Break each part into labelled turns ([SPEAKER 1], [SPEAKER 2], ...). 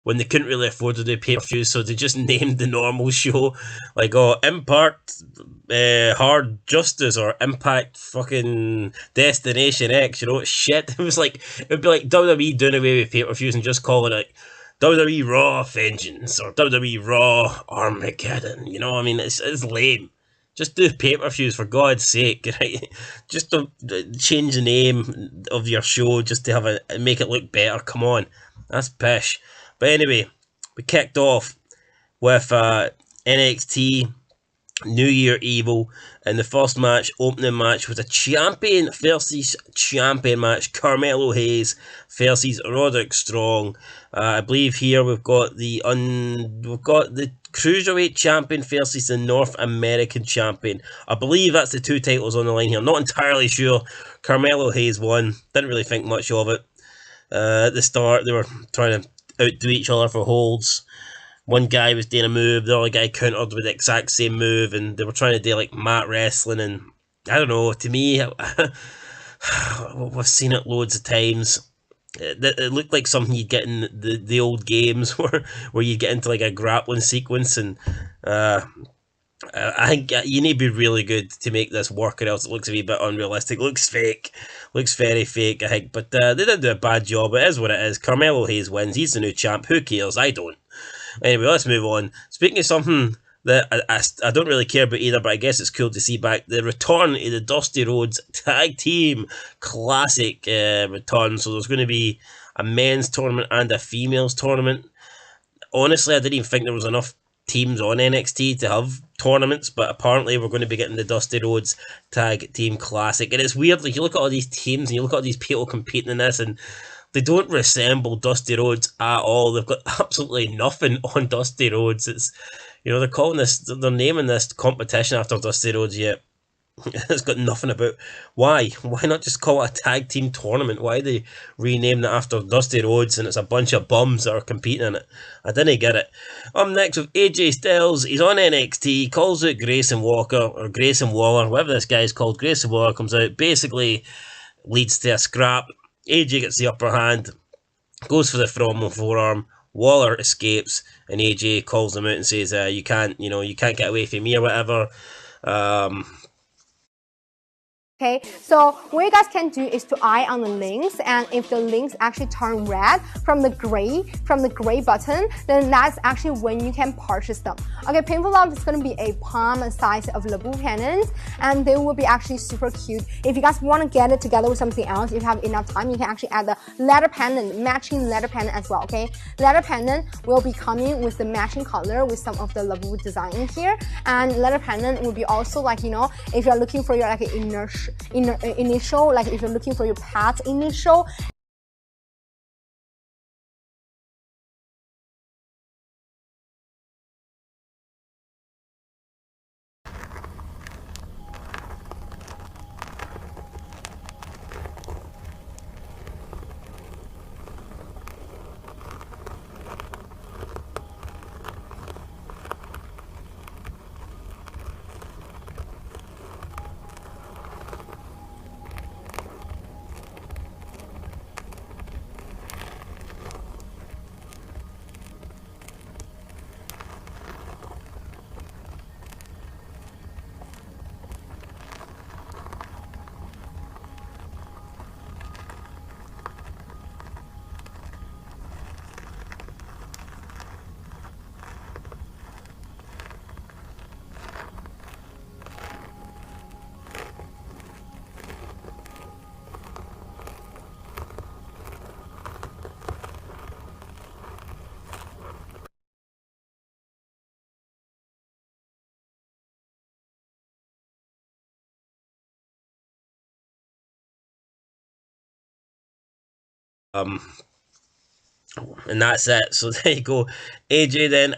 [SPEAKER 1] when they couldn't really afford to do pay-per-views, so they just named the normal show like, oh, Impact Hard Justice or Impact fucking Destination X, you know, shit. It was like, it would be like WWE doing away with pay-per-views and just calling it WWE Raw Vengeance or WWE Raw Armageddon, you know, I mean, it's lame. Just do pay-per-views for God's sake, right? Just to change the name of your show just to have make it look better. Come on, that's pish. But anyway, we kicked off with NXT New Year Evil, and the first match, opening match, was a champion versus champion match. Carmelo Hayes versus Roderick Strong. I believe here we've got the Cruiserweight champion versus the North American champion. I believe that's the two titles on the line here. I'm not entirely sure. Carmelo Hayes won. Didn't really think much of it. At the start, they were trying to outdo each other for holds. One guy was doing a move, the other guy countered with the exact same move, and they were trying to do like mat wrestling, and I don't know, to me, we've seen it loads of times. It looked like something you'd get in the old games where you get into like a grappling sequence, and I think you need to be really good to make this work, or else it looks a wee bit unrealistic. Looks fake. Looks very fake, I think. But they didn't do a bad job. It is what it is. Carmelo Hayes wins. He's the new champ. Who cares? I don't. Anyway, let's move on. Speaking of something that I don't really care about either, but I guess it's cool to see back, the return of the Dusty Rhodes Tag Team Classic return. So there's going to be a men's tournament and a females tournament. Honestly, I didn't even think there was enough teams on NXT to have tournaments, but apparently we're going to be getting the Dusty Rhodes Tag Team Classic. And it's weird, like, you look at all these teams and you look at all these people competing in this, and they don't resemble Dusty Rhodes at all. They've got absolutely nothing on Dusty Rhodes. It's, you know, they're naming this competition after Dusty Rhodes, yet it's got nothing about why not just call it a tag team tournament? Why they rename it after Dusty Rhodes and it's a bunch of bums that are competing in it? I didn't get it. Next with AJ Styles. He's on NXT, calls out Grayson Walker or Grayson Waller, whatever this guy's called. Grayson Waller comes out, basically leads to a scrap. AJ gets the upper hand, goes for the frontal forearm. Waller escapes, and AJ calls him out and says, you can't get away from me or whatever.
[SPEAKER 2] Okay, so what you guys can do is to eye on the links, and if the links actually turn red from the gray button, then that's actually when you can purchase them. Okay, Painful Love is going to be a palm size of Labu pennants, and they will be actually super cute. If you guys want to get it together with something else, if you have enough time, you can actually add the letter pendant, matching letter pendant as well. Okay, letter pendant will be coming with the matching color with some of the Labu design in here, and letter pendant will be also, like, you know, if you're looking for your like initial, like if you're looking for your pet's initial.
[SPEAKER 1] And that's it. So there you go. AJ then,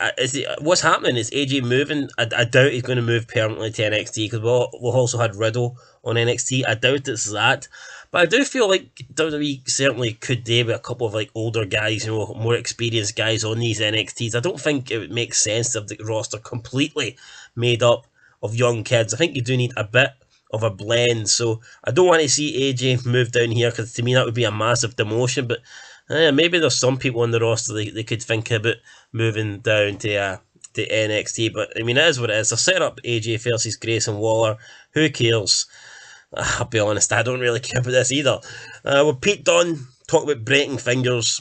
[SPEAKER 1] what's happening is AJ moving. I doubt he's going to move permanently to NXT, because we've also had Riddle on NXT. I doubt it's that. But I do feel like WWE certainly could do with a couple of like older guys, you know, more experienced guys on these NXTs. I don't think it would make sense to have the roster completely made up of young kids. I think you do need a bit of a blend. So I don't want to see AJ move down here, because to me that would be a massive demotion. But Maybe there's some people on the roster they could think about moving down to NXT, but I mean, it is what it is. They're setting up AJ versus Grayson Waller. Who cares? I'll be honest, I don't really care about this either. With Pete Dunne, talk about breaking fingers.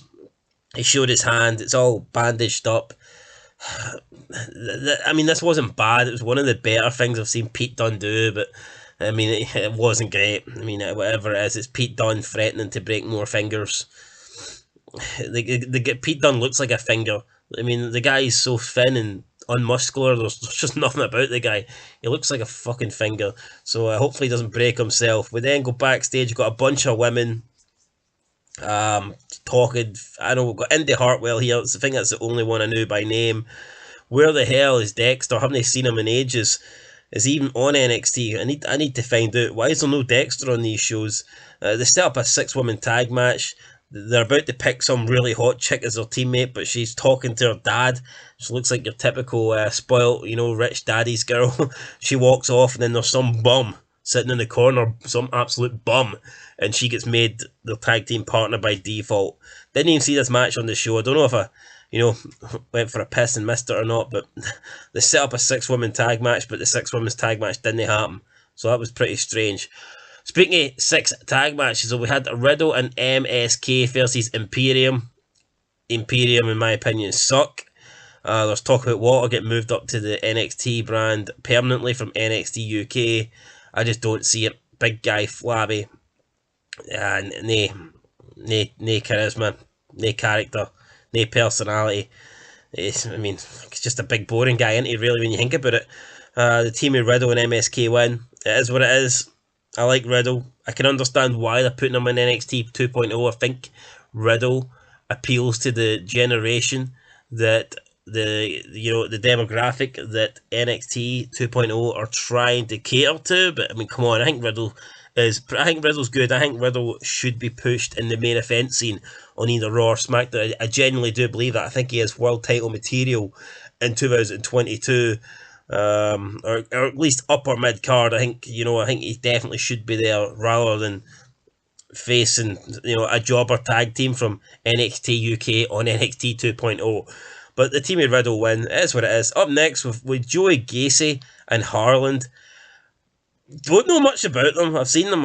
[SPEAKER 1] He showed his hand, it's all bandaged up. I mean, this wasn't bad. It was one of the better things I've seen Pete Dunne do, but I mean, it wasn't great. I mean, whatever it is, it's Pete Dunne threatening to break more fingers. Pete Dunne looks like a finger. I mean, the guy is so thin and unmuscular. There's just nothing about the guy. He looks like a fucking finger. So hopefully he doesn't break himself. We then go backstage. We've got a bunch of women talking. I know we've got Indy Hartwell here. I think that's the only one I knew by name. Where the hell is Dexter? I haven't seen him in ages. Is he even on NXT? I need to find out. Why is there no Dexter on these shows? They set up a 6-woman tag match. They're about to pick some really hot chick as their teammate, but she's talking to her dad. She looks like your typical spoilt, rich daddy's girl. She walks off, and then there's some bum sitting in the corner, some absolute bum, and she gets made the tag team partner by default. Didn't even see this match on the show. I don't know if I went for a piss and missed it or not, but they set up a 6-woman tag match, but the 6-women's tag match didn't happen. So that was pretty strange. Speaking of 6 tag matches, so we had Riddle and MSK versus Imperium. Imperium, in my opinion, suck. There's talk about Walter getting moved up to the NXT brand permanently from NXT UK. I just don't see it. Big guy, flabby. No charisma, no character, no personality. It's just a big boring guy, isn't he, really, when you think about it? The team of Riddle and MSK win. It is what it is. I like Riddle. I can understand why they're putting him in NXT 2.0. I think Riddle appeals to the generation that the demographic that NXT 2.0 are trying to cater to. But I mean, come on, I think Riddle's good. I think Riddle should be pushed in the main event scene on either Raw or SmackDown. I genuinely do believe that. I think he has world title material in 2022. Or at least upper mid card. I think he definitely should be there rather than facing a jobber tag team from NXT UK on NXT 2.0. But the team of Riddle win. It is what it is. Up next with Joey Gacy and Harland. Don't know much about them. I've seen them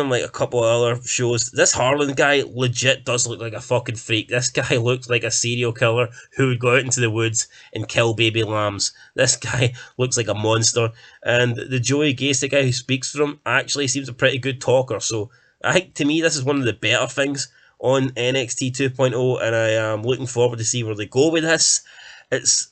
[SPEAKER 1] like a couple of other shows. This Harland guy legit does look like a fucking freak. This guy looks like a serial killer who would go out into the woods and kill baby lambs. This guy looks like a monster. And the Joey Gacy guy who speaks for him actually seems a pretty good talker. So I think, to me, this is one of the better things on NXT 2.0, and I am looking forward to see where they go with this. It's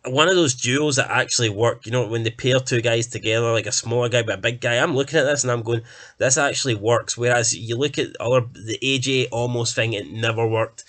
[SPEAKER 1] one of those duos that actually work, when they pair 2 guys together, like a smaller guy with a big guy. I'm looking at this and I'm going, this actually works. Whereas you look at the AJ almost thing, it never worked.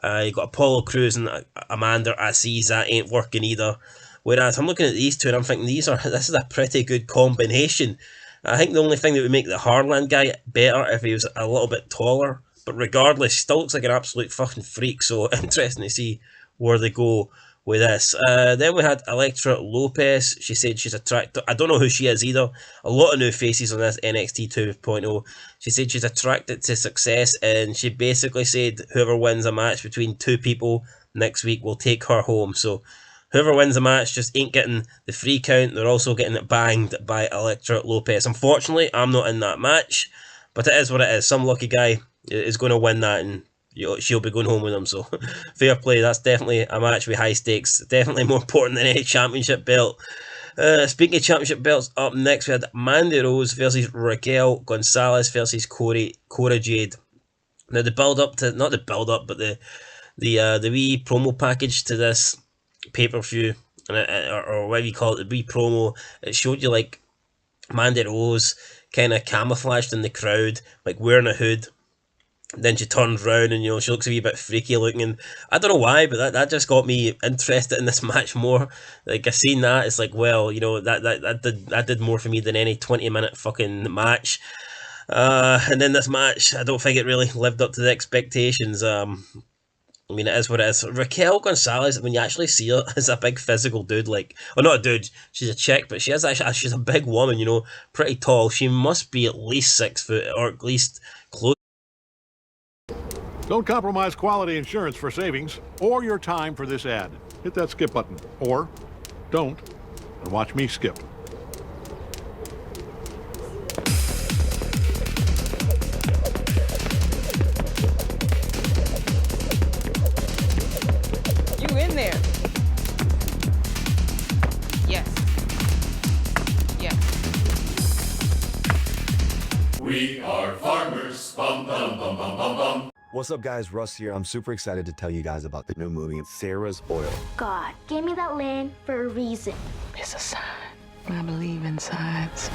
[SPEAKER 1] You got Apollo Crews and Amanda Aziz, that ain't working either. Whereas I'm looking at these two and I'm thinking, this is a pretty good combination. I think the only thing that would make the Harland guy better if he was a little bit taller, but regardless, he still looks like an absolute fucking freak. So interesting to see where they go with this. Then we had Elektra Lopez. She said she's attracted. I don't know who she is either. A lot of new faces on this NXT 2.0. She said she's attracted to success, and she basically said whoever wins a match between 2 people next week will take her home. So whoever wins a match just ain't getting the free count. They're also getting it banged by Elektra Lopez. Unfortunately, I'm not in that match, but it is what it is. Some lucky guy is going to win that, and she'll be going home with him. So fair play. That's definitely a match with high stakes. Definitely more important than any championship belt. Speaking of championship belts, up next we had Mandy Rose versus Raquel Gonzalez versus Cora Jade. Now the build up to, not the build up, but the wee promo package to this pay-per-view, or whatever you call it, the wee promo, it showed you like Mandy Rose kind of camouflaged in the crowd, like wearing a hood. Then she turned round and she looks a wee bit freaky looking, and I don't know why, but that just got me interested in this match more. Like, I seen that, it's like, well, that did more for me than any 20-minute fucking match. And then this match, I don't think it really lived up to the expectations. I mean, it is what it is. Raquel Gonzalez, when you actually see her, is a big physical dude. Like, well, not a dude, she's a chick, but she's a big woman, pretty tall. She must be at least 6 foot, or at least close.
[SPEAKER 3] Don't compromise quality insurance for savings or your time for this ad. Hit that skip button, or don't, and watch me skip.
[SPEAKER 4] You in there? Yes. Yes.
[SPEAKER 5] We are farmers. Bum, bum, bum, bum, bum, bum.
[SPEAKER 6] What's up guys, Russ here. I'm super excited to tell you guys about the new movie, Sarah's Oil.
[SPEAKER 7] God gave me that land for a reason.
[SPEAKER 4] It's a sign. I believe in signs.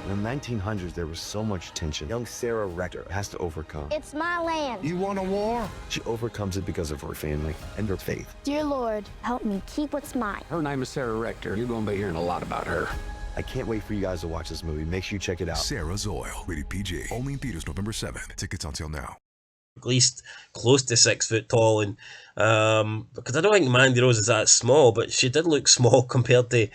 [SPEAKER 6] In the 1900s, there was so much tension. Young Sarah Rector has to overcome.
[SPEAKER 7] It's my land.
[SPEAKER 6] You want a war? She overcomes it because of her family and her faith.
[SPEAKER 7] Dear Lord, help me keep what's mine.
[SPEAKER 8] Her name is Sarah Rector. You're going to be hearing a lot about her.
[SPEAKER 6] I can't wait for you guys to watch this movie. Make sure you check it out.
[SPEAKER 9] Sarah's Oil, rated PG. Only in theaters November 7th. Tickets on sale now.
[SPEAKER 1] At least close to 6 foot tall, and because I don't think Mandy Rose is that small, but she did look small compared to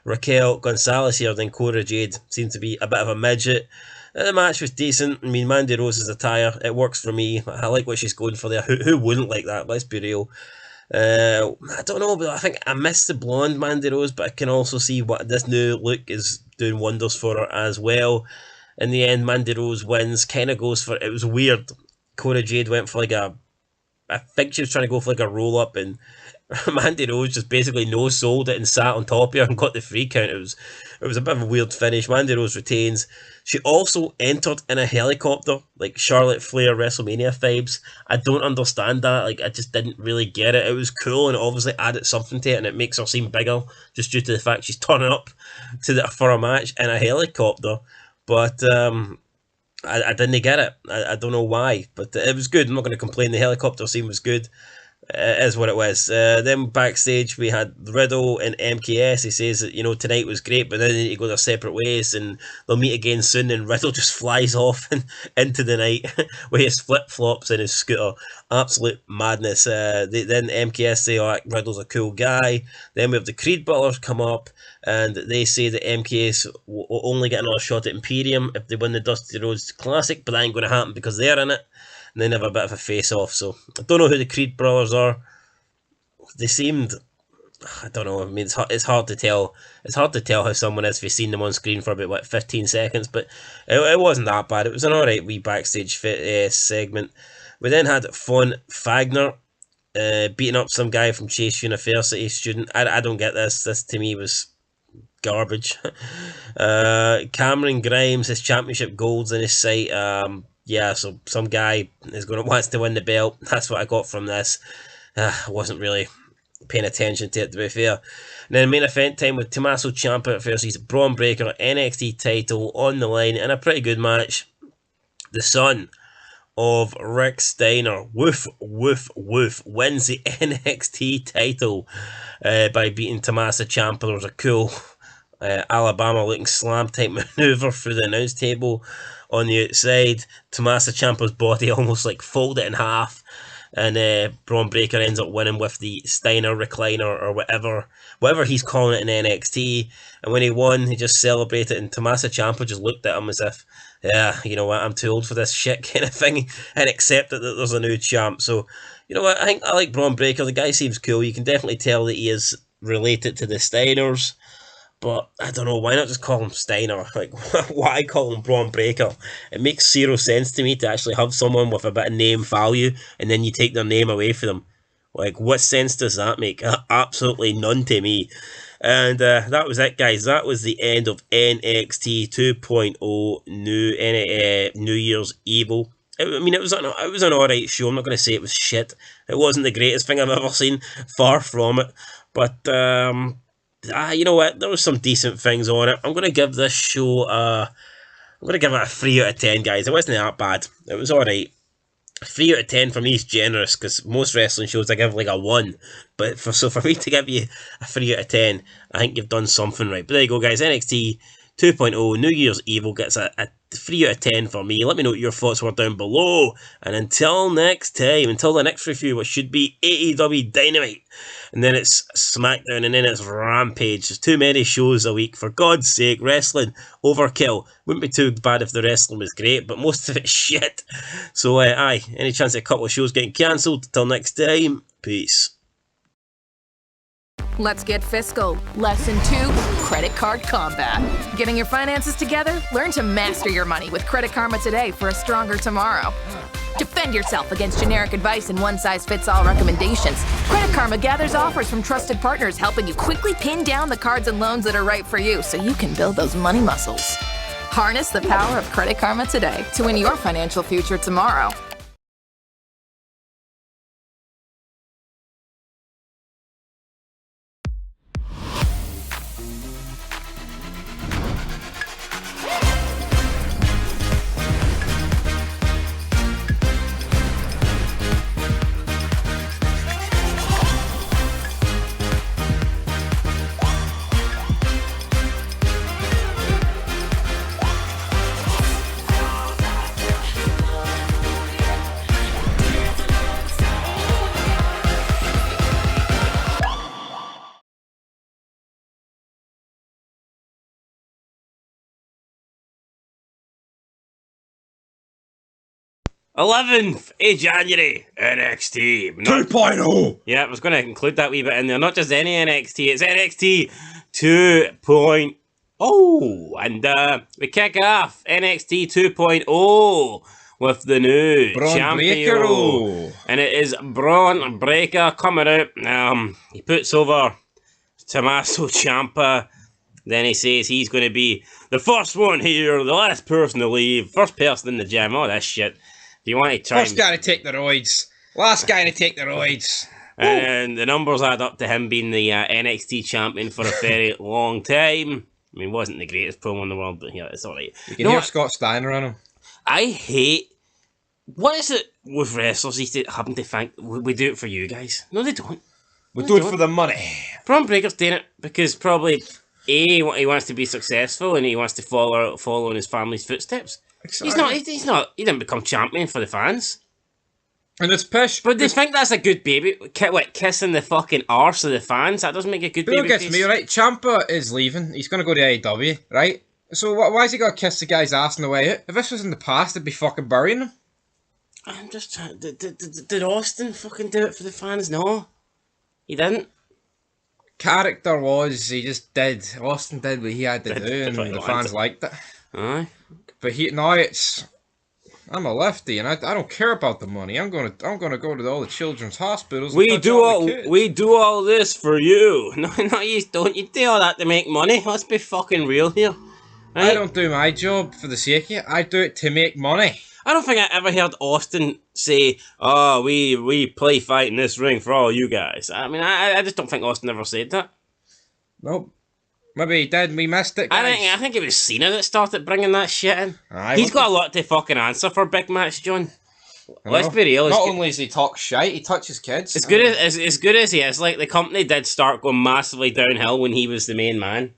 [SPEAKER 1] Raquel Gonzalez here. Then Cora Jade seemed to be a bit of a midget. The match was decent. I mean, Mandy Rose's attire, it works for me. I like what she's going for there. Who wouldn't like that? Let's be real. I don't know, but I think I miss the blonde Mandy Rose, but I can also see what this new look is doing wonders for her as well. In the end, Mandy Rose wins. Kind of goes for it was weird. Cora Jade went for like I think she was trying to go for like a roll up, and Mandy Rose just basically no-sold it and sat on top of her and got the free count. It was a bit of a weird finish. Mandy Rose retains. She also entered in a helicopter, like Charlotte Flair WrestleMania vibes. I don't understand that. Like, I just didn't really get it. It was cool and it obviously added something to it, and it makes her seem bigger just due to the fact she's turning up for a match in a helicopter. But I didn't get it. I don't know why, but it was good. I'm not going to complain. The helicopter scene was good. It is what it was. Then backstage we had Riddle and MKS. He says that, you know, tonight was great, but then they need to go their separate ways and they'll meet again soon. And Riddle just flies off into the night with his flip-flops and his scooter. Absolute madness. Then MKS say, oh, Riddle's a cool guy. Then we have the Creed Brothers come up and they say that MKS will only get another shot at Imperium if they win the Dusty Rhodes Classic, but that ain't going to happen because they're in it. And then have a bit of a face-off. So I don't know who the Creed brothers are. They seemed, I don't know. I mean, it's hard to tell. It's hard to tell how someone is if you've seen them on screen for about 15 seconds. But it wasn't that bad. It was an alright wee backstage segment. We then had Von Fagner beating up some guy from Chase University student. I don't get this. This to me was garbage. Cameron Grimes, his championship gold's in his sight. Yeah, so some guy wants to win the belt. That's what I got from this. I wasn't really paying attention to it, to be fair. And then main event time with Tommaso Ciampa versus Braun Breaker, NXT title on the line in a pretty good match. The son of Rick Steiner, woof, woof, woof, wins the NXT title by beating Tommaso Ciampa. There was a cool Alabama looking slam type maneuver through the announce table on the outside. Tommaso Ciampa's body almost like folded in half, and Braun Breaker ends up winning with the Steiner recliner or whatever he's calling it in NXT. And when he won, he just celebrated, and Tommaso Ciampa just looked at him as if, yeah, you know what, I'm too old for this shit kind of thing, and accepted that there's a new champ. So, you know what, I think I like Braun Breaker. The guy seems cool. You can definitely tell that he is related to the Steiners. But I don't know, why not just call him Steiner? Like, why call him Braun Breaker? It makes zero sense to me to actually have someone with a bit of name value and then you take their name away from them. Like, what sense does that make? Absolutely none to me. And that was it, guys. That was the end of NXT 2.0 New Year's Evil. It was an alright show. I'm not going to say it was shit. It wasn't the greatest thing I've ever seen. Far from it. But, you know what? There were some decent things on it. I'm going to give this show I'm going to give it a 3 out of 10, guys. It wasn't that bad. It was alright. 3 out of 10 for me is generous, because most wrestling shows I give like a 1. But for me to give you a 3 out of 10, I think you've done something right. But there you go, guys. NXT 2.0 New Year's Evil gets a 3 out of 10 for me. Let me know what your thoughts were down below. And until next time, until the next review, which should be AEW Dynamite. And then it's SmackDown, and then it's Rampage. There's too many shows a week. For God's sake, wrestling, overkill. Wouldn't be too bad if the wrestling was great, but most of it's shit. So, aye, any chance of a couple of shows getting cancelled? Till next time, peace.
[SPEAKER 10] Let's get fiscal. Lesson 2, credit card combat. Getting your finances together? Learn to master your money with Credit Karma today for a stronger tomorrow. Defend yourself against generic advice and one-size-fits-all recommendations. Credit Karma gathers offers from trusted partners, helping you quickly pin down the cards and loans that are right for you so you can build those money muscles. Harness the power of Credit Karma today to win your financial future tomorrow.
[SPEAKER 1] '11th of January, NXT 2.0. Yeah, I was going to include that wee bit in there. Not just any NXT, it's NXT 2.0. And we kick off NXT 2.0 with the new champion. And it is Braun Breaker coming out. He puts over Tommaso Ciampa. Then he says he's going to be the first one here, the last person to leave, first person in the gym. Oh, that shit. Do you want to try?
[SPEAKER 11] First guy to take the roids. Last guy to take the roids.
[SPEAKER 1] And the numbers add up to him being the NXT champion for a very long time. I mean, wasn't the greatest promo in the world, but yeah, it's alright.
[SPEAKER 11] You can hear Scott Steiner on him.
[SPEAKER 1] I hate... What is it with wrestlers having to think, we do it for you guys? No, they don't.
[SPEAKER 11] We do it for the money.
[SPEAKER 1] Braun Breaker's doing it because probably, A, he wants to be successful and he wants to follow in his family's footsteps. He's not. He didn't become champion for the fans.
[SPEAKER 11] And it's pish.
[SPEAKER 1] But they think that's a good baby. Kissing the fucking arse of the fans? That doesn't make a good baby.
[SPEAKER 11] Who gets me, right? Ciampa is leaving. He's going to go to AEW, right? So why has he got to kiss the guy's ass on the way out? If this was in the past, they'd be fucking burying him.
[SPEAKER 1] I'm just trying... Did Austin fucking do it for the fans? No. He didn't.
[SPEAKER 11] Character was, he just did. Austin did what he had to do, and the fans liked it.
[SPEAKER 1] Aye.
[SPEAKER 11] But now it's... I'm a lefty, and I don't care about the money. I'm gonna go to all the children's hospitals.
[SPEAKER 1] We do all this for you. No, you don't. You do all that to make money. Let's be fucking real here. Right?
[SPEAKER 11] I don't do my job for the sake of it. I do it to make money.
[SPEAKER 1] I don't think I ever heard Austin say, "Oh, we play fight in this ring for all you guys." I mean, I just don't think Austin ever said that.
[SPEAKER 11] Nope. Maybe he did, we missed it, guys.
[SPEAKER 1] I think it was Cena that started bringing that shit in. He's got a lot to fucking answer for Big Match, John. Let's be real.
[SPEAKER 11] Not only does he talk shite, he touches kids.
[SPEAKER 1] As good as he is, like, the company did start going massively downhill when he was the main man.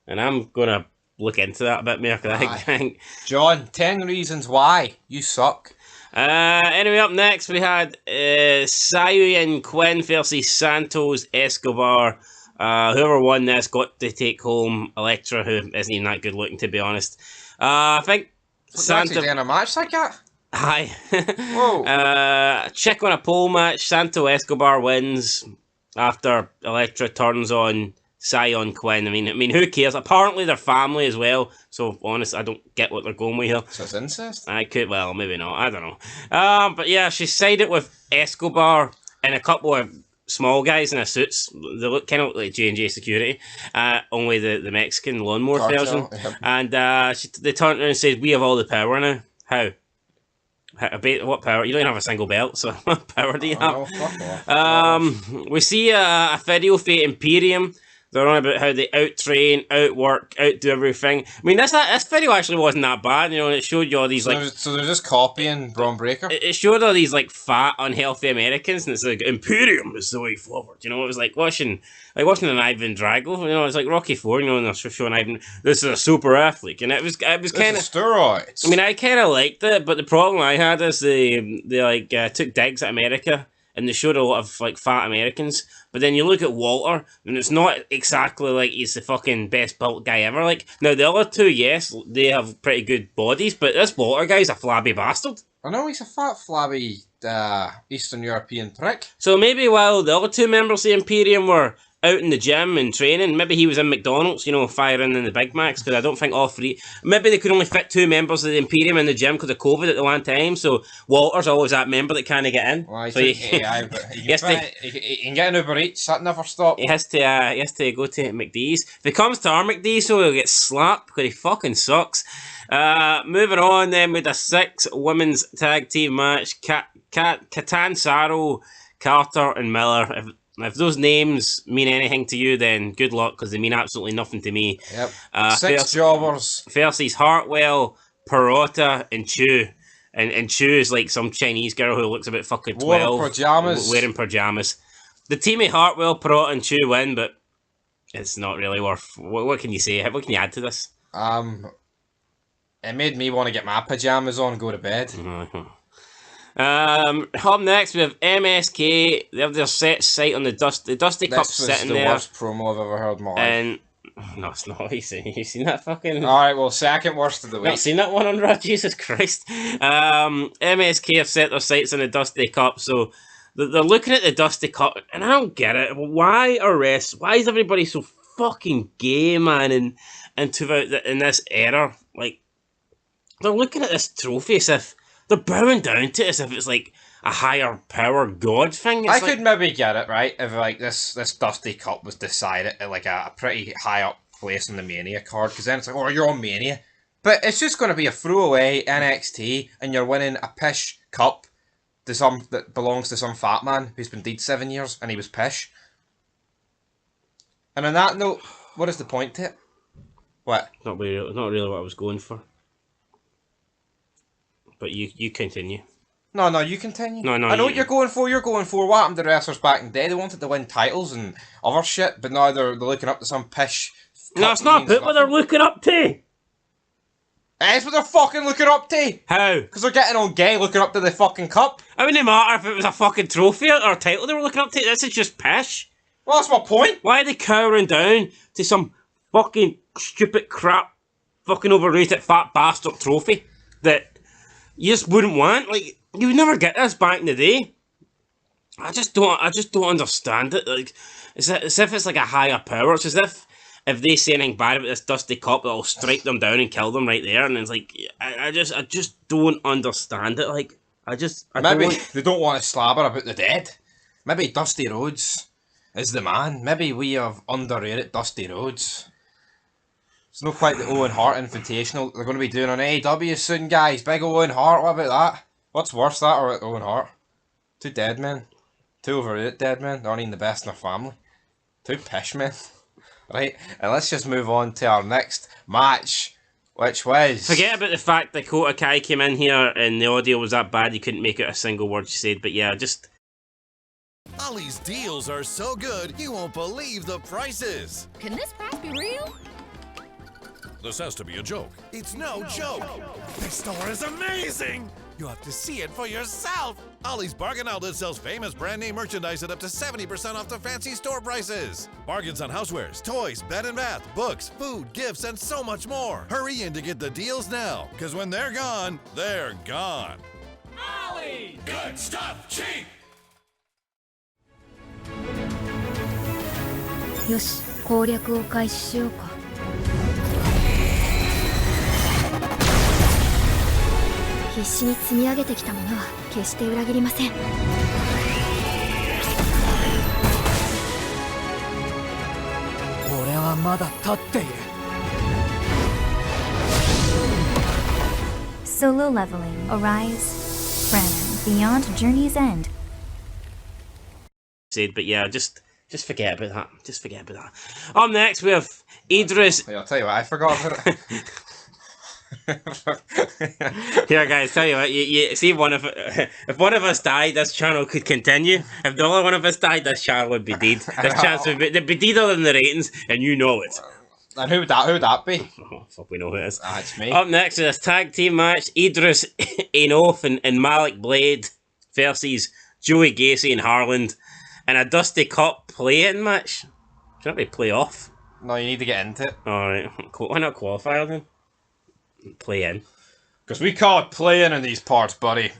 [SPEAKER 1] And I'm going to look into that a bit more, because I think...
[SPEAKER 11] John, 10 reasons why you suck.
[SPEAKER 1] Anyway, up next we had Sayuyan Quinn versus Santos Escobar. Whoever won this got to take home Elektra, who isn't even that good looking, to be honest. I think
[SPEAKER 11] Santos in a match like that.
[SPEAKER 1] Hi.
[SPEAKER 11] Whoa.
[SPEAKER 1] Check on a pole match. Santos Escobar wins after Elektra turns on Sayuyan Quinn. I mean, who cares? Apparently they're family as well. So honest, I don't get what they're going with here.
[SPEAKER 11] So it's incest.
[SPEAKER 1] Well, maybe not. I don't know. But yeah, she sided with Escobar and a couple of small guys in their suits. They look kind of like J&J Security, only the Mexican lawnmower version. Yep. And they turned around and said, "We have all the power now." How? What power? You don't even have a single belt, so what power do you have?
[SPEAKER 11] No,
[SPEAKER 1] we see a video for Imperium. They're on about how they out-train, outwork, outdo everything. I mean, this video actually wasn't that bad, you know, and it showed you all these,
[SPEAKER 11] So they're just copying Braun Breaker?
[SPEAKER 1] It showed all these, like, fat, unhealthy Americans, and it's like, Imperium is the way forward, you know? It was like watching an Ivan Drago, you know? It's like Rocky IV, you know, and they're showing Ivan, this is a super athlete, and it was kind of...
[SPEAKER 11] steroids.
[SPEAKER 1] I mean, I kind of liked it, but the problem I had is they took digs at America, and they showed a lot of, like, fat Americans. But then you look at Walter, and it's not exactly like he's the fucking best built guy ever. Like, now the other two, yes, they have pretty good bodies, but this Walter guy's a flabby bastard.
[SPEAKER 11] I know, he's a fat, flabby, Eastern European prick.
[SPEAKER 1] So maybe while the other two members of the Imperium were out in the gym and training, maybe he was in McDonald's, you know, firing in the Big Macs, because I don't think all three... Maybe they could only fit 2 members of the Imperium in the gym because of COVID at the one time, so Walter's always that member that can't get in.
[SPEAKER 11] Well,
[SPEAKER 1] so
[SPEAKER 11] he can get an Uber Eats, that never stopped.
[SPEAKER 1] He has to go to McDee's. If he comes to our McDee's, so he'll get slapped because he fucking sucks. Moving on then with a 6 women's tag team match. Catanzaro, Carter and Miller. If those names mean anything to you, then good luck, because they mean absolutely nothing to me.
[SPEAKER 11] Yep. 6 jobbers.
[SPEAKER 1] Versus Hartwell, Peralta, and Chu. And Chu is like some Chinese girl who looks about fucking 12. Wearing pajamas. The team of Hartwell, Peralta, and Chu win, but it's not really worth... What can you say? What can you add to this?
[SPEAKER 11] It made me want to get my pajamas on and go to bed.
[SPEAKER 1] Up next we have MSK. They have their set sight on the Dusty Cup sitting there.
[SPEAKER 11] This was the worst promo I've ever heard in my life.
[SPEAKER 1] And no, it's not. You seen that fucking...
[SPEAKER 11] Alright, well, second worst of the week.
[SPEAKER 1] Not seen that one on Raw? Jesus Christ. MSK have set their sights on the Dusty Cup, so they're looking at the Dusty Cup, and I don't get it. Why is everybody so fucking gay, man, in this era? Like, they're looking at this trophy as if they're bowing down to it, as if it's like a higher power god thing.
[SPEAKER 11] I could maybe get it, right, if like this Dusty Cup was decided at like a pretty high up place on the Mania card, because then it's like, oh, you're on Mania. But it's just going to be a throwaway NXT, and you're winning a pish cup that belongs to some fat man who's been dead 7 years, and he was pish. And on that note, what is the point to it? What?
[SPEAKER 1] Not really what I was going for. But you continue.
[SPEAKER 11] No, you continue.
[SPEAKER 1] No,
[SPEAKER 11] I know what you're going for. What happened to the wrestlers back in the day? They wanted to win titles and other shit, but now they're looking up to some pish.
[SPEAKER 1] No, it's not what they're looking up to.
[SPEAKER 11] It's what they're fucking looking up to.
[SPEAKER 1] How?
[SPEAKER 11] Because they're getting on gay looking up to the fucking cup.
[SPEAKER 1] It wouldn't matter if it was a fucking trophy or a title they were looking up to. This is just pish.
[SPEAKER 11] Well, that's my point.
[SPEAKER 1] Why are they cowering down to some fucking stupid crap, fucking overrated fat bastard trophy that you just wouldn't want? Like, you would never get this back in the day. I just don't understand it. Like, it's as if it's like a higher power. It's as if they say anything bad about this Dusty Cup, that'll strike them down and kill them right there. And it's like, I just don't understand it. Like,
[SPEAKER 11] maybe they don't want to slabber about the dead. Maybe Dusty Rhodes is the man. Maybe we have underrated Dusty Rhodes. It's not quite the Owen Hart Invitational they're going to be doing on AEW soon, guys. Big Owen Hart, what about that? What's worse, that or Owen Hart? 2 dead men. 2 overrated dead men. They aren't even the best in their family. 2 pish men. Right, and let's just move on to our next match, which was...
[SPEAKER 1] Forget about the fact that Kota Kai came in here and the audio was that bad you couldn't make out a single word she said, but yeah, just...
[SPEAKER 12] Ollie's deals are so good, you won't believe the prices.
[SPEAKER 13] Can this price be real?
[SPEAKER 3] This has to be a joke.
[SPEAKER 12] It's no joke. This store is amazing. You have to see it for yourself. Ollie's Bargain Outlet sells famous brand name merchandise at up to 70% off the fancy store prices. Bargains on housewares, toys, bed and bath, books, food, gifts, and so much more. Hurry in to get the deals now, because when they're gone, they're gone.
[SPEAKER 5] Ollie! Good stuff, cheap!
[SPEAKER 13] よし、攻略を開始しようか。必死に積み上げてきたものは決して裏切りません。
[SPEAKER 14] 俺はまだ立っている。
[SPEAKER 13] Solo leveling, Arise, Friend, Beyond Journey's End.
[SPEAKER 1] Said, but yeah, just Just forget about that. Just forget about that. Up next, we have Idris.
[SPEAKER 11] I'll tell you what, I forgot about it.
[SPEAKER 1] Here, guys, tell you what. You see, if one of us died, this channel could continue. If the other one of us died, this channel would be dead. This chance would be deader than the ratings, and you know it.
[SPEAKER 11] And who would that be?
[SPEAKER 1] Oh, fuck, we know who it is.
[SPEAKER 11] Ah, it's me.
[SPEAKER 1] Up next is this tag team match: Idris Enof and Malik Blade versus Joey Gacy and Harland, and a Dusty Cup play-in match. Should that be play-off?
[SPEAKER 11] No, you need to get into it.
[SPEAKER 1] Alright, why not qualifier then? Play-in.
[SPEAKER 11] Because we call it play-in in these parts, buddy.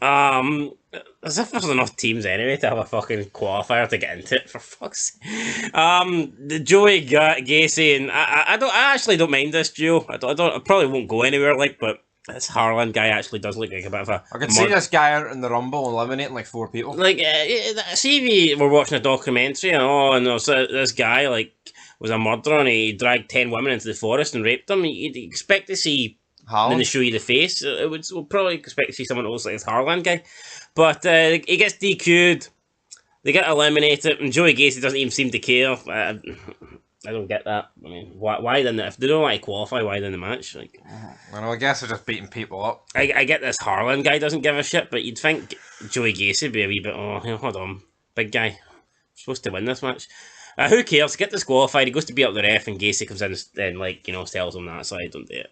[SPEAKER 1] As if there's enough teams anyway to have a fucking qualifier to get into it, for fuck's sake. The Joey Gacy and I actually don't mind this duo. I probably won't go anywhere, like, but this Harland guy actually does look like a bit of a...
[SPEAKER 11] I could see this guy out in the Rumble eliminating like 4 people.
[SPEAKER 1] Like, see if we're watching a documentary and this guy, like, was a murderer and he dragged 10 women into the forest and raped them. You'd expect to see...
[SPEAKER 11] Harland?
[SPEAKER 1] Then they show you the face. We'll probably expect to see someone else like this Harland guy. But he gets DQ'd. They get eliminated, and Joey Gacy doesn't even seem to care. I don't get that. I mean, why then? If they don't want to qualify, why then the match? Like,
[SPEAKER 11] I guess they're just beating people up.
[SPEAKER 1] I get this Harland guy doesn't give a shit, but you'd think Joey Gacy would be a wee bit. Oh, hold on, big guy, I'm supposed to win this match. Who cares? Get disqualified. He goes to beat up the ref, and Gacy comes in and, like, tells him that. So I don't do it.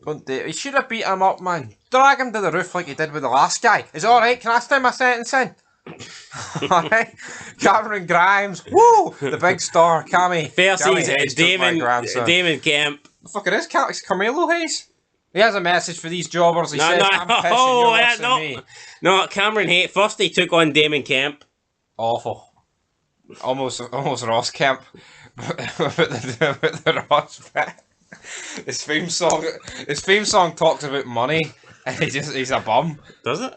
[SPEAKER 11] Don't do it. He should have beat him up, man. Drag him to the roof like he did with the last guy. Is it alright? Can I stay my sentence in? Alright. Cameron Grimes. Woo! The big star. Cammy.
[SPEAKER 1] Versus Damon Kemp.
[SPEAKER 11] The fuck it is? It's Carmelo Hayes. He has a message for these jobbers. He says, I'm pissing, you're listening to me.
[SPEAKER 1] No, Cameron Hayes. First he took on Damon Kemp.
[SPEAKER 11] Awful. Almost Ross Kemp with the Ross bit. His theme song talks about money, and he's a bum.
[SPEAKER 1] Does it?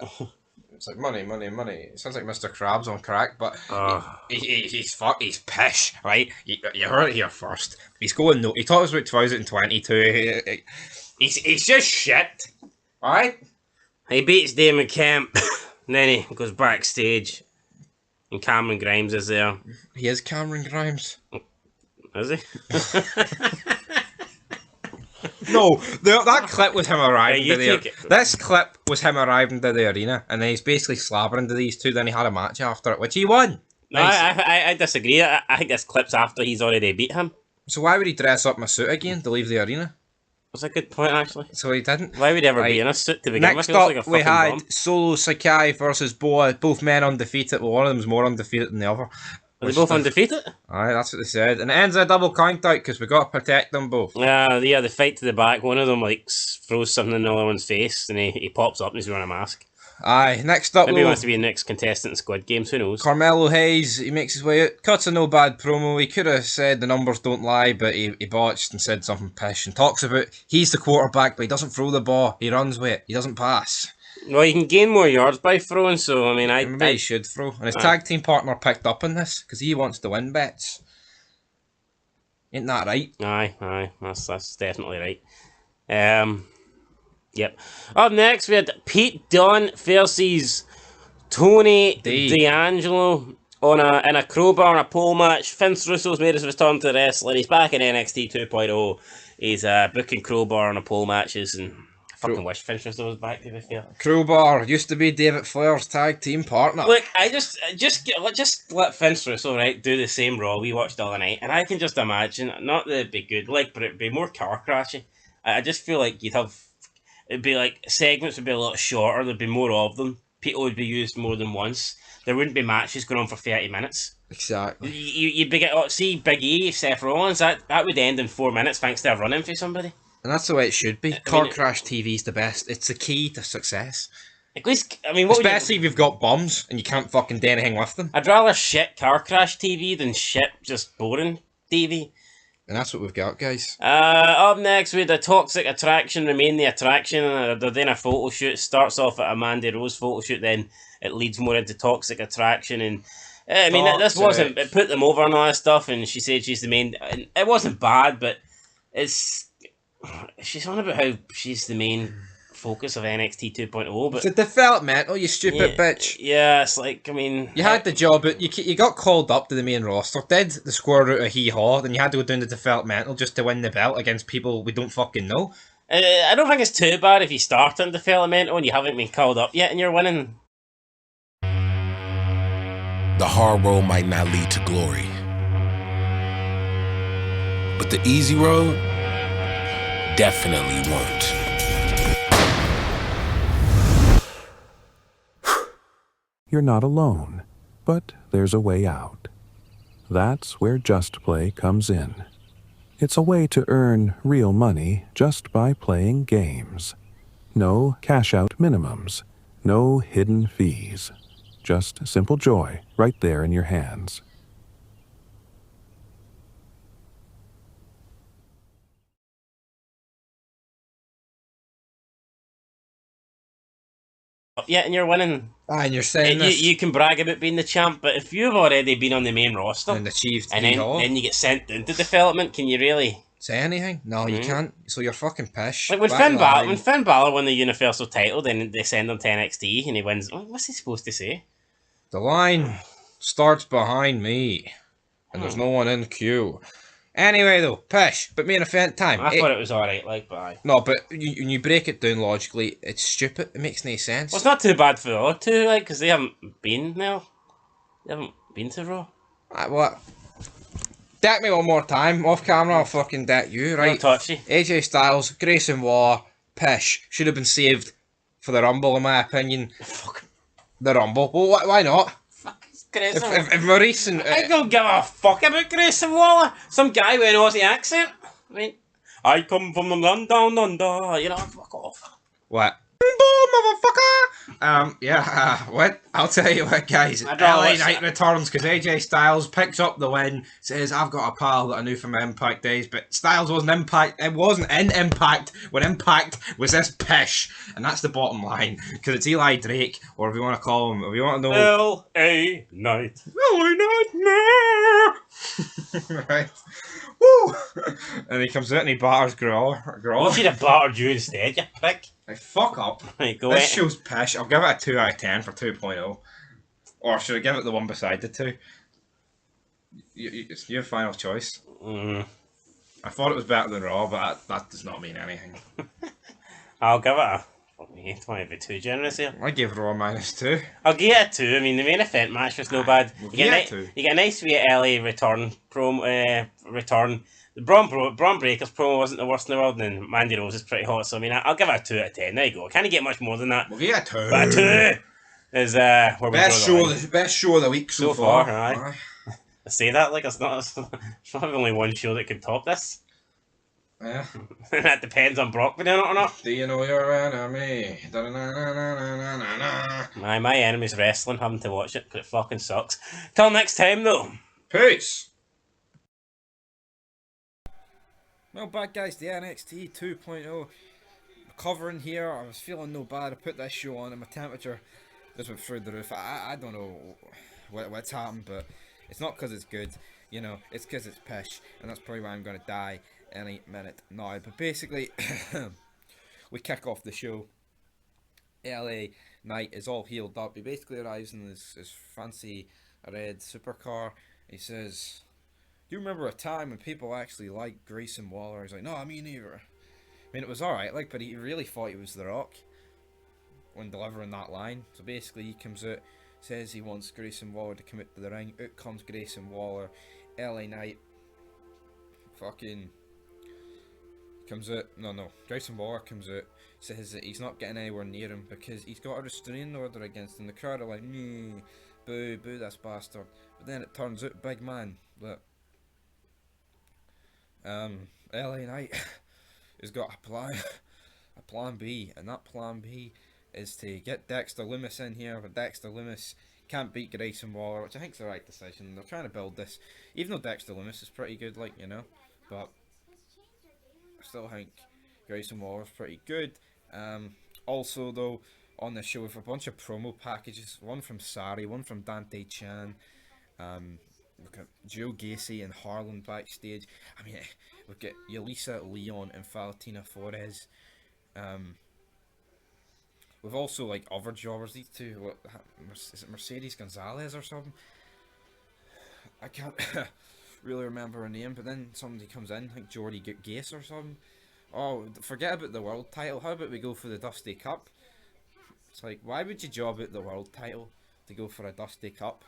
[SPEAKER 11] It's like money. It sounds like Mr. Krabs on crack, but he's pish, right? You heard it here first. He's going no. He talks about 2022. He's just shit. Alright?
[SPEAKER 1] He beats Damon Kemp, and then he goes backstage. And Cameron Grimes is there.
[SPEAKER 11] He is Cameron Grimes.
[SPEAKER 1] Is he?
[SPEAKER 11] No, that clip was him arriving to the... This clip was him arriving to the arena, and then he's basically slabbering to these two, then he had a match after it, which he won.
[SPEAKER 1] No, nice. I disagree. I think this clip's after he's already beat him.
[SPEAKER 11] So why would he dress up in a suit again to leave the arena?
[SPEAKER 1] That's a good point, actually.
[SPEAKER 11] So he didn't.
[SPEAKER 1] Why would he ever be in a suit to begin with?
[SPEAKER 11] Next up,
[SPEAKER 1] like
[SPEAKER 11] we had
[SPEAKER 1] bomb.
[SPEAKER 11] Solo Sakai versus Boa, both men undefeated. Well, one of them's more undefeated than the other.
[SPEAKER 1] Are they both undefeated?
[SPEAKER 11] Aye, that's what they said. And it ends in a double count out because we got to protect them both.
[SPEAKER 1] Yeah, the fight to the back. One of them like throws something in the other one's face, and he pops up and he's wearing a mask.
[SPEAKER 11] Aye, next up,
[SPEAKER 1] maybe he wants to be the next contestant in Squid Games, who knows?
[SPEAKER 11] Carmelo Hayes, he makes his way out, cuts a no bad promo. He could have said the numbers don't lie, but he botched and said something pish and talks about he's the quarterback, but he doesn't throw the ball, he runs with it, he doesn't pass.
[SPEAKER 1] Well, you can gain more yards by throwing, so I mean,
[SPEAKER 11] maybe he should throw. And his tag team partner picked up on this because he wants to win bets. Ain't that right?
[SPEAKER 1] Aye, that's definitely right. Yep. Up next, we had Pete Dunne versus Tony D'Angelo in a crowbar and a pole match. Vince Russo's made his return to wrestling. He's back in NXT 2.0. He's booking crowbar and a pole matches, and I fucking wish Vince Russo was back, to be fair.
[SPEAKER 11] Crowbar used to be David Flair's tag team partner.
[SPEAKER 1] Look, I just let Vince Russo do the same Raw we watched the other night, and I can just imagine, not that it'd be good, but it'd be more car crashy. I just feel like it'd be like segments would be a lot shorter. There'd be more of them. People would be used more than once. There wouldn't be matches going on for 30 minutes.
[SPEAKER 11] Exactly.
[SPEAKER 1] You'd be see Big E, Seth Rollins. That would end in 4 minutes thanks to a run-in for somebody.
[SPEAKER 11] And that's the way it should be. Car crash TV's the best. It's the key to success.
[SPEAKER 1] At least,
[SPEAKER 11] especially if you've got bums and you can't fucking do anything with them.
[SPEAKER 1] I'd rather shit car crash TV than shit just boring TV.
[SPEAKER 11] And that's what we've got, guys.
[SPEAKER 1] Up next, we had a Toxic Attraction remain the attraction. They're doing a photo shoot. Starts off at a Mandy Rose photo shoot, then it leads more into Toxic Attraction. And this wasn't. It put them over and all that stuff. And she said she's the main. It wasn't bad, but she's on about how she's the main focus of NXT 2.0, but
[SPEAKER 11] it's a developmental, you stupid bitch.
[SPEAKER 1] Yeah, it's like, I mean,
[SPEAKER 11] you had the job, but you got called up to the main roster, did the square root of hee haw, then you had to go down the developmental just to win the belt against people we don't fucking know.
[SPEAKER 1] I don't think it's too bad if you start in developmental and you haven't been called up yet and you're winning.
[SPEAKER 15] The hard road might not lead to glory, but the easy road definitely won't.
[SPEAKER 16] You're not alone, but there's a way out. That's where Just Play comes in. It's a way to earn real money just by playing games. No cash-out minimums, no hidden fees. Just simple joy right there in your hands.
[SPEAKER 1] Yeah, and you're winning.
[SPEAKER 11] And you're saying
[SPEAKER 1] you can brag about being the champ, but if you've already been on the main roster
[SPEAKER 11] and achieved,
[SPEAKER 1] and then you get sent into development, can you really
[SPEAKER 11] say anything? No, you can't. So you're fucking pish.
[SPEAKER 1] Like when Finn Balor won the Universal title, then they send him to NXT and he wins. What's he supposed to say?
[SPEAKER 11] The line starts behind me, and there's no one in queue. Anyway, though, pish, but main event time.
[SPEAKER 1] I thought it was alright, like, but aye.
[SPEAKER 11] No, but when you break it down logically, it's stupid. It makes no sense.
[SPEAKER 1] Well, it's not too bad for the other two, like, because they haven't been there. They haven't been to Raw.
[SPEAKER 11] What? Deck me one more time, off camera, I'll fucking deck you, right?
[SPEAKER 1] Touchy.
[SPEAKER 11] AJ Styles, Grayson Waller, pish. Should have been saved for the Rumble, in my opinion. The Rumble. Well, why not? If Maurice and...
[SPEAKER 1] I don't give a fuck about Grayson Waller. Some guy with an Aussie accent. I mean, I come from the land down under. You know, fuck off.
[SPEAKER 11] What? Motherfucker! What? I'll tell you what, guys. LA Knight returns because AJ Styles picks up the win, says, I've got a pal that I knew from my Impact days, but Styles wasn't in Impact when Impact was this pish. And that's the bottom line, because it's Eli Drake, or if you want to call him, if you want to know...
[SPEAKER 1] LA Knight.
[SPEAKER 11] LA Knight, right. Woo! And he comes out and he batters Grawler.
[SPEAKER 1] You should have battered you instead, you prick.
[SPEAKER 11] Hey, fuck up.
[SPEAKER 1] Right,
[SPEAKER 11] this show's pish. I'll give it a 2 out of 10 for 2.0. Or should I give it the one beside the 2? It's your final choice. I thought it was better than Raw, but that does not mean anything.
[SPEAKER 1] I'll give it a... It might be too generous here.
[SPEAKER 11] I gave Raw -2.
[SPEAKER 1] I'll give it a 2. I mean, the main event match was no bad. You get a nice wee LA return. The Braun Breakers promo wasn't the worst in the world, and Mandy Rose is pretty hot, so I mean, I'll give it a 2 out of 10. There you go. Can't get much more than that.
[SPEAKER 11] We'll give it a 2.
[SPEAKER 1] But a 2 is where we
[SPEAKER 11] best show of the week so far.
[SPEAKER 1] Aye. I say that like it's not only one show that can top this.
[SPEAKER 11] Yeah.
[SPEAKER 1] That depends on Brock being in it or not.
[SPEAKER 11] Do you know your enemy?
[SPEAKER 1] My enemy's wrestling, having to watch it, because it fucking sucks. Till next time, though.
[SPEAKER 11] Peace!
[SPEAKER 17] Well, back guys, the NXT 2.0 covering here. I was feeling no bad. I put this show on and my temperature just went through the roof. I don't know what's happened, but it's not because it's good, you know, it's because it's pish, and that's probably why I'm going to die any minute now. But basically, we kick off the show. LA Knight is all healed up. He basically arrives in his fancy red supercar. He says, do you remember a time when people actually liked Grayson Waller? He's like, no, me neither. I mean, it was alright, like, but he really thought he was The Rock when delivering that line. So basically, he comes out, says he wants Grayson Waller to commit to the ring. Out comes Grayson Waller. LA Knight fucking comes out. No, Grayson Waller comes out, says that he's not getting anywhere near him because he's got a restraining order against him. The crowd are like, boo, this bastard. But then it turns out, big man, that LA Knight has got a plan B, and that plan B is to get Dexter Lumis in here, but Dexter Lumis can't beat Grayson Waller, which I think is the right decision. They're trying to build this, even though Dexter Lumis is pretty good, like, you know, but I still think Grayson Waller is pretty good. Also, though, on the show, with a bunch of promo packages, one from Sari, one from Dante Chan, we've got Joe Gacy and Harlan backstage. I mean, we've got Yelisa Leon and Valentina Flores. we've also like other jobbers. These two, what is it, Mercedes Gonzalez or something? I can't really remember her name, but then somebody comes in, like Jordy Gase or something. Oh, forget about the world title. How about we go for the Dusty Cup? It's like, why would you job out the world title to go for a Dusty Cup?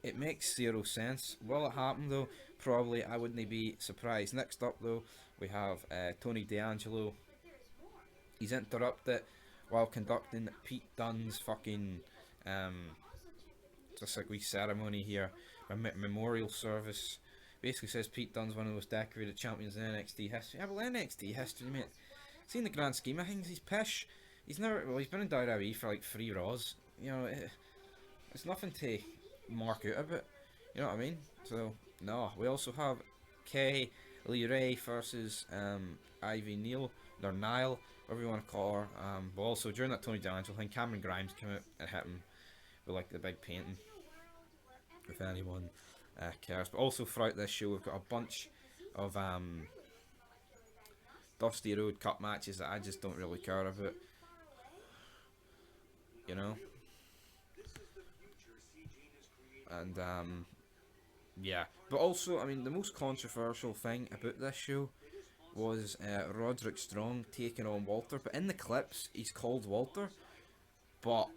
[SPEAKER 17] It makes zero sense. Will it happen though? Probably. I wouldn't be surprised. Next up though, we have Tony D'Angelo. He's interrupted while conducting Pete Dunne's fucking just like wee ceremony here, a memorial service. Basically says Pete Dunne's one of the most decorated champions in NXT history. Yeah, well, NXT history, mate. See, in the grand scheme of things, he's pish. He's never, well, he's been in WWE for like 3 Raws. You know, it's nothing to mark out about. You know what I mean? So, no. We also have Kay Lee Ray versus Ivy Neal, or Nile, whatever you want to call her. But also, during that Tony D'Angelo thing, Cameron Grimes came out and hit him with like the big painting. If anyone cares. But also throughout this show, we've got a bunch of Dusty Road Cup matches that I just don't really care about. You know? And yeah. But also, I mean, the most controversial thing about this show was Roderick Strong taking on Walter. But in the clips, he's called Walter. But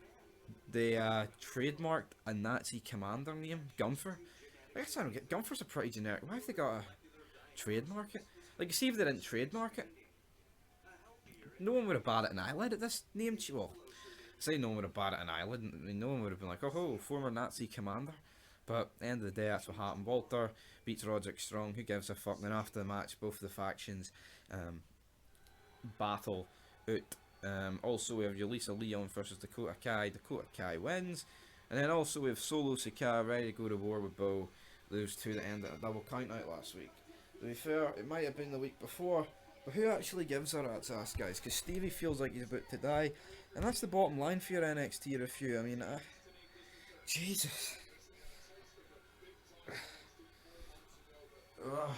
[SPEAKER 17] they trademarked a Nazi commander name, Gunther. I guess I don't get, Gunther's a pretty generic. Why have they got a trademark it? Like, you see, if they didn't trademark it, no one would have batted an eyelid at this name. Well, say no one would have batted an eyelid. I mean, no one would have been like, oh, former Nazi commander. But at the end of the day, that's what happened. Walter beats Roderick Strong. Who gives a fuck? Then after the match, both of the factions battle out. Also, we have Yulisa Leon versus Dakota Kai. Dakota Kai wins. And then also we have Solo Sikoa ready to go to war with Bo. Those two that ended a double count out last week. To be fair, it might have been the week before. But who actually gives a rat's ass, guys? Because Stevie feels like he's about to die. And that's the bottom line for your NXT review. I mean, Jesus. Ugh.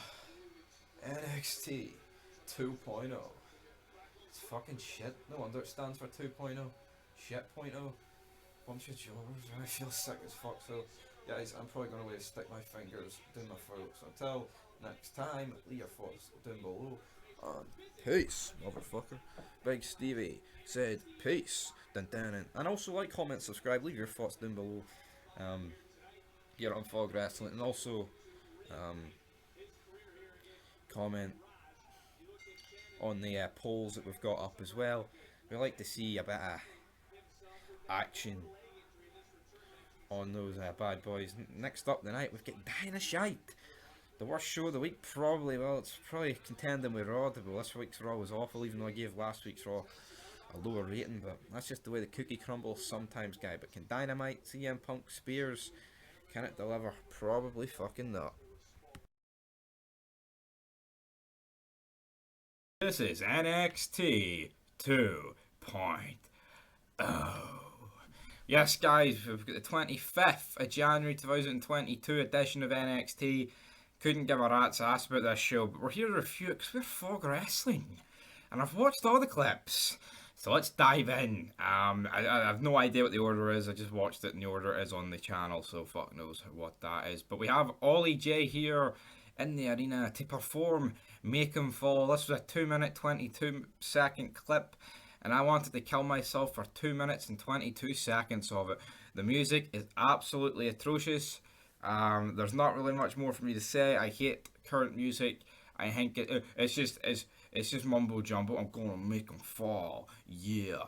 [SPEAKER 17] NXT 2.0. It's fucking shit. No wonder it stands for 2.0. Shit.0. Bunch of jobbers. I feel sick as fuck. So, guys, I'm probably going to stick my fingers down my throat. So until next time, leave your thoughts down below. And peace, motherfucker. Big Stevie said peace. Dun, dun, dun. And also like, comment, subscribe. Leave your thoughts down below. Here on Fog Wrestling. And also comment on the polls that we've got up as well. We like to see a bit of action on those bad boys. Next up tonight, we've got Dynamite. The worst show of the week, probably. Well, it's probably contending with Raw. Well, this week's Raw was awful, even though I gave last week's Raw a lower rating. But that's just the way the cookie crumbles sometimes, guy. But can Dynamite, CM Punk, Spears, can it deliver? Probably fucking not. This is NXT 2.0. Yes, guys, we've got the 25th of January 2022 edition of NXT. Couldn't give a rat's ass about this show, but we're here to review it because we're Fog Wrestling. And I've watched all the clips, so let's dive in. I have no idea what the order is. I just watched it and the order is on the channel, so fuck knows what that is. But we have Ollie J here in the arena to perform Make 'Em Fall. This was a 2-minute 22-second clip, and I wanted to kill myself for 2 minutes and 22 seconds of it. The music is absolutely atrocious. There's not really much more for me to say. I hate current music. I think it's just mumbo jumbo. I'm gonna make them fall. Yeah.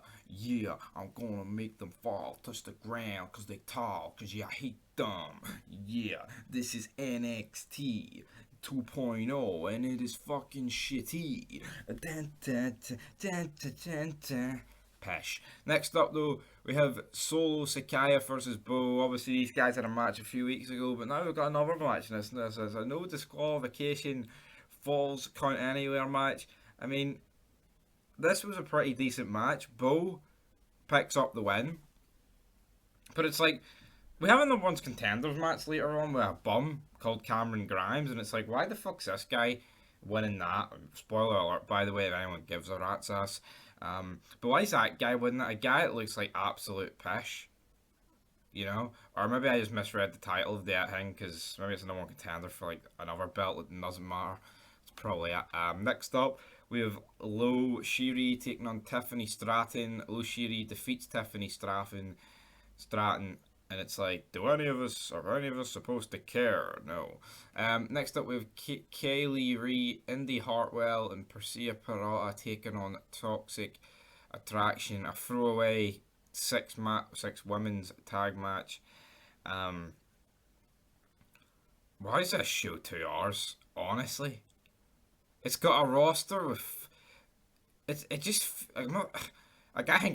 [SPEAKER 17] I'm gonna make them fall. Touch the ground cause they tall. Cause yeah, I hate them. Yeah. This is NXT 2.0 and it is fucking shitty. Pesh. Next up though, we have Solo Sikoa versus Bo. Obviously these guys had a match a few weeks ago, but now we've got another match. And this is a no disqualification falls count anywhere match. I mean, this was a pretty decent match. Bo picks up the win. But it's like, we have another one's contenders match later on with a bum called Cameron Grimes, and it's like, why the fuck's this guy winning that? Spoiler alert, by the way, if anyone gives a rat's ass. But why is that guy winning it? A guy that looks like absolute pish. You know? Or maybe I just misread the title of that thing, because maybe it's a number one contender for like another belt that doesn't matter. It's probably it. Next up, we have Lo Shiri taking on Tiffany Stratton. Lo Shiri defeats Tiffany Stratton, and it's like, are any of us supposed to care? No. Next up, we have Kaylee Ree, Indy Hartwell, and Persia Pirotta taking on Toxic Attraction. A throwaway six women's tag match. Why is this show 2 hours? Honestly, it's got a roster with I think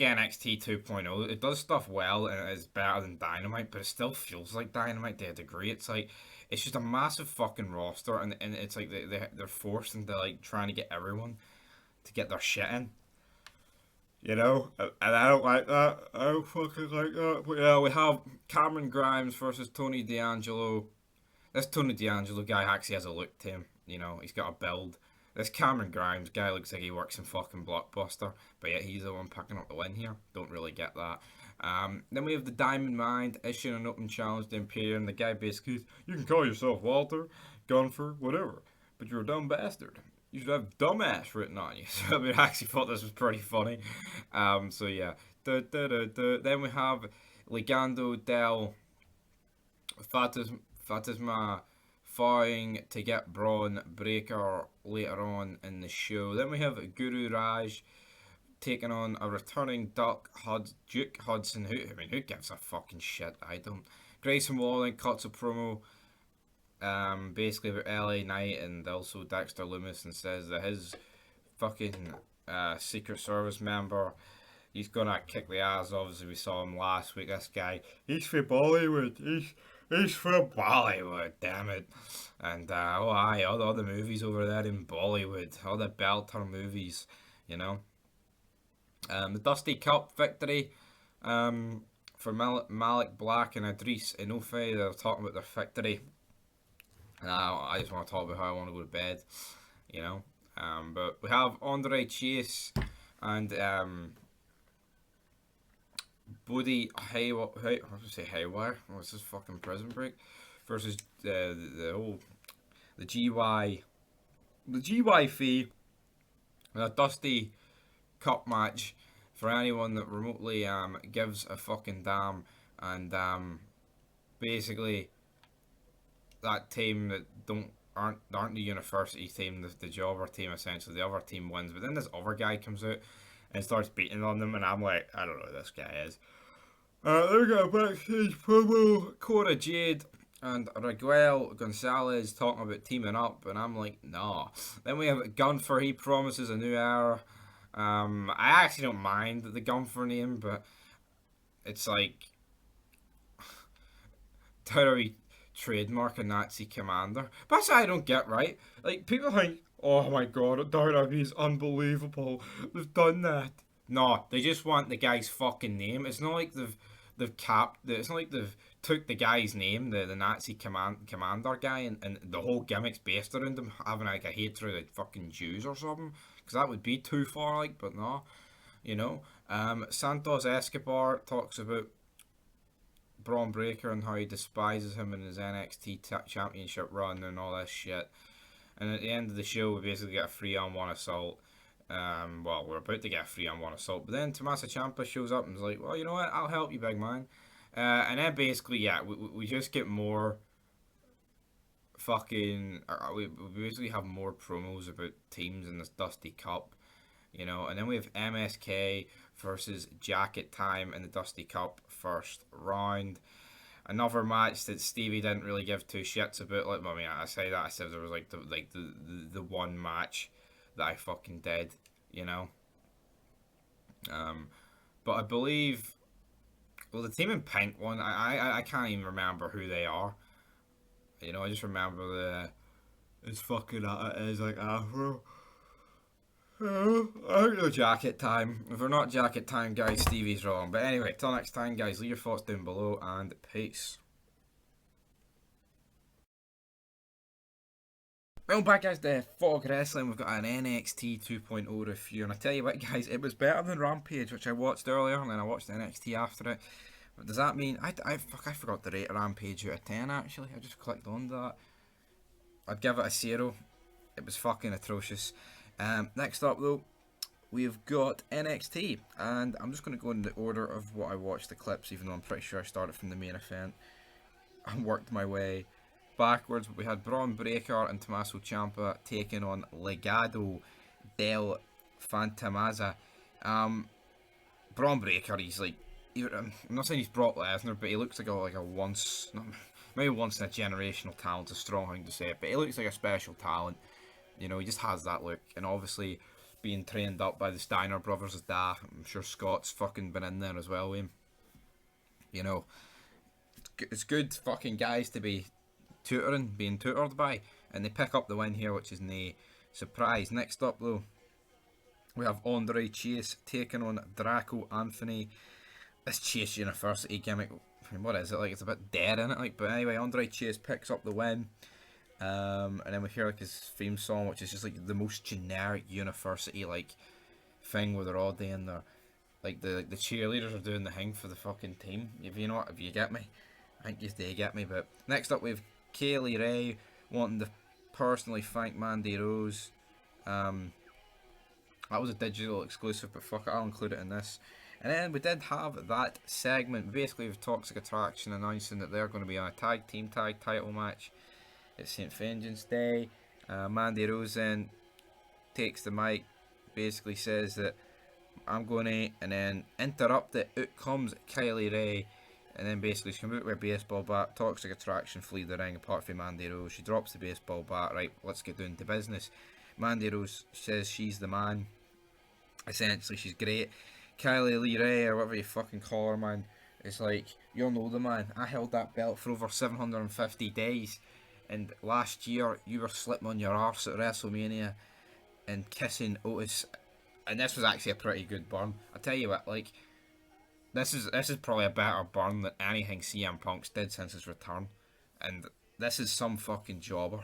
[SPEAKER 17] NXT 2.0, it does stuff well and it is better than Dynamite, but it still feels like Dynamite to a degree. It's like, it's just a massive fucking roster, and it's like they're forced into like trying to get everyone to get their shit in. You know, and I don't like that. I don't fucking like that. But yeah, we have Cameron Grimes versus Tony D'Angelo. This Tony D'Angelo guy actually has a look to him. You know, he's got a build. This Cameron Grimes guy looks like he works in fucking Blockbuster, but yet he's the one picking up the win here. Don't really get that. Then we have the Diamond Mine issuing an open challenge to Imperium. The guy basically, you can call yourself Walter, Gunfer, whatever, but you're a dumb bastard. You should have dumbass written on you. So I mean, I actually thought this was pretty funny. So yeah. Then we have Legado del Fatisma fighting to get Braun Breaker later on in the show. Then we have Guru Raj taking on a returning Duke Hudson. Who gives a fucking shit? I don't. Grayson Waller cuts a promo basically about LA Knight and also Dexter Lumis, and says that his fucking Secret Service member, he's gonna kick the ass of, as we saw him last week. This guy, he's from Bollywood. He's from Bollywood, damn it. And all the movies over there in Bollywood, all the belter movies, you know. The Dusty Cup victory for Malik Black and Idris Enofe. They're talking about their victory. I just want to talk about how I want to go to bed, you know. But we have Andre Chase and Buddy Haywire. What's this fucking Prison Break versus the GY fee in a Dusty Cup match for anyone that remotely gives a fucking damn. And basically that team that aren't the university team, the jobber team, essentially the other team wins. But then this other guy comes out and starts beating on them, and I'm like, I don't know who this guy is. Then we got a backstage promo, Cora Jade and Raquel Gonzalez talking about teaming up, and I'm like, nah. Then we have Gunfer, he promises a new era. I actually don't mind the Gunfer name, but it's like, how do we trademark a Nazi commander? But that's what I don't get, right? Like, people think, oh my god, WWE's unbelievable, they've done that. No, they just want the guy's fucking name. It's not like it's not like they've took the guy's name, the Nazi commander guy, and the whole gimmick's based around him having like a hatred of fucking Jews or something, because that would be too far, like, but no, you know. Santos Escobar talks about Braun Breaker and how he despises him in his NXT championship run and all this shit. And at the end of the show, we basically get a 3-on-1 assault. Well, we're about to get a 3-on-1 assault, but then Tommaso Ciampa shows up and is like, well, you know what, I'll help you, big man. And then basically, yeah, we just get more fucking, we basically have more promos about teams in this Dusty Cup, you know. And then we have MSK versus Jacket Time in the Dusty Cup first round. Another match that Stevie didn't really give two shits about. Like, I mean, I said there was like the one match that I fucking did, you know. But I believe, well, the team in pink one, I can't even remember who they are. You know, I just remember it's fucking it's like Afro. I don't know Jacket Time. If we're not Jacket Time, guys, Stevie's wrong. But anyway, till next time, guys, leave your thoughts down below, and peace. Well, back guys, the Fog Wrestling, we've got an NXT 2.0 review, and I tell you what guys, it was better than Rampage, which I watched earlier, and then I watched NXT after it. But does that mean, I forgot to rate Rampage out of 10 actually, I just clicked on that. I'd give it a 0, it was fucking atrocious. Next up though, we've got NXT, and I'm just going to go in the order of what I watched the clips, even though I'm pretty sure I started from the main event and worked my way backwards. But we had Braun Breaker and Tommaso Ciampa taking on Legado del Fantasma. Braun Breaker, he's like, I'm not saying he's Brock Lesnar, but he looks like a once, maybe once in a generational talent, a strong thing to say, but he looks like a special talent. You know, he just has that look, and obviously being trained up by the Steiner brothers is da. I'm sure Scott's fucking been in there as well with him. You know, it's good fucking guys to be being tutored by, and they pick up the win here, which is no surprise. Next up though, we have Andre Chase taking on Draco Anthony. This Chase University gimmick, I mean, what is it like? It's a bit dead in it, like. But anyway, Andre Chase picks up the win, and then we hear like his theme song, which is just like the most generic university like thing where they're all doing their, like the cheerleaders are doing the thing for the fucking team. If you know what, if you get me, I think you do get me. But next up we have Kaylee Ray wanting to personally thank Mandy Rose. That was a digital exclusive, but fuck it, I'll include it in this. And then we did have that segment, basically with Toxic Attraction announcing that they're going to be on a tag title match at St. Vengeance Day. Mandy Rose then takes the mic, basically says that I'm going to, and then interrupt it. Out comes Kylie Ray, and then basically she comes out with a baseball bat. Toxic Attraction flee the ring apart from Mandy Rose. She drops the baseball bat. Right, let's get down to business. Mandy Rose says she's the man. Essentially, she's great. Kylie Lee Ray, or whatever you fucking call her, man, is like, you'll know the man. I held that belt for over 750 days, and last year you were slipping on your arse at WrestleMania and kissing Otis, and this was actually a pretty good burn. I tell you what, like, this is probably a better burn than anything CM Punk's did since his return, and this is some fucking jobber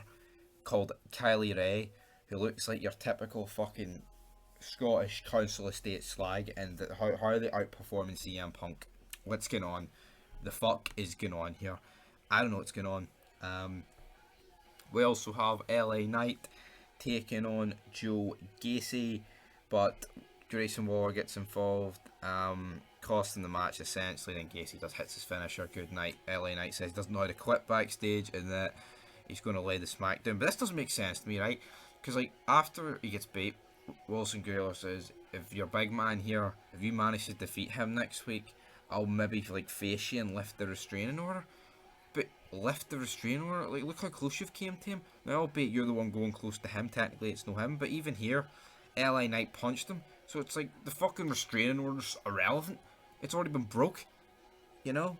[SPEAKER 17] called Kylie Ray, who looks like your typical fucking Scottish council estate slag, and how are they outperforming CM Punk? What's going on? The fuck is going on here? I don't know what's going on. We also have LA Knight taking on Joe Gacy, but Grayson Waller gets involved, costing the match essentially. Then Gacy does hits his finisher. Good night. LA Knight says he doesn't know how to quit backstage and that he's going to lay the smack down. But this doesn't make sense to me, right? Because like after he gets beat, Wilson Gayler says, if your big man here, if you manage to defeat him next week, I'll maybe like face you and lift the restraining order. But lift the restraining order? Like, look how close you've came to him. Now, albeit you're the one going close to him, technically it's no him, but even here, LA Knight punched him, so it's like the fucking restraining order's irrelevant. It's already been broke, you know?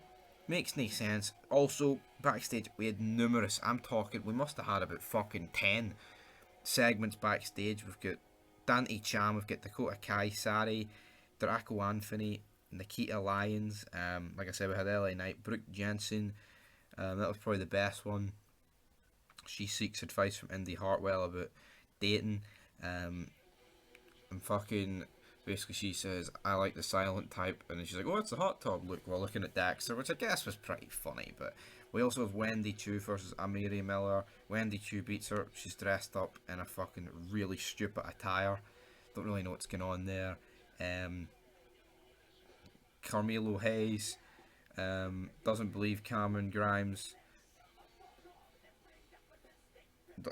[SPEAKER 17] Makes no sense. Also, backstage, we had numerous, we must have had about fucking 10 segments backstage. We've got Dante Chan, we've got Dakota Kai, Sari, Draco Anthony, Nikita Lyons. Like I said, we had LA Knight, Brooke Jensen. That was probably the best one. She seeks advice from Indy Hartwell about dating. And fucking basically she says, I like the silent type. And then she's like, oh, it's a hot tub. Look, we're looking at Dexter, which I guess was pretty funny. But we also have Wendy Chu versus Amiri Miller. Wendy Chu beats her. She's dressed up in a fucking really stupid attire. Don't really know what's going on there. Carmelo Hayes doesn't believe Cameron Grimes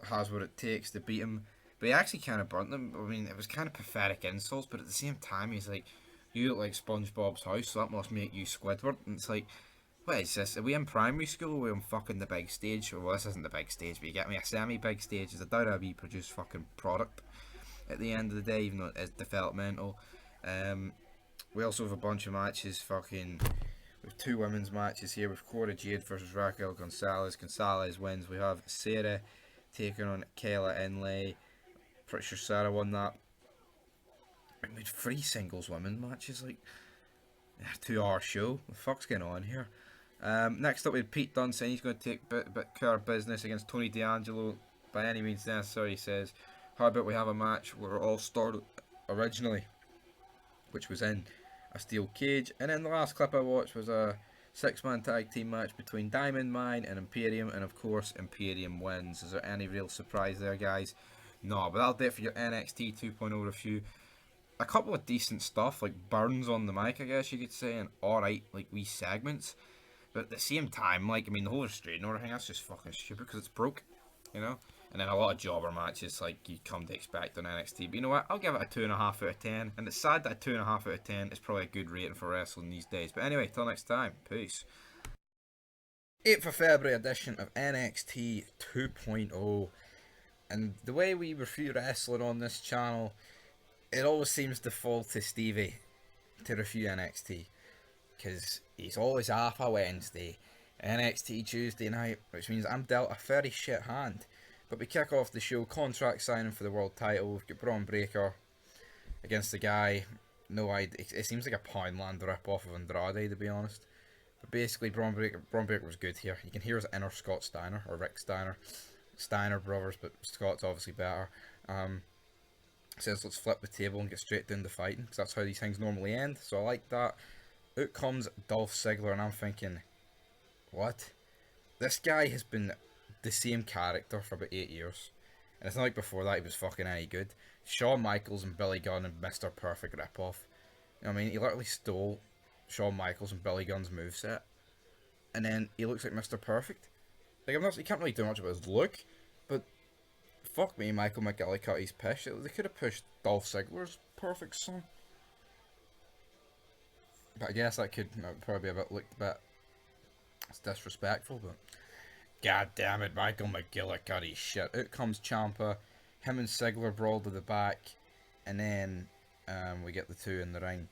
[SPEAKER 17] has what it takes to beat him. But he actually kind of burnt them. I mean, it was kind of pathetic insults, but at the same time, he's like, you look like SpongeBob's house, so that must make you Squidward. And it's like, what is this? Are we in primary school? Are we on fucking the big stage? Well, this isn't the big stage, but you get me? A semi-big stage is a WWE produced fucking product at the end of the day, even though it is developmental. We also have a bunch of matches, fucking, with 2 women's matches here with Cora Jade versus Raquel Gonzalez. Gonzalez wins. We have Sarah taking on Kayla Inlay. Pretty sure Sarah won that. We made 3 singles women matches, like, a 2-hour show. What the fuck's going on here? Next up we had Pete Dunne saying he's going to take care of business against Tony D'Angelo. by any means necessary. He says, how about we have a match where it all started originally, which was in a steel cage. And then the last clip I watched was a 6-man tag team match between Diamond Mine and Imperium, and of course Imperium wins. Is there any real surprise there, guys? No, but that'll do it for your NXT 2.0 review. A couple of decent stuff, like burns on the mic, I guess you could say, and alright, like, wee segments. But at the same time, like, I mean, the whole restraining order thing, that's just fucking stupid because it's broke, you know? And then a lot of jobber matches, like you come to expect on NXT. But you know what? I'll give it a 2.5 out of 10. And it's sad that a 2.5 out of 10 is probably a good rating for wrestling these days. But anyway, till next time. Peace. 8th of February edition of NXT 2.0. And the way we review wrestling on this channel, it always seems to fall to Stevie to review NXT. Because he's always off a Wednesday. NXT Tuesday night, which means I'm dealt a very shit hand. But we kick off the show, contract signing for the world title. We've got Braun Breaker against the guy. No idea. It seems like a Poundland rip-off of Andrade, to be honest. But basically, Braun Breaker was good here. You can hear his inner Scott Steiner, or Rick Steiner. Steiner brothers, but Scott's obviously better. Says let's flip the table and get straight down to fighting, because that's how these things normally end. So I like that. Out comes Dolph Ziggler, and I'm thinking, what? This guy has been the same character for about 8 years, and it's not like before that he was fucking any good. Shawn Michaels and Billy Gunn and Mr. Perfect ripoff. You know what I mean? He literally stole Shawn Michaels and Billy Gunn's moveset, and then he looks like Mr. Perfect. Like, he can't really do much about his look, but fuck me, Michael McGillicuddy's pish. They could have pushed Dolph Ziggler's perfect son. But I guess that could probably be looked a bit, it's disrespectful, but god damn it, Michael McGillicuddy shit. Out comes Ciampa, him and Ziggler brawl to the back, and then we get the two in the ring.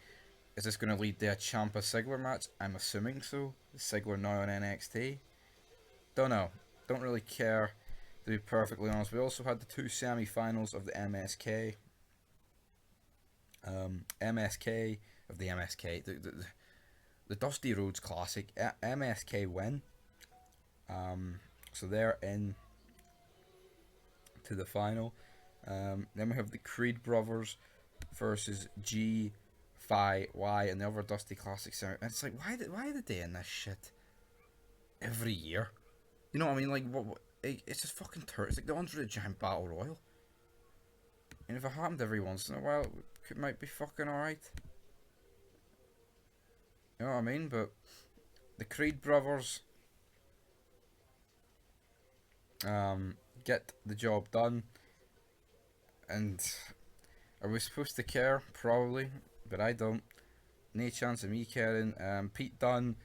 [SPEAKER 17] Is this going to lead to a Ciampa-Ziggler match? I'm assuming so. Is Ziggler now on NXT? Don't know. Don't really care, to be perfectly honest. We also had the two semi-finals of the MSK. The Dusty Rhodes Classic. MSK win. So they're in to the final. Then we have the Creed Brothers versus G5Y and the other Dusty Classic. And it's like, why are they doing this shit every year? You know what I mean? Like, what it's just fucking turd. It's like the Andre the Giant Battle Royal. And if it happened every once in a while, it might be fucking alright. You know what I mean? But the Creed Brothers get the job done. And are we supposed to care? Probably, but I don't. No chance of me caring. Pete Dunne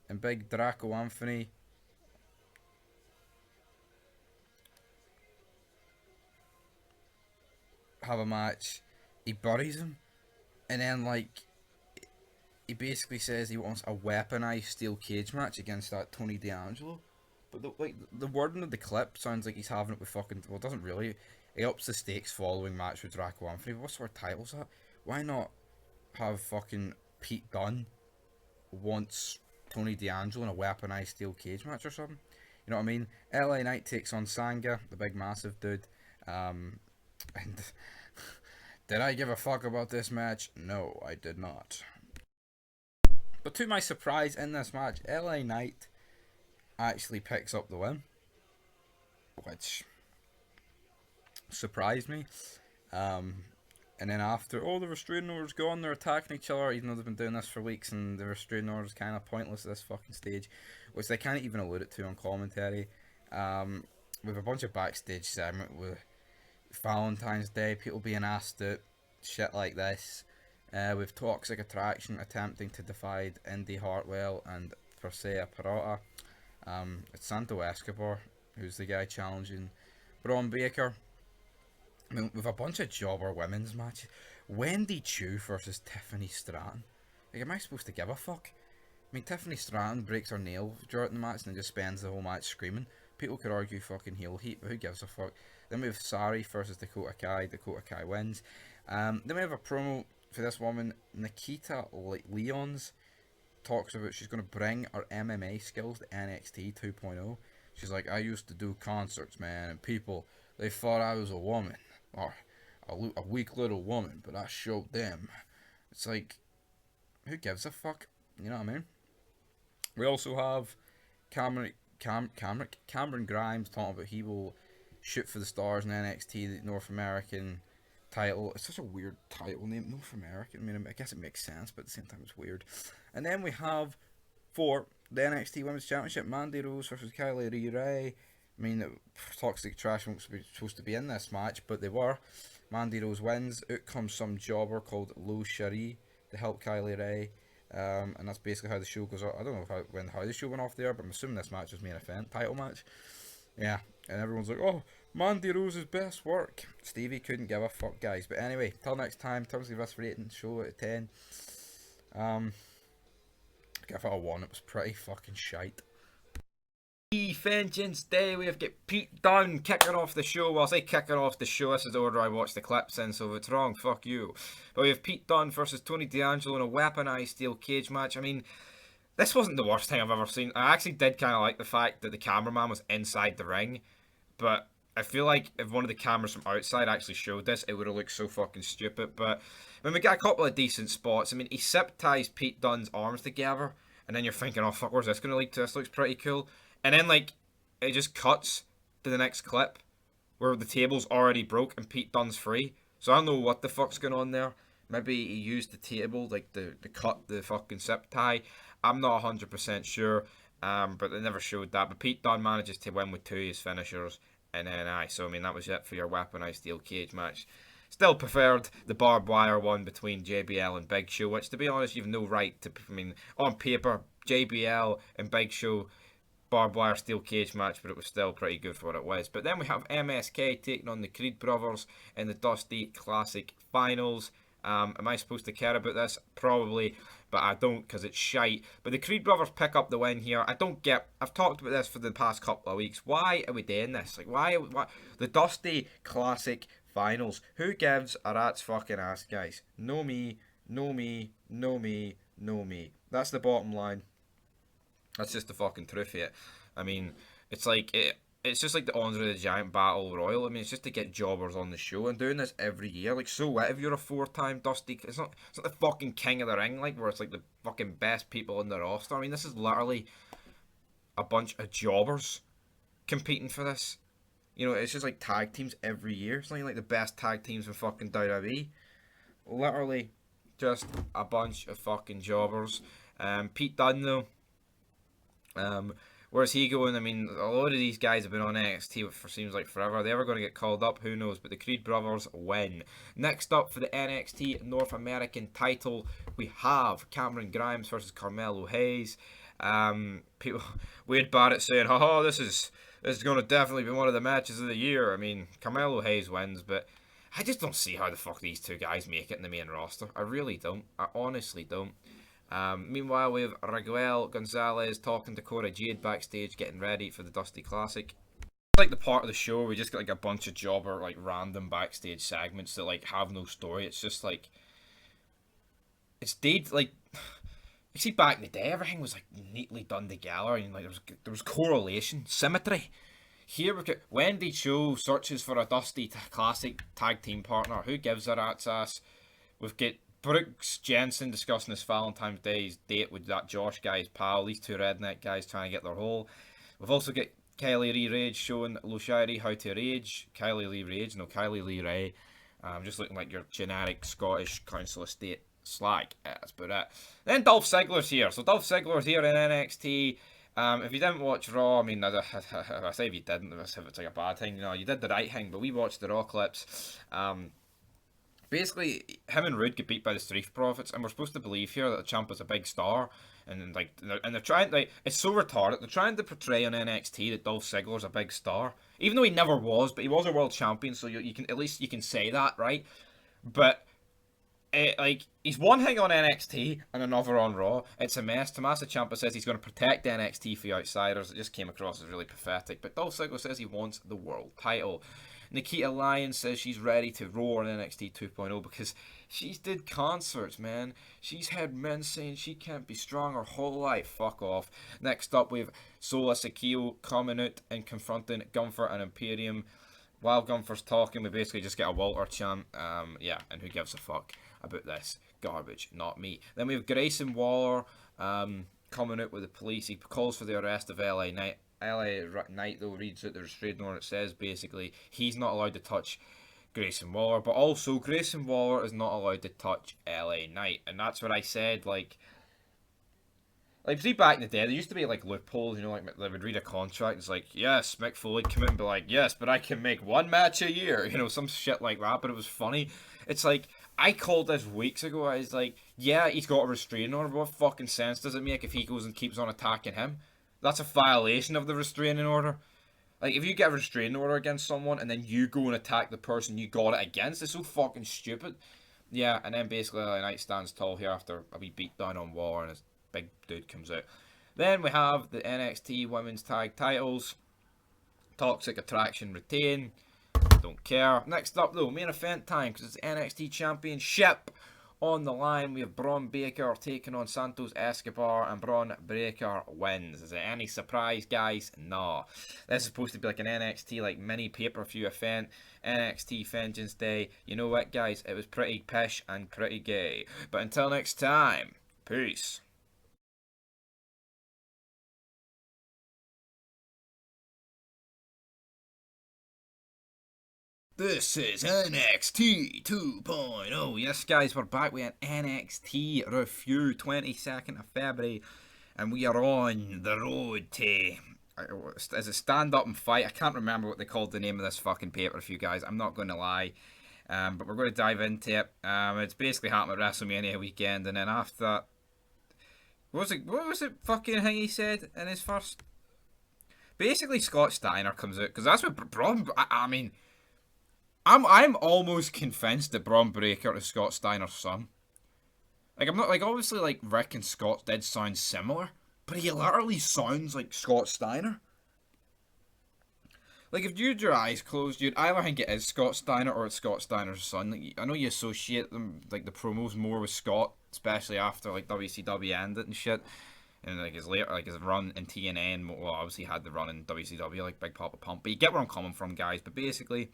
[SPEAKER 17] and Big Draco Anthony have a match. He buries him, and then like he basically says he wants a weaponized steel cage match against that Tony D'Angelo. But the wording of the clip sounds like he's having it with fucking, well, it doesn't really. He ups the stakes following match with Draco Anthony. What sort of title's that? Why not have fucking Pete Dunne wants Tony D'Angelo in a weaponized steel cage match or something? You know what I mean? LA Knight takes on Sanga, the big massive dude. And did I give a fuck about this match? No, I did not. But to my surprise in this match, LA Knight actually picks up the win, which surprised me. And then after, the restraining order's gone, they're attacking each other, even though they've been doing this for weeks, and the restraining order's kind of pointless at this fucking stage, which they can't even allude it to on commentary. With a bunch of backstage segment with Valentine's Day, people being asked out, shit like this. With Toxic Attraction attempting to divide Indy Hartwell and Persea Pirata. It's Santo Escobar who's the guy challenging Braun Breaker. I mean, with a bunch of jobber women's matches. Wendy Chu versus Tiffany Stratton. Like, am I supposed to give a fuck? I mean, Tiffany Stratton breaks her nail during the match and then just spends the whole match screaming. People could argue fucking heel heat, but who gives a fuck? Then we have Sari versus Dakota Kai. Dakota Kai wins. Then we have a promo for this woman, Nikita Lyons. Talks about she's going to bring her MMA skills to NXT 2.0. She's like, I used to do concerts, man, and people they thought I was a woman, or a weak little woman, but I showed them. It's like, who gives a fuck? You know what I mean? We also have Cameron Grimes talking about he will shoot for the stars in NXT, the North American title. It's such a weird title name, North American. I mean, I guess it makes sense, but at the same time it's weird. And then we have for the NXT Women's Championship, Mandy Rose versus Kylie Ray. I mean, Toxic Trash weren't supposed to be in this match, but they were. Mandy Rose wins. Out comes some jobber called Lo Cherie to help Kylie Ray. And that's basically how the show goes on. I don't know how the show went off there, but I'm assuming this match was main event, title match. Yeah, and everyone's like, oh, Mandy Rose's best work. Stevie couldn't give a fuck, guys. But anyway, till next time, terms of us rating, show out of 10. Give it a 1, it was pretty fucking shite. Vengeance Day, we have got Pete Dunne kicking off the show. Well, I say kicking off the show, this is the order I watched the clips in, so if it's wrong, fuck you. But we have Pete Dunne versus Tony D'Angelo in a weaponized steel cage match. I mean, this wasn't the worst thing I've ever seen. I actually did kind of like the fact that the cameraman was inside the ring, but I feel like if one of the cameras from outside actually showed this, it would have looked so fucking stupid. But I mean, we got a couple of decent spots. I mean, he zip ties Pete Dunne's arms together, and then you're thinking, oh fuck, where's this going to lead to? This looks pretty cool. And then, like, it just cuts to the next clip where the table's already broke and Pete Dunne's free. So I don't know what the fuck's going on there. Maybe he used the table, like, to cut the fucking zip tie. I'm not 100% sure, but they never showed that. But Pete Dunne manages to win with 2 of his finishers. And then, so, I mean, that was it for your weaponized steel cage match. Still preferred the barbed wire one between JBL and Big Show, which, to be honest, you've no right to, I mean, on paper, JBL and Big Show, barbed wire steel cage match, but it was still pretty good for what it was. But then we have MSK taking on the Creed brothers in the Dusty Classic Finals. Am I supposed to care about this? Probably, but I don't because it's shite. But the Creed brothers pick up the win here. I don't get, I've talked about this for the past couple of weeks. Why are we doing this? Like, why the Dusty Classic Finals? Who gives a rat's fucking ass, guys? No me, no me, no me, no me. That's the bottom line. That's just the fucking truth of it. I mean, it's like it's just like the Andre the Giant Battle Royal. I mean, it's just to get jobbers on the show, and doing this every year. Like, so what if you're a 4-time Dusty? It's not the fucking King of the Ring, like, where it's like the fucking best people in the roster. I mean, this is literally a bunch of jobbers competing for this. You know, it's just like tag teams every year. It's not like the best tag teams in fucking WWE. Literally just a bunch of fucking jobbers. Pete Dunne, though. Where's he going? I mean, a lot of these guys have been on NXT for seems like forever. Are they ever going to get called up? Who knows? But the Creed brothers win. Next up for the NXT North American title, we have Cameron Grimes versus Carmelo Hayes. People, Wade Barrett saying, "Oh, this is going to definitely be one of the matches of the year." I mean, Carmelo Hayes wins, but I just don't see how the fuck these two guys make it in the main roster. I really don't. I honestly don't. Meanwhile, we have Raquel Gonzalez talking to Cora Jade backstage, getting ready for the Dusty Classic. It's like the part of the show where we just get like a bunch of jobber, like random backstage segments that like have no story. It's just like, it's dead. Like, you see, back in the day, everything was like neatly done together, and like there was correlation, symmetry. Here we've got Wendy Cho searches for a Dusty Classic tag team partner. Who gives a rat's ass? We've got Brooks Jensen discussing his Valentine's Day's date with that Josh guy's pal. These two redneck guys trying to get their hole. We've also got Kylie Lee Rage showing Lo Cherie how to rage. Kylie Lee Ray. Just looking like your generic Scottish council estate slag. Yeah, that's about it. Then Dolph Ziggler's here. So Dolph Ziggler's here in NXT. If you didn't watch Raw, I mean, I say if you didn't, if it's like a bad thing, you know, you did the right thing, but we watched the Raw clips. Basically, him and Rude get beat by the Street Profits, and we're supposed to believe here that the champ is a big star, and they're trying, like, it's so retarded. They're trying to portray on NXT that Dolph Ziggler's a big star, even though he never was, but he was a world champion, so you can at least you can say that, right? But like, he's one thing on NXT and another on Raw. It's a mess. Tommaso Ciampa says he's going to protect NXT for the outsiders. It just came across as really pathetic. But Dolph Ziggler says he wants the world title. Nikita Lyons says she's ready to roar in NXT 2.0 because she's did concerts, man. She's had men saying she can't be strong her whole life. Fuck off. Next up, we have Sola Sakio coming out and confronting Gunther and Imperium. while Gunther's talking, we basically just get a Walter chant. Yeah, and who gives a fuck about this garbage? Not me. Then we have Grayson Waller coming out with the police. He calls for the arrest of LA Knight. LA Knight, though, reads out the restraining order. It says basically he's not allowed to touch Grayson Waller, but also Grayson Waller is not allowed to touch LA Knight. And that's what I said, like see, back in the day, there used to be like loopholes, you know, like they would read a contract, it's like, yes, Mick Foley come in and be like, yes, but I can make one match a year, you know, some shit like that. But it was funny. It's like, I called this weeks ago. I was like, yeah, he's got a restraining order, but what fucking sense does it make if he goes and keeps on attacking him? That's a violation of the restraining order. Like, if you get a restraining order against someone and then you go and attack the person you got it against, it's so fucking stupid. Yeah, and then basically LA Knight stands tall here after a wee beat down on Waller and his big dude comes out. Then we have the NXT Women's Tag Titles. Toxic Attraction retain. Don't care. Next up though, main event time, because it's the NXT Championship on the line. We have Braun Breaker taking on Santos Escobar, and Braun Breaker wins. Is it any surprise, guys? No. This is supposed to be like an NXT like mini pay-per-view event. NXT Vengeance Day. You know what, guys? It was pretty pish and pretty gay. But until next time, peace. This is NXT 2.0. Yes, guys, we're back with an NXT review, 22nd of February, and we are on the road to, is it Stand Up and Fight? I can't remember what they called the name of this fucking pay-per-view, guys. I'm not going to lie, but we're going to dive into it. It's basically happened at WrestleMania weekend, and then after that, what was it fucking thing he said in his first? Basically, Scott Steiner comes out, because that's what Braun, I mean, I'm almost convinced that Braun Breaker is Scott Steiner's son. Like, I'm not, like, obviously, like, Rick and Scott did sound similar, but he literally sounds like Scott Steiner. Like, if you had your eyes closed, you'd either think it is Scott Steiner or it's Scott Steiner's son. Like, I know you associate them, like, the promos more with Scott, especially after, like, WCW ended and shit. And, like, his later, like, his run in TNA, and, well, obviously had the run in WCW, like, Big Papa Pump. But you get where I'm coming from, guys. But basically,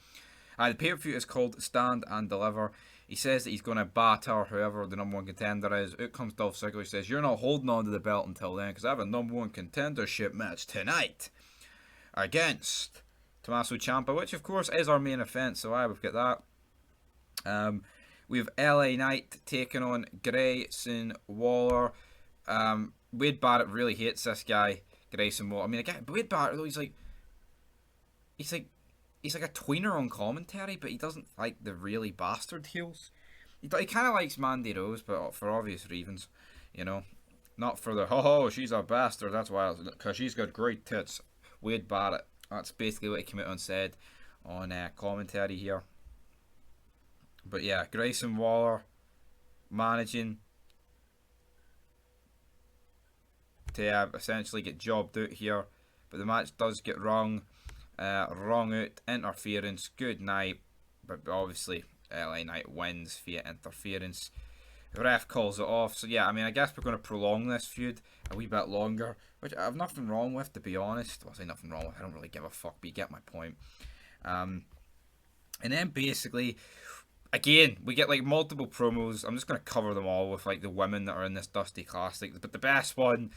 [SPEAKER 17] the pay-per-view is called Stand and Deliver. He says that he's going to batter whoever the number one contender is. Out comes Dolph Ziggler. He says, you're not holding on to the belt until then, because I have a number one contendership match tonight against Tommaso Ciampa, which of course is our main event, so we've got that. We have LA Knight taking on Grayson Waller. Wade Barrett really hates this guy, Grayson Waller. I mean, again, Wade Barrett, though, he's like a tweener on commentary, but he doesn't like the really bastard heels. He kind of likes Mandy Rose, but for obvious reasons, you know. Not for the, oh, she's a bastard, that's why, because she's got great tits. Wade Barrett. That's basically what he came out and said on commentary here. But yeah, Grayson Waller managing to essentially get jobbed out here. But the match does get wrong out, interference, good night, but obviously LA Knight wins via interference. The ref calls it off, so yeah, I mean, I guess we're going to prolong this feud a wee bit longer, which I have nothing wrong with, to be honest. Well, I say nothing wrong with, I don't really give a fuck, but you get my point. And then basically, again, we get like multiple promos. I'm just going to cover them all with like the women that are in this Dusty Classic, but the best one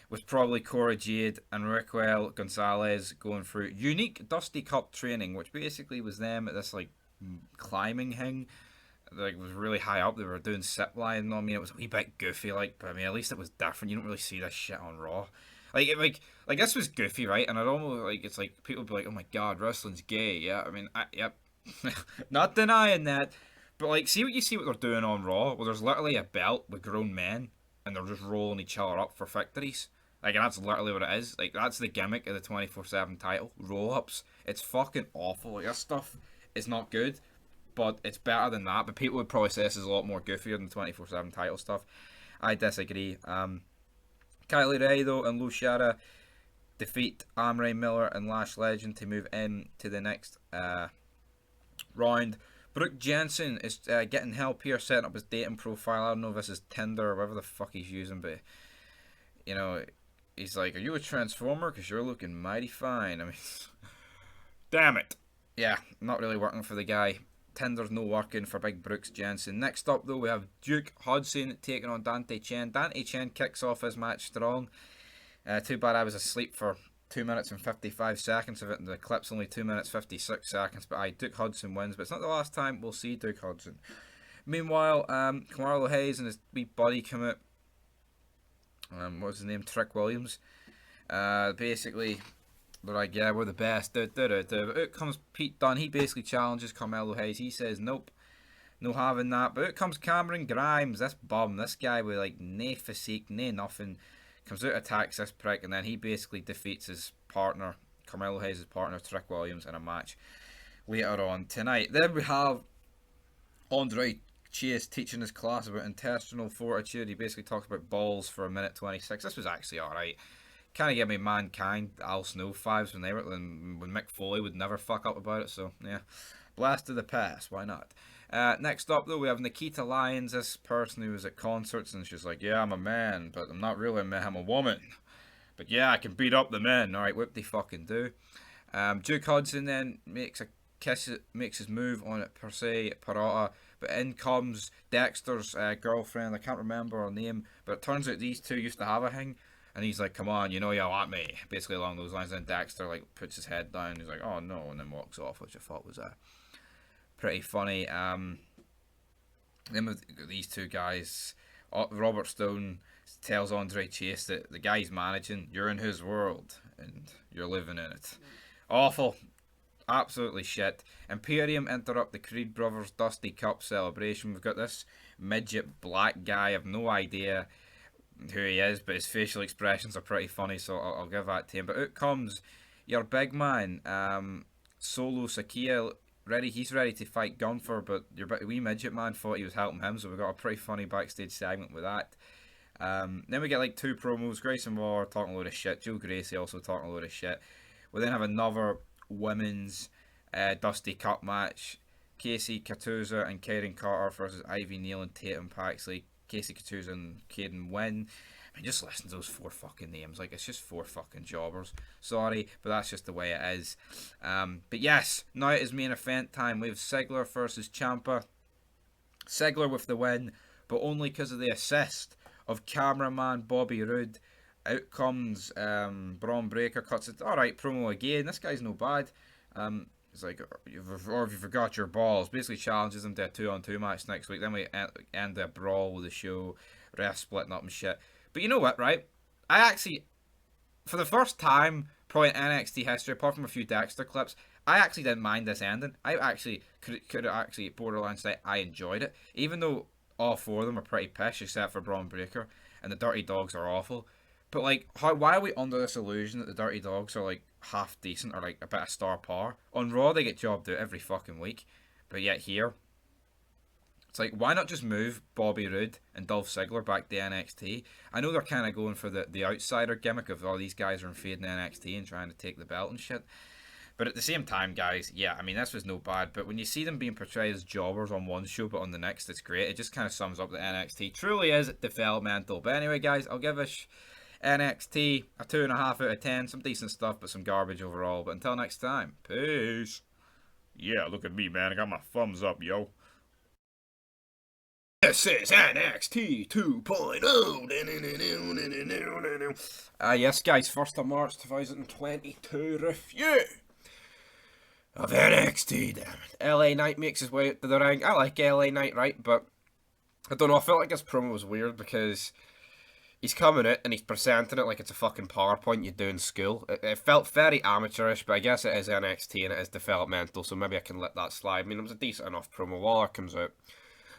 [SPEAKER 17] was probably Cora Jade and Raquel Gonzalez going through unique Dusty Cup training, which basically was them at this like climbing thing. Like, it was really high up. They were doing zip line. I mean, it was a wee bit goofy, like, but I mean, at least it was different. You don't really see this shit on Raw. Like this was goofy, right? And I'd almost like, it's like people would be like, "Oh my god, wrestling's gay." Yeah, I mean, yep, not denying that. But like, see what they're doing on Raw? Well, there's literally a belt with grown men, and they're just rolling each other up for victories. Like, and that's literally what it is. Like, that's the gimmick of the 24/7 title, roll-ups. It's fucking awful. Like, this stuff is not good. But it's better than that. But people would probably say this is a lot more goofier than the 24/7 title stuff. I disagree. Kylie Ray, though, and Luciana defeat Amray Miller and Lash Legend to move in to the next round. Brooke Jensen is getting help here, setting up his dating profile. I don't know if this is Tinder or whatever the fuck he's using, but, you know, he's like, "Are you a Transformer? Because you're looking mighty fine." I mean, damn it. yeah, not really working for the guy. Tinder's no working for Big Brooks Jensen. Next up, though, we have Duke Hudson taking on Dante Chen. Dante Chen kicks off his match strong. Too bad I was asleep for 2 minutes and 55 seconds of it, and the clip's only 2 minutes 56 seconds. But Duke Hudson wins, but it's not the last time we'll see Duke Hudson. Meanwhile, Kamaru Hayes and his wee buddy come out. What was his name? Trick Williams. Basically, they're like, yeah, we're the best. But out comes Pete Dunne. He basically challenges Carmelo Hayes. He says, nope, no having that. But out comes Cameron Grimes, this bum, this guy with like nae physique, nae nothing. Comes out, attacks this prick, and then he basically defeats his partner, Carmelo Hayes' partner, Trick Williams, in a match later on tonight. Then we have Andre Chase teaching his class about intestinal fortitude. He basically talks about balls for 1:26. This was actually alright. Kind of gave me Mankind, Al Snow vibes when Mick Foley would never fuck up about it. So yeah, blast to the past. Why not? Next up though, we have Nikita Lyons, this person who was at concerts, and she's like, yeah, I'm a man, but I'm not really a man, I'm a woman. But yeah, I can beat up the men. Alright, what they fucking do. Duke Hudson then makes his move on it per se, Parata, but in comes Dexter's girlfriend. I can't remember her name, but it turns out these two used to have a thing. And he's like, come on, you know you want me. Basically along those lines. And Dexter like puts his head down. He's like, oh no, and then walks off, which I thought was pretty funny. Then with these two guys, Robert Stone tells Andre Chase that the guy he's managing, you're in his world and you're living in it. Awful. Absolutely shit. Imperium interrupt the Creed Brothers Dusty Cup celebration. We've got this midget black guy. I have no idea who he is, but his facial expressions are pretty funny, so I'll give that to him. But out comes your big man, Solo Sakia. He's ready to fight Gunther, but your wee midget man thought he was helping him, so we got a pretty funny backstage segment with that. Then we get like 2 promos. Grayson Waller talking a load of shit. Joe Gracie also talking a load of shit. We then have another women's Dusty Cup match. Casey Katuza and Kaden Carter versus Ivy Neal and Tatum Paxley. Casey Katuza and Caden win. I mean, just listen to those 4 fucking names. Like, it's just 4 fucking jobbers. Sorry, but that's just the way it is. But yes, now it is main event time. We have Ziggler versus Ciampa. Ziggler with the win, but only because of the assist of cameraman Bobby Roode. Out comes Braun Breaker, cuts it. Alright, promo again. This guy's no bad. He's like, or if you forgot your balls. Basically challenges him to a 2-on-2 match next week. Then we end a brawl with the show. Ref splitting up and shit. But you know what, right? I actually, for the first time, probably in NXT history, apart from a few Dexter clips, I actually didn't mind this ending. I actually could actually borderline say I enjoyed it. Even though all 4 of them are pretty pish, except for Braun Breaker. And the Dirty Dogs are awful. But like, why are we under this illusion that the Dirty Dogs are like half decent or like a bit of star power? On Raw they get jobbed out every fucking week, but yet here, it's like, why not just move Bobby Roode and Dolph Ziggler back to NXT? I know they're kind of going for the outsider gimmick of all these guys are invading NXT and trying to take the belt and shit. But at the same time, guys, yeah, I mean, this was no bad. But when you see them being portrayed as jobbers on one show, but on the next, it's great. It just kind of sums up that NXT truly is developmental. But anyway, guys, I'll give NXT a 2.5 out of 10. Some decent stuff, but some garbage overall. But until next time, peace.
[SPEAKER 12] Yeah, look at me, man. I got my thumbs up, yo.
[SPEAKER 11] This is NXT 2.0.
[SPEAKER 17] Yes, guys, 1st of March 2022 review of NXT, damn it. LA Knight makes his way to the ring. I like LA Knight, right? But I don't know, I felt like this promo was weird because he's coming out and he's presenting it like it's a fucking PowerPoint you do in school. It felt very amateurish, but I guess it is NXT and it is developmental, so maybe I can let that slide. I mean, it was a decent enough promo. Waller comes out.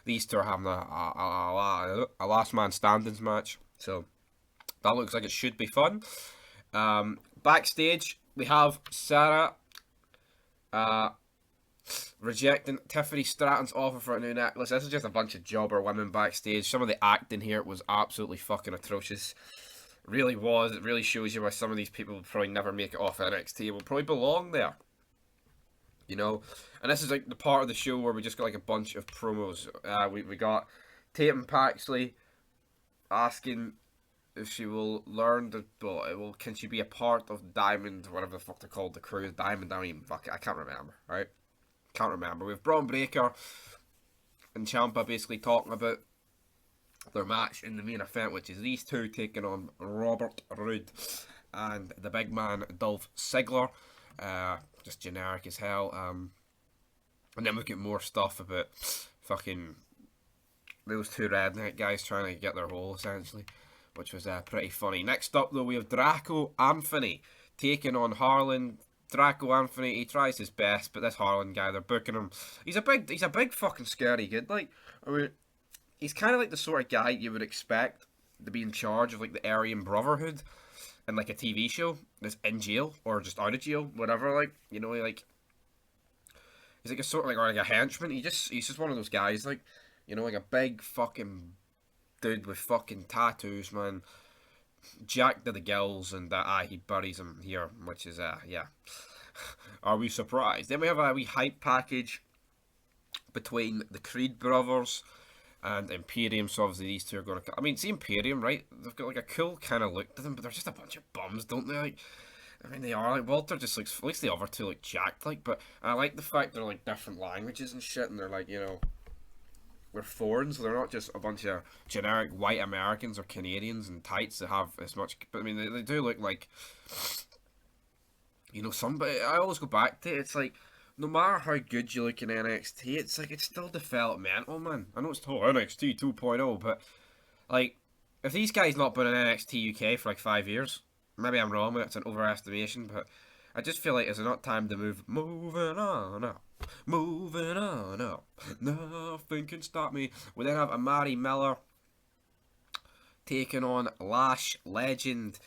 [SPEAKER 17] These two are having a last man standings match, so that looks like it should be fun. Backstage, we have Sarah rejecting Tiffany Stratton's offer for a new necklace. This is just a bunch of jobber women backstage. Some of the acting here was absolutely fucking atrocious. Really was. It really shows you why some of these people will probably never make it off NXT. Will probably belong there. You know? And this is like the part of the show where we just got like a bunch of promos. We got Tatum Paxley asking
[SPEAKER 18] if she will learn the, can she be a part of Diamond, whatever the fuck they're called, the crew, Diamond, I don't even, fuck it, I can't remember, right? Can't remember. We have Braun Breaker and Ciampa basically talking about their match in the main event, which is these two taking on Robert Roode and the big man Dolph Ziggler. Just generic as hell. And then we get more stuff about fucking those two redneck guys trying to get their role, essentially, which was pretty funny. Next up, though, we have Draco Anthony taking on Harlan. Draco Anthony, he tries his best, but this Harlan guy, they're booking him. He's a big fucking scary kid. Like, I mean, he's kind of like the sort of guy you would expect to be in charge of like the Aryan Brotherhood in like a TV show that's in jail or just out of jail, whatever. Like, you know, like he's like a sort of like, or like a henchman. He's just one of those guys, like, you know, like a big fucking dude with fucking tattoos, man. Jack to the gills, and he buries him here, which is yeah. Are we surprised? Then we have a wee hype package between the Creed brothers and Imperium. So obviously these two are going to. I mean, see Imperium, right? They've got like a cool kind of look to them, but they're just a bunch of bums, don't they? Like, I mean, they are. Like, Walter just looks, at least the other two, like, jacked, like. But I like the fact they're like different languages and shit, and they're like, you know, we're foreign, so they're not just a bunch of generic white Americans or Canadians in tights that have as much. But I mean, they do look like, you know, somebody. I always go back to it. It's like, no matter how good you look in NXT, it's like it's still developmental, man. I know it's NXT 2.0, but like, if these guys not been in NXT UK for like 5 years, maybe I'm wrong, it's an overestimation, but I just feel like, is it not time to moving on up? Moving on up. Nothing can stop me. We then have Amari Miller taking on Lash Legend.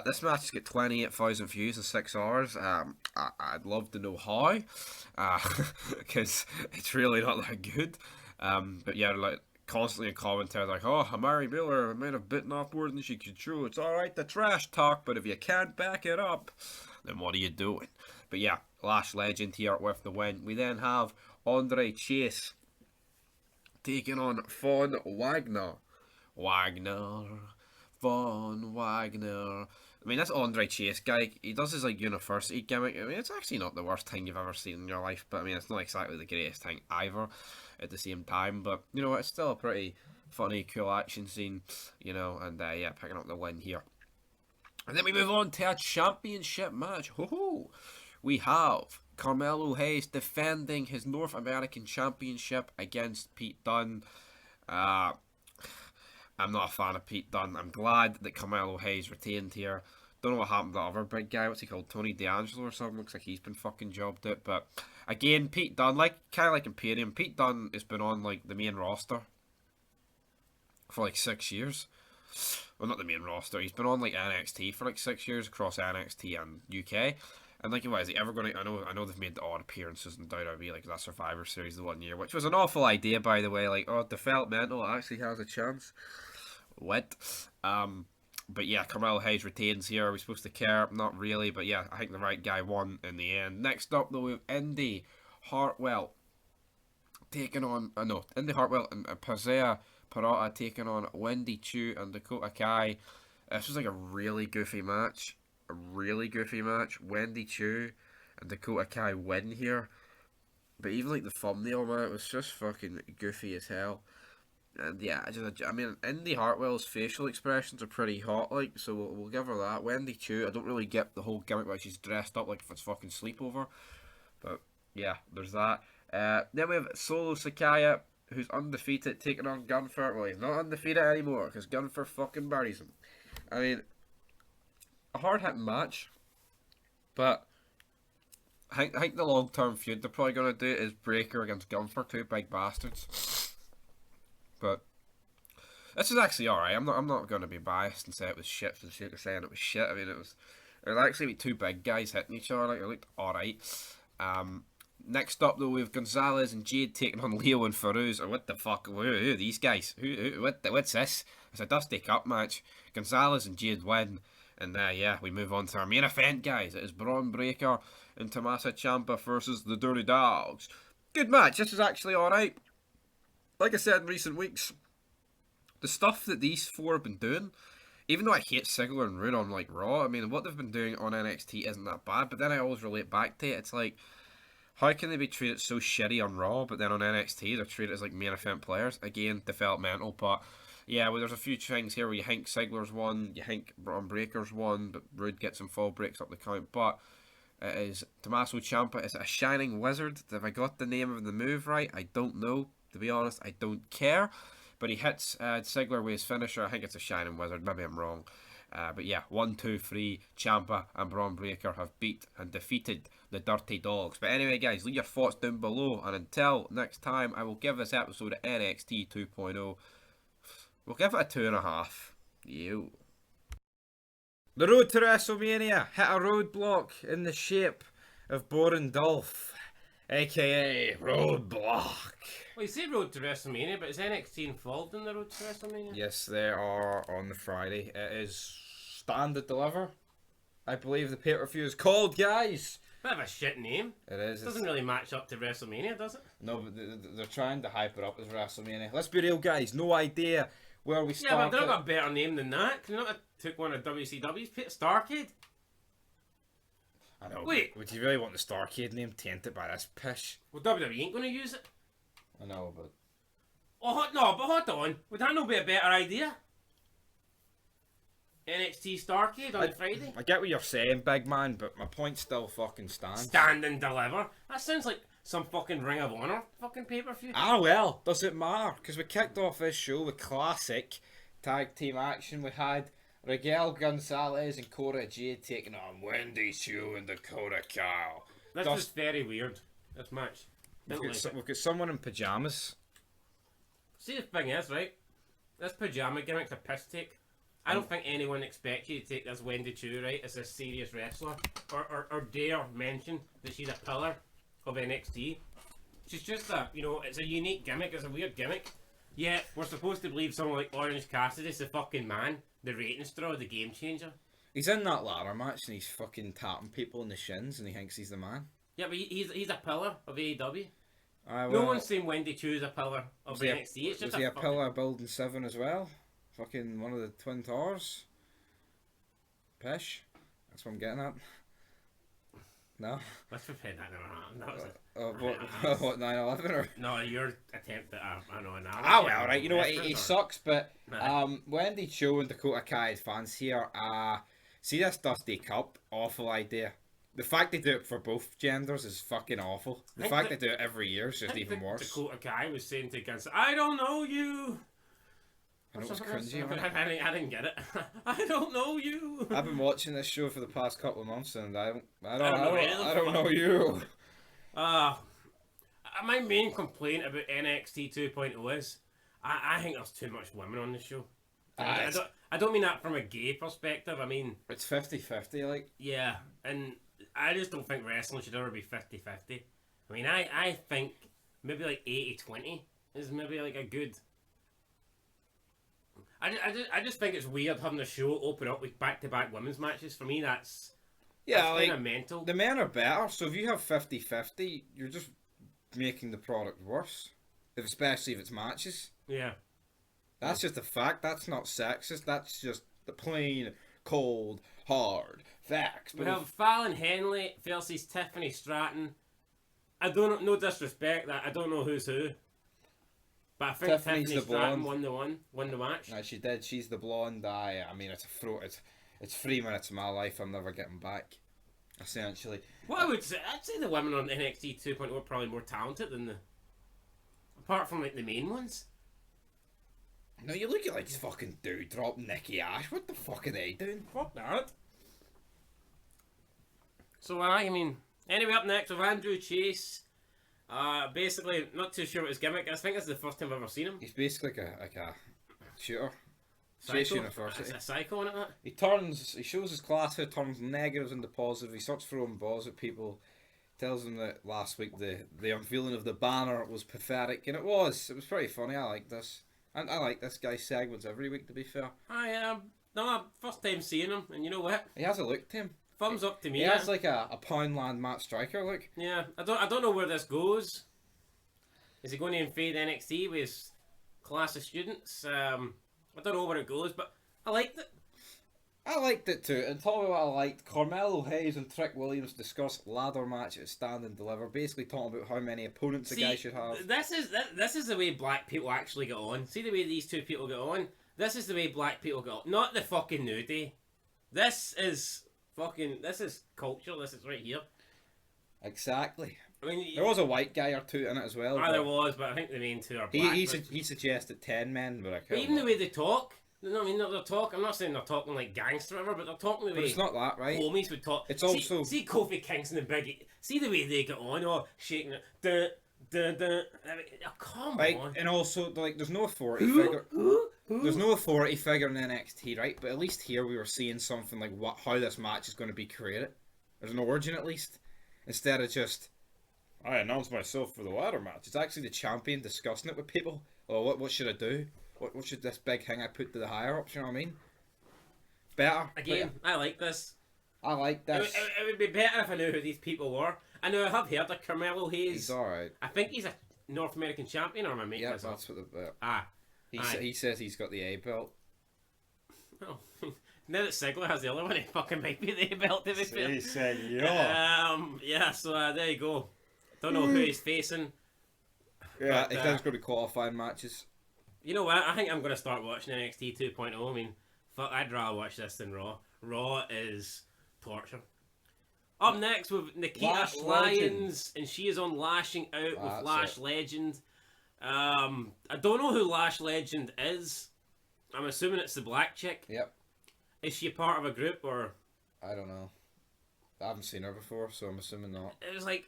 [SPEAKER 18] This match has got 28,000 views in 6 hours. I'd love to know how, because it's really not that good. But yeah, like constantly in commentary, like, oh, Amari Miller might have bitten off more than she could chew. It's alright to trash talk, but if you can't back it up, then what are you doing? But yeah, Lash Legend here with the win. We then have Andre Chase taking on Von Wagner. Von Wagner. I mean, that's Andre Chase guy. He does his like university gimmick. I mean, it's actually not the worst thing you've ever seen in your life, but I mean, it's not exactly the greatest thing either at the same time. But you know, it's still a pretty funny, cool action scene, you know, and yeah, picking up the win here. And then we move on to a championship match. We have Carmelo Hayes defending his North American Championship against Pete Dunne. I'm not a fan of Pete Dunne. I'm glad that Carmelo Hayes retained here. Don't know what happened to the other big guy. What's he called? Tony D'Angelo or something. Looks like he's been fucking jobbed out. But again, Pete Dunne, kind of like Imperium, Pete Dunne has been on like the main roster for like 6 years. Well, not the main roster. He's been on like NXT for like 6 years across NXT and UK. And like, what is he ever going to? I know they've made the odd appearances in WWE, like that Survivor Series the 1 year, which was an awful idea, by the way. Like, oh, developmental actually has a chance. What? But yeah, Carmelo Hayes retains here. Are we supposed to care? Not really, but yeah, I think the right guy won in the end. Next up, though, we have Indy Hartwell taking on Indy Hartwell and Pazea Parata taking on Wendy Chu and Dakota Kai. This was like a really goofy match. Wendy Chu and Dakota Kai win here. But even like the thumbnail, man, it was just fucking goofy as hell. And yeah, I mean, Indy Hartwell's facial expressions are pretty hot, like, so we'll give her that. Wendy Chu, I don't really get the whole gimmick where she's dressed up like if it's fucking sleepover. But yeah, there's that. Then we have Solo Sakaya, who's undefeated, taking on Gunther. Well, he's not undefeated anymore because Gunther fucking buries him. I mean, a hard-hitting match, but I think the long-term feud they're probably going to do is Breaker against Gunther, two big bastards. But this is actually alright. I'm not going to be biased and say it was shit for the sake of saying it was shit. I mean, it was actually two big guys hitting each other. Like, it looked alright. Next up, though, we have Gonzalez and Jade taking on Leo and Farouz. What the fuck? Who are these guys? What's this? It's a Dusty Cup match. Gonzalez and Jade win. And yeah, we move on to our main event, guys. It is Braun Breaker and Tommaso Ciampa versus the Dirty Dogs. Good match. This is actually alright. Like I said in recent weeks, the stuff that these four have been doing even though I hate Ziggler and Rude on like Raw, I mean, what they've been doing on NXT isn't that bad. But then I always relate back to it. It's like, how can they be treated so shitty on Raw, but then on NXT they're treated as like main event players? Again, developmental, but yeah, well, there's a few things here where you think Ziggler's won, you think Braun Breaker's won, but Rude gets some fall breaks up the count. But it is Tommaso Ciampa. Is it a Shining Wizard? Have I got the name of the move right? I don't know. To be honest, I don't care. But he hits Ziggler with his finisher. I think it's a Shining Wizard. Maybe I'm wrong. But yeah, 1, 2, 3. Ciampa and Braun Breaker have beat and defeated the Dirty Dogs. But anyway, guys, leave your thoughts down below. And until next time, I will give this episode of NXT 2.0. We'll give it a 2.5. You.
[SPEAKER 17] The road to WrestleMania hit a roadblock in the shape of Boring Dolph, aka Roadblock.
[SPEAKER 1] Well, you say road to WrestleMania, but is NXT involved in the road to WrestleMania?
[SPEAKER 17] Yes, they are on the Friday. It is Stand and Deliver. I believe the pay-per-view is called, guys.
[SPEAKER 1] Bit of a shit name.
[SPEAKER 17] It is.
[SPEAKER 1] It doesn't really match up to WrestleMania, does it?
[SPEAKER 17] No, but they're trying to hype it up as WrestleMania. Let's be real, guys. No idea where we started.
[SPEAKER 1] Yeah, but they've got a better name than that. Can you not have took one of WCW's? Starcade?
[SPEAKER 17] I know.
[SPEAKER 1] Wait.
[SPEAKER 17] Would you really want the Starcade name tainted by this pish?
[SPEAKER 1] Well, WWE ain't going to use it.
[SPEAKER 17] I know, but...
[SPEAKER 1] Oh, no, but hold on. Would that not be a better idea? NXT Starcade on Friday?
[SPEAKER 17] I get what you're saying, big man, but my point still fucking stands.
[SPEAKER 1] Stand and Deliver? That sounds like some fucking Ring of Honor fucking pay-per-view.
[SPEAKER 17] Ah, well, does it matter? Because we kicked off this show with classic tag team action. We had Raquel Gonzalez and Cora Jade taking on Wendy Chu and Dakota Kai.
[SPEAKER 1] That's just very weird, this match.
[SPEAKER 17] We've got someone in pyjamas.
[SPEAKER 1] See, the thing is, right? This pyjama gimmick's a piss take. I don't think anyone expects you to take this Wendy Chu, right, as a serious wrestler. Or dare mention that she's a pillar of NXT. She's just a, you know, it's a unique gimmick, it's a weird gimmick. Yet, we're supposed to believe someone like Orange Cassidy's the fucking man, the rating straw, the game changer.
[SPEAKER 17] He's in that ladder match and he's fucking tapping people in the shins and he thinks he's the man.
[SPEAKER 1] Yeah, but he's a pillar of AEW.
[SPEAKER 17] Well,
[SPEAKER 1] no one's saying Wendy Chu is a pillar of NXT. It's just
[SPEAKER 17] was he a pillar of Building 7 as well? Fucking one of the Twin Towers? Pish? That's what I'm getting at. No?
[SPEAKER 1] Let's pretend that never happened.
[SPEAKER 17] What, 9/11 or?
[SPEAKER 1] No, your attempt at I know an
[SPEAKER 17] Ah, well, right. You know what? He sucks, but Wendy Chu and Dakota Kai fans here. See this Dusty Cup? Awful idea. The fact they do it for both genders is fucking awful. The fact they do it every year is just even worse.
[SPEAKER 1] Dakota Kai was saying to Guns, I don't know you.
[SPEAKER 17] I know it was cringy.
[SPEAKER 1] I didn't get it. I don't know you.
[SPEAKER 17] I've been watching this show for the past couple of months, and I don't know you.
[SPEAKER 1] My main complaint about NXT 2.0 is I think there's too much women on the show. I don't mean that from a gay perspective. I mean
[SPEAKER 17] it's 50-50, like.
[SPEAKER 1] Yeah, and I just don't think wrestling should ever be 50-50. I mean, I think maybe like 80-20 is maybe like a good. I just think it's weird having the show open up with back-to-back women's matches. For me, that's
[SPEAKER 17] like,
[SPEAKER 1] kind of mental.
[SPEAKER 17] The men are better, so if you have 50-50, you're just making the product worse. Especially if it's matches.
[SPEAKER 1] Yeah.
[SPEAKER 17] That's just a fact. That's not sexist. That's just the plain, cold, hard facts.
[SPEAKER 1] We have Fallon Henley versus Tiffany Stratton. I don't know, no disrespect, that I don't know who's who. But I think Tiffany Stratton won the match.
[SPEAKER 17] No, she did. She's the blonde. I mean, it's 3 minutes of my life I'm never getting back. Essentially.
[SPEAKER 1] What I'd say the women on NXT 2.0 are probably more talented than apart from like the main ones.
[SPEAKER 17] No, you look at like fucking Doudrop, Nikki Ash. What the fuck are they doing?
[SPEAKER 1] Fuck that. So I mean, anyway, up next with Andrew Chase. Basically, not too sure what his gimmick is. I think this is the first time I've ever seen him.
[SPEAKER 17] He's basically like a shooter. Chase University.
[SPEAKER 1] A psycho in it.
[SPEAKER 17] He shows his class how it turns negatives into positive. He starts throwing balls at people. Tells them that last week the unveiling of the banner was pathetic, and it was. It was pretty funny. I like this. And I like this guy's segments every week, to be fair.
[SPEAKER 1] No, first time seeing him, and you know what?
[SPEAKER 17] He has a look to him.
[SPEAKER 1] Thumbs up to me.
[SPEAKER 17] He has like a Poundland Matt Striker look.
[SPEAKER 1] Yeah, I don't know where this goes. Is he going to invade NXT with his class of students? I don't know where it goes, but I liked it.
[SPEAKER 17] I liked it too. And tell me what I liked. Carmelo Hayes and Trick Williams discussed ladder match at Stand and Deliver, basically talking about how many opponents a guy should have.
[SPEAKER 1] This is the way black people actually get on. See the way these two people get on? This is the way black people get on. Not the fucking nudie. This is culture. This is right here.
[SPEAKER 17] Exactly.
[SPEAKER 1] I mean,
[SPEAKER 17] there was a white guy or two in it as well.
[SPEAKER 1] There was, but I think the main two are black.
[SPEAKER 17] He suggested 10 men, but I can't.
[SPEAKER 1] But even the way they talk, you know what I mean? They're talking. I'm not saying they're talking like gangster or whatever, but they're talking the way.
[SPEAKER 17] But it's not that, right?
[SPEAKER 1] Homies would talk.
[SPEAKER 17] It's also
[SPEAKER 1] see Kofi Kingston and Biggie. See the way they get on, shaking it. I mean, come on.
[SPEAKER 17] And also, like, there's no authority figure. There's no authority figure in NXT, right? But at least here we were seeing something like how this match is going to be created. There's an origin at least, instead of just I announced myself for the ladder match. It's actually the champion discussing it with people. Oh, what should I do? What should this big thing I put to the higher ups? You know what I mean? Better.
[SPEAKER 1] Again, I like this.
[SPEAKER 17] I like this.
[SPEAKER 1] It would be better if I knew who these people were. I know I have heard of Carmelo Hayes.
[SPEAKER 17] He's alright.
[SPEAKER 1] I think he's a North American champion, or am I making this up?
[SPEAKER 17] That's what the
[SPEAKER 1] He
[SPEAKER 17] says he's got the A belt.
[SPEAKER 1] Oh, now that Ziggler has the other one, he fucking might be the A belt, to be fair.
[SPEAKER 17] He said, yeah.
[SPEAKER 1] So there you go. Don't know who he's facing.
[SPEAKER 17] Yeah, I think he's going to qualifying matches.
[SPEAKER 1] You know what? I think I'm going to start watching NXT 2.0. I mean, fuck, I'd rather watch this than Raw. Raw is torture. Up next with Nikita Lyons, and she is on Lashing Out with Lash Legend. I don't know who Lash Legend is. I'm assuming it's the black chick.
[SPEAKER 17] Yep.
[SPEAKER 1] Is she a part of a group or?
[SPEAKER 17] I don't know. I haven't seen her before, so I'm assuming not.
[SPEAKER 1] It was like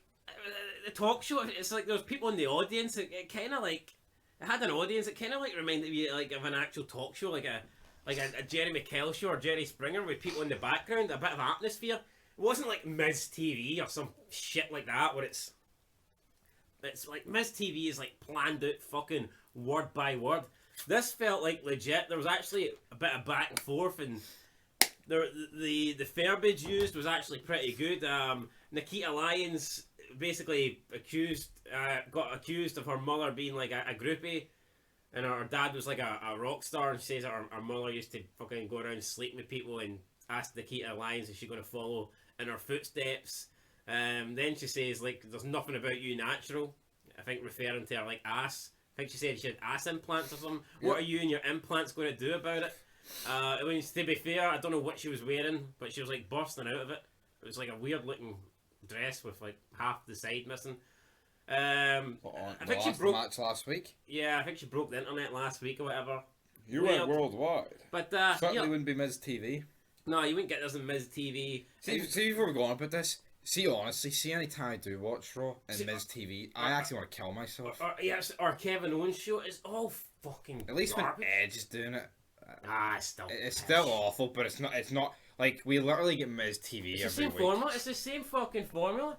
[SPEAKER 1] the talk show. It's like there was people in the audience. It kind of like it had an audience. It kind of like reminded me like of an actual talk show, like a Jerry McKell show or Jerry Springer with people in the background, a bit of atmosphere. It wasn't like Miz TV or some shit like that where it's like Miz TV is like planned out fucking word by word. This felt like legit. There was actually a bit of back and forth, and the verbiage used was actually pretty good. Nikita Lyons basically got accused of her mother being like a groupie, and her dad was like a rock star, and she says her mother used to fucking go around sleeping with people, and asked Nikita Lyons if she's going to follow in her footsteps. Then she says like there's nothing about you natural, I think referring to her like ass. I think she said she had ass implants or something. Yep. What are you and your implants going to do about it? I mean, to be fair, I don't know what she was wearing, but she was like bursting out of it. It was like a weird looking dress with like half the side missing. I think she broke the
[SPEAKER 17] match last week.
[SPEAKER 1] Yeah, I think she broke the internet last week or whatever.
[SPEAKER 17] You went worldwide.
[SPEAKER 1] But
[SPEAKER 17] certainly wouldn't be Miz TV.
[SPEAKER 1] No, you wouldn't get this in Miz TV.
[SPEAKER 17] See, before we go on about this, honestly, any time I do watch Raw and Miz TV, I actually want to kill myself.
[SPEAKER 1] Or Kevin Owens show is all fucking
[SPEAKER 17] at least
[SPEAKER 1] garbage.
[SPEAKER 17] When Edge is doing it.
[SPEAKER 1] It's
[SPEAKER 17] still awful, but it's not like we literally get Miz TV
[SPEAKER 1] it's
[SPEAKER 17] every
[SPEAKER 1] the same
[SPEAKER 17] week.
[SPEAKER 1] Formula. It's the same fucking formula.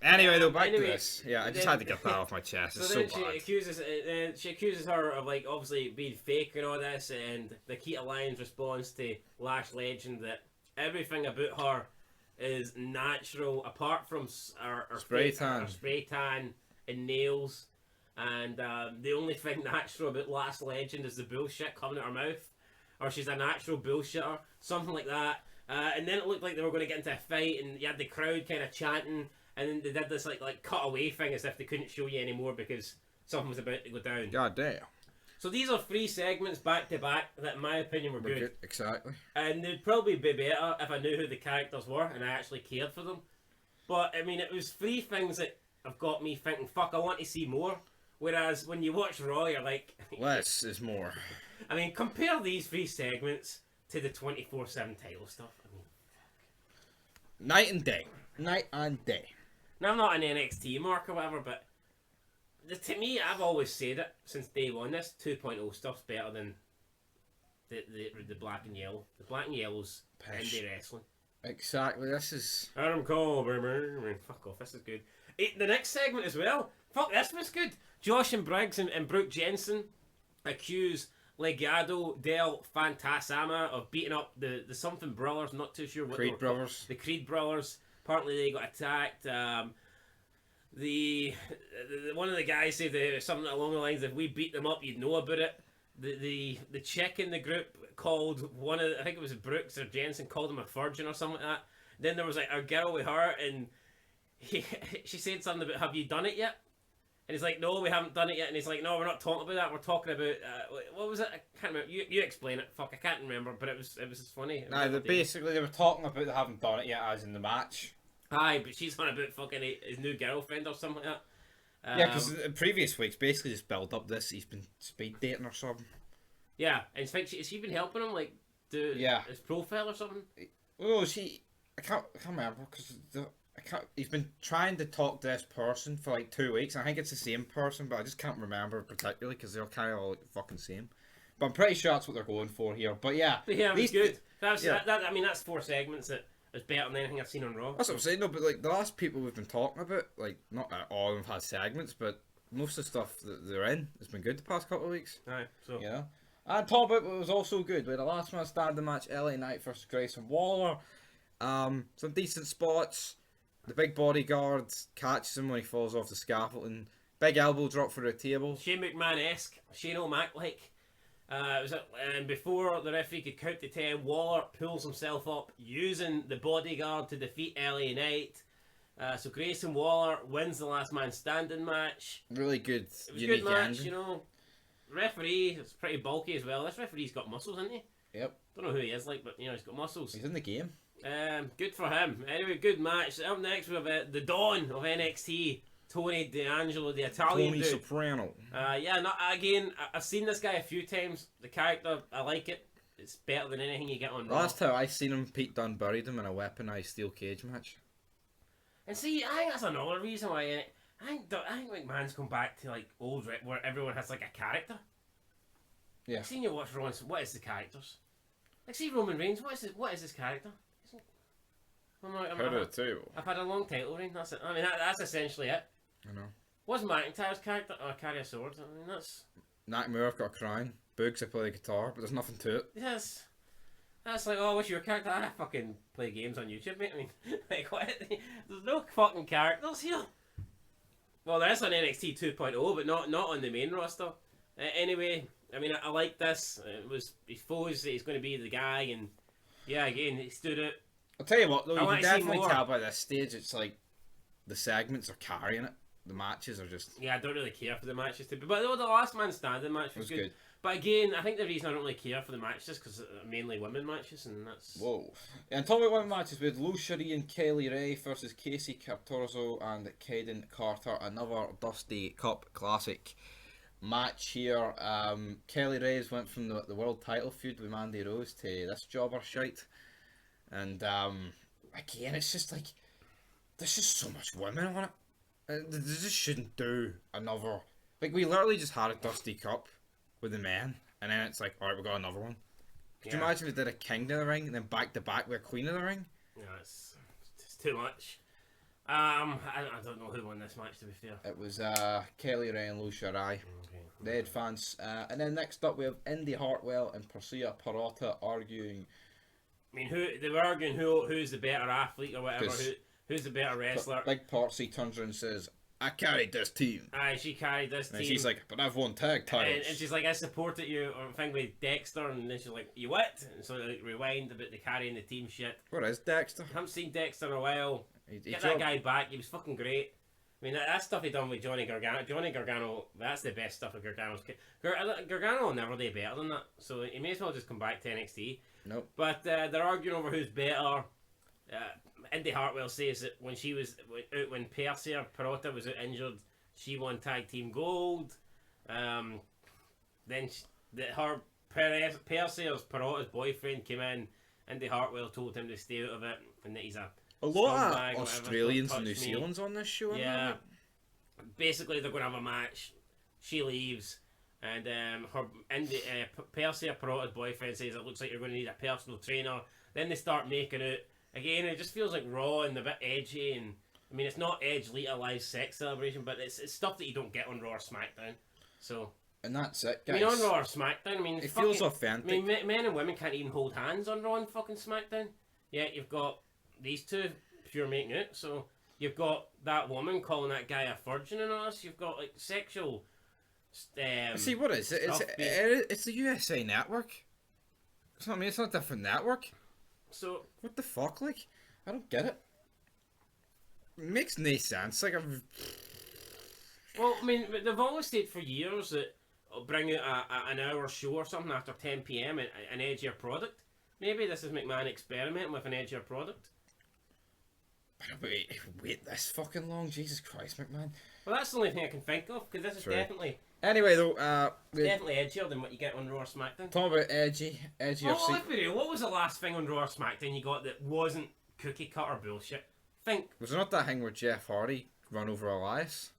[SPEAKER 17] Anyway, though, back to this. Yeah, I just had to get that off my chest. It's so bad.
[SPEAKER 1] She accuses her of like obviously being fake and all this, and Nikita Lyons responds to Lash Legend that everything about her is natural apart from her spray tan and nails, and the only thing natural about Lash Legend is the bullshit coming out her mouth, or she's a natural bullshitter, something like that. And then it looked like they were going to get into a fight, and you had the crowd kind of chanting. And then they did this like cutaway thing as if they couldn't show you anymore because something was about to go down.
[SPEAKER 17] God damn.
[SPEAKER 1] So these are 3 segments back to back that in my opinion were good.
[SPEAKER 17] Exactly.
[SPEAKER 1] And they'd probably be better if I knew who the characters were and I actually cared for them. But I mean, it was 3 things that have got me thinking, fuck, I want to see more. Whereas when you watch Raw, you're like...
[SPEAKER 17] less is more.
[SPEAKER 1] I mean, compare these 3 segments to the 24/7 title stuff. I mean,
[SPEAKER 17] night and day. Night and day.
[SPEAKER 1] Now, I'm not an NXT mark or whatever, but to me, I've always said it since day one. This 2.0 stuff's better than the black and yellow. The black and yellow's indie wrestling.
[SPEAKER 17] Exactly. This is
[SPEAKER 1] Adam Cole, baby. I mean, fuck off. This is good. The next segment as well. Fuck, this was good. Josh and Briggs and Brooke Jensen accuse Legado del Fantasma of beating up the something brothers. I'm not too sure what
[SPEAKER 17] Creed brothers.
[SPEAKER 1] The Creed brothers. Apparently they got attacked. The one of the guys said something along the lines of, "We beat them up, you'd know about it." the chick in the group called one of I think it was Brooks or Jensen called him a virgin or something like that. Then there was like a girl with her and she said something about have you done it yet? And he's like, no, we haven't done it yet. And he's like, no, we're not talking about that. We're talking about what was it? I can't remember. You explain it. Fuck, I can't remember. But it was funny.
[SPEAKER 17] Nah, they were talking about they haven't done it yet, as in the match.
[SPEAKER 1] Aye, but she's on about fucking his new girlfriend or something like that.
[SPEAKER 17] Yeah, because in previous weeks basically just built up this. He's been speed dating or something.
[SPEAKER 1] Yeah, and in fact, she's been helping him like do his profile or something.
[SPEAKER 17] Oh, I can't remember because he's been trying to talk to this person for like 2 weeks. I think it's the same person, but I just can't remember particularly because they're kind of all like fucking same. But I'm pretty sure that's what they're going for here. But yeah,
[SPEAKER 1] it was good. I mean, that's 4 segments that is better than anything I've seen on Raw.
[SPEAKER 17] That's what I'm saying. No, but like the last people we've been talking about, like not all of them have had segments, but most of the stuff that they're in has been good the past couple of weeks.
[SPEAKER 1] Aye, so
[SPEAKER 17] yeah. And talk about what was also good. We had a last man standing match, LA Knight versus Grayson Waller. Some decent spots. The big bodyguard catches him when he falls off the scaffolding. Big elbow drop for the table.
[SPEAKER 1] Shane McMahon-esque. Shane O'Mac-like. Before the referee could count to 10, Waller pulls himself up using the bodyguard to defeat LA Knight. So Grayson Waller wins the last man standing match.
[SPEAKER 17] Really good.
[SPEAKER 1] It was a good match, you know. Referee is pretty bulky as well. This referee's got muscles, hasn't he?
[SPEAKER 17] Yep.
[SPEAKER 1] Don't know who he is like, but you know he's got muscles.
[SPEAKER 17] He's in the game.
[SPEAKER 1] Good for him. Anyway, good match. Up next we have the Dawn of NXT, Tony D'Angelo, the Italian
[SPEAKER 17] Tony
[SPEAKER 1] dude.
[SPEAKER 17] Soprano.
[SPEAKER 1] I've seen this guy a few times. The character, I like it. It's better than anything you get on Raw.
[SPEAKER 17] Last time I seen him, Pete Dunne buried him in a weaponized steel cage match.
[SPEAKER 1] And see, I think that's another reason why I think McMahon's come back to like old where everyone has like a character.
[SPEAKER 17] Yeah.
[SPEAKER 1] I've seen you watch Raw. What is the characters? Like see Roman Reigns. What is his character? I've had a long title reign. That's it. I mean, that's essentially it.
[SPEAKER 17] I know.
[SPEAKER 1] What's McIntyre's character? Oh, I carry a sword. I mean, that's.
[SPEAKER 17] Nakamura, I've got a crown. Boogs, I play the guitar, but there's nothing to it.
[SPEAKER 1] Yes. That's like, oh, what's your character? I fucking play games on YouTube, mate. I mean, like, what? There's no fucking characters here. Well, there is on NXT 2.0, but not on the main roster. Anyway, I mean, I like this. He supposed he's going to be the guy, and yeah, again, he stood out.
[SPEAKER 17] I'll tell you what, though, you can definitely tell by this stage, it's like the segments are carrying it. The matches are just...
[SPEAKER 1] Yeah, I don't really care for the matches, but the last man standing match was good. But again, I think the reason I don't really care for the matches is because they're mainly women matches, and that's...
[SPEAKER 17] Whoa. And talking about women matches, we had Lou Cherie and Kelly Ray versus Casey Catorzo and Kaden Carter, another Dusty Cup Classic match here. Kelly Ray's went from the world title feud with Mandy Rose to this jobber shite. And again, it's just like there's just so much women on it. They just shouldn't do another. Like we literally just had a Dusty Cup with the men, and then it's like, all right, we got another one. Could you imagine if we did a King of the Ring and then back to back with a Queen of the Ring?
[SPEAKER 1] Yeah, it's too much. I don't know who won this match, to be fair.
[SPEAKER 17] It was Kelly Ray and Lou Cherie. Okay. They had fans. And then next up we have Indy Hartwell and Persia Pirotta arguing.
[SPEAKER 1] I mean, they were arguing who's the better athlete or whatever. Who's the better wrestler?
[SPEAKER 17] Big Portsy turns around and says, "I carried this team."
[SPEAKER 1] Aye, she carried this team.
[SPEAKER 17] And she's like, "But I've won tag titles."
[SPEAKER 1] And she's like, "I supported you," or thing with Dexter, and then she's like, "You what?" And so like rewind about the carrying the team shit.
[SPEAKER 17] Where is Dexter?
[SPEAKER 1] I haven't seen Dexter in a while. Get that guy back. He was fucking great. I mean, that stuff he done with Johnny Gargano. Johnny Gargano, that's the best stuff of Gargano's. Gargano will never do better than that. So he may as well just come back to NXT.
[SPEAKER 17] Nope.
[SPEAKER 1] But they're arguing over who's better. Indy Hartwell says that when she was out, when Persia Pirotta was out injured, she won tag team gold. Then Persia's Pirotta's boyfriend came in. Indy Hartwell told him to stay out of it, and that he's a
[SPEAKER 17] lot of Australians and New Zealand's on this show.
[SPEAKER 1] Yeah. Basically, they're going to have a match. She leaves. And Persia Pirotta's boyfriend says it looks like you're going to need a personal trainer. Then they start making out. Again, it just feels like raw and a bit edgy. And I mean, it's not Edge Lita live sex celebration, but it's stuff that you don't get on Raw or SmackDown. So.
[SPEAKER 17] And that's it, guys.
[SPEAKER 1] I mean, on Raw or SmackDown, I mean,
[SPEAKER 17] it feels authentic.
[SPEAKER 1] I mean, men and women can't even hold hands on Raw and fucking SmackDown. Yet you've got these two pure making out. So you've got that woman calling that guy a virgin and all this. You've got like sexual
[SPEAKER 17] See, what is it? It's the USA Network. It's not me. It's not a different network.
[SPEAKER 1] So
[SPEAKER 17] what the fuck? Like, I don't get it. It makes no sense. Like,
[SPEAKER 1] well, I mean, they've always said for years that bring out an hour show or something after 10 p.m. and an edgier product. Maybe this is McMahon experimenting with an edgier product.
[SPEAKER 17] Wait this fucking long? Jesus Christ, McMahon.
[SPEAKER 1] Well, that's the only thing I can think of, because this is definitely...
[SPEAKER 17] Anyway, though,
[SPEAKER 1] it's definitely edgier than what you get on Raw or SmackDown.
[SPEAKER 17] Talking about edgy
[SPEAKER 1] Oh, let's be real. What was the last thing on Raw or SmackDown you got that wasn't cookie cutter bullshit? Think.
[SPEAKER 17] Was it not that thing where Jeff Hardy run over Elias?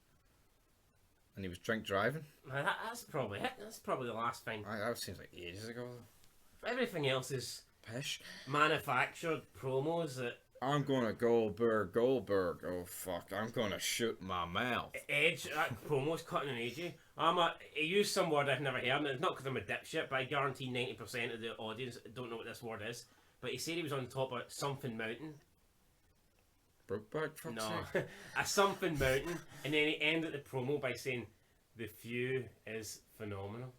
[SPEAKER 17] And he was drink driving?
[SPEAKER 1] That's probably it. That's probably the last thing.
[SPEAKER 17] That seems like ages ago.
[SPEAKER 1] Everything else is...
[SPEAKER 17] Pish.
[SPEAKER 1] Manufactured promos that...
[SPEAKER 17] I'm gonna Goldberg. Oh fuck! I'm gonna shoot my mouth.
[SPEAKER 1] Edge, that promo's cutting an AJ. He used some word I've never heard, and it's not because I'm a dipshit, but I guarantee 90% of the audience don't know what this word is. But he said he was on top of something mountain.
[SPEAKER 17] Brokeback?
[SPEAKER 1] No, a something mountain, and then he ended the promo by saying, "The view is phenomenal."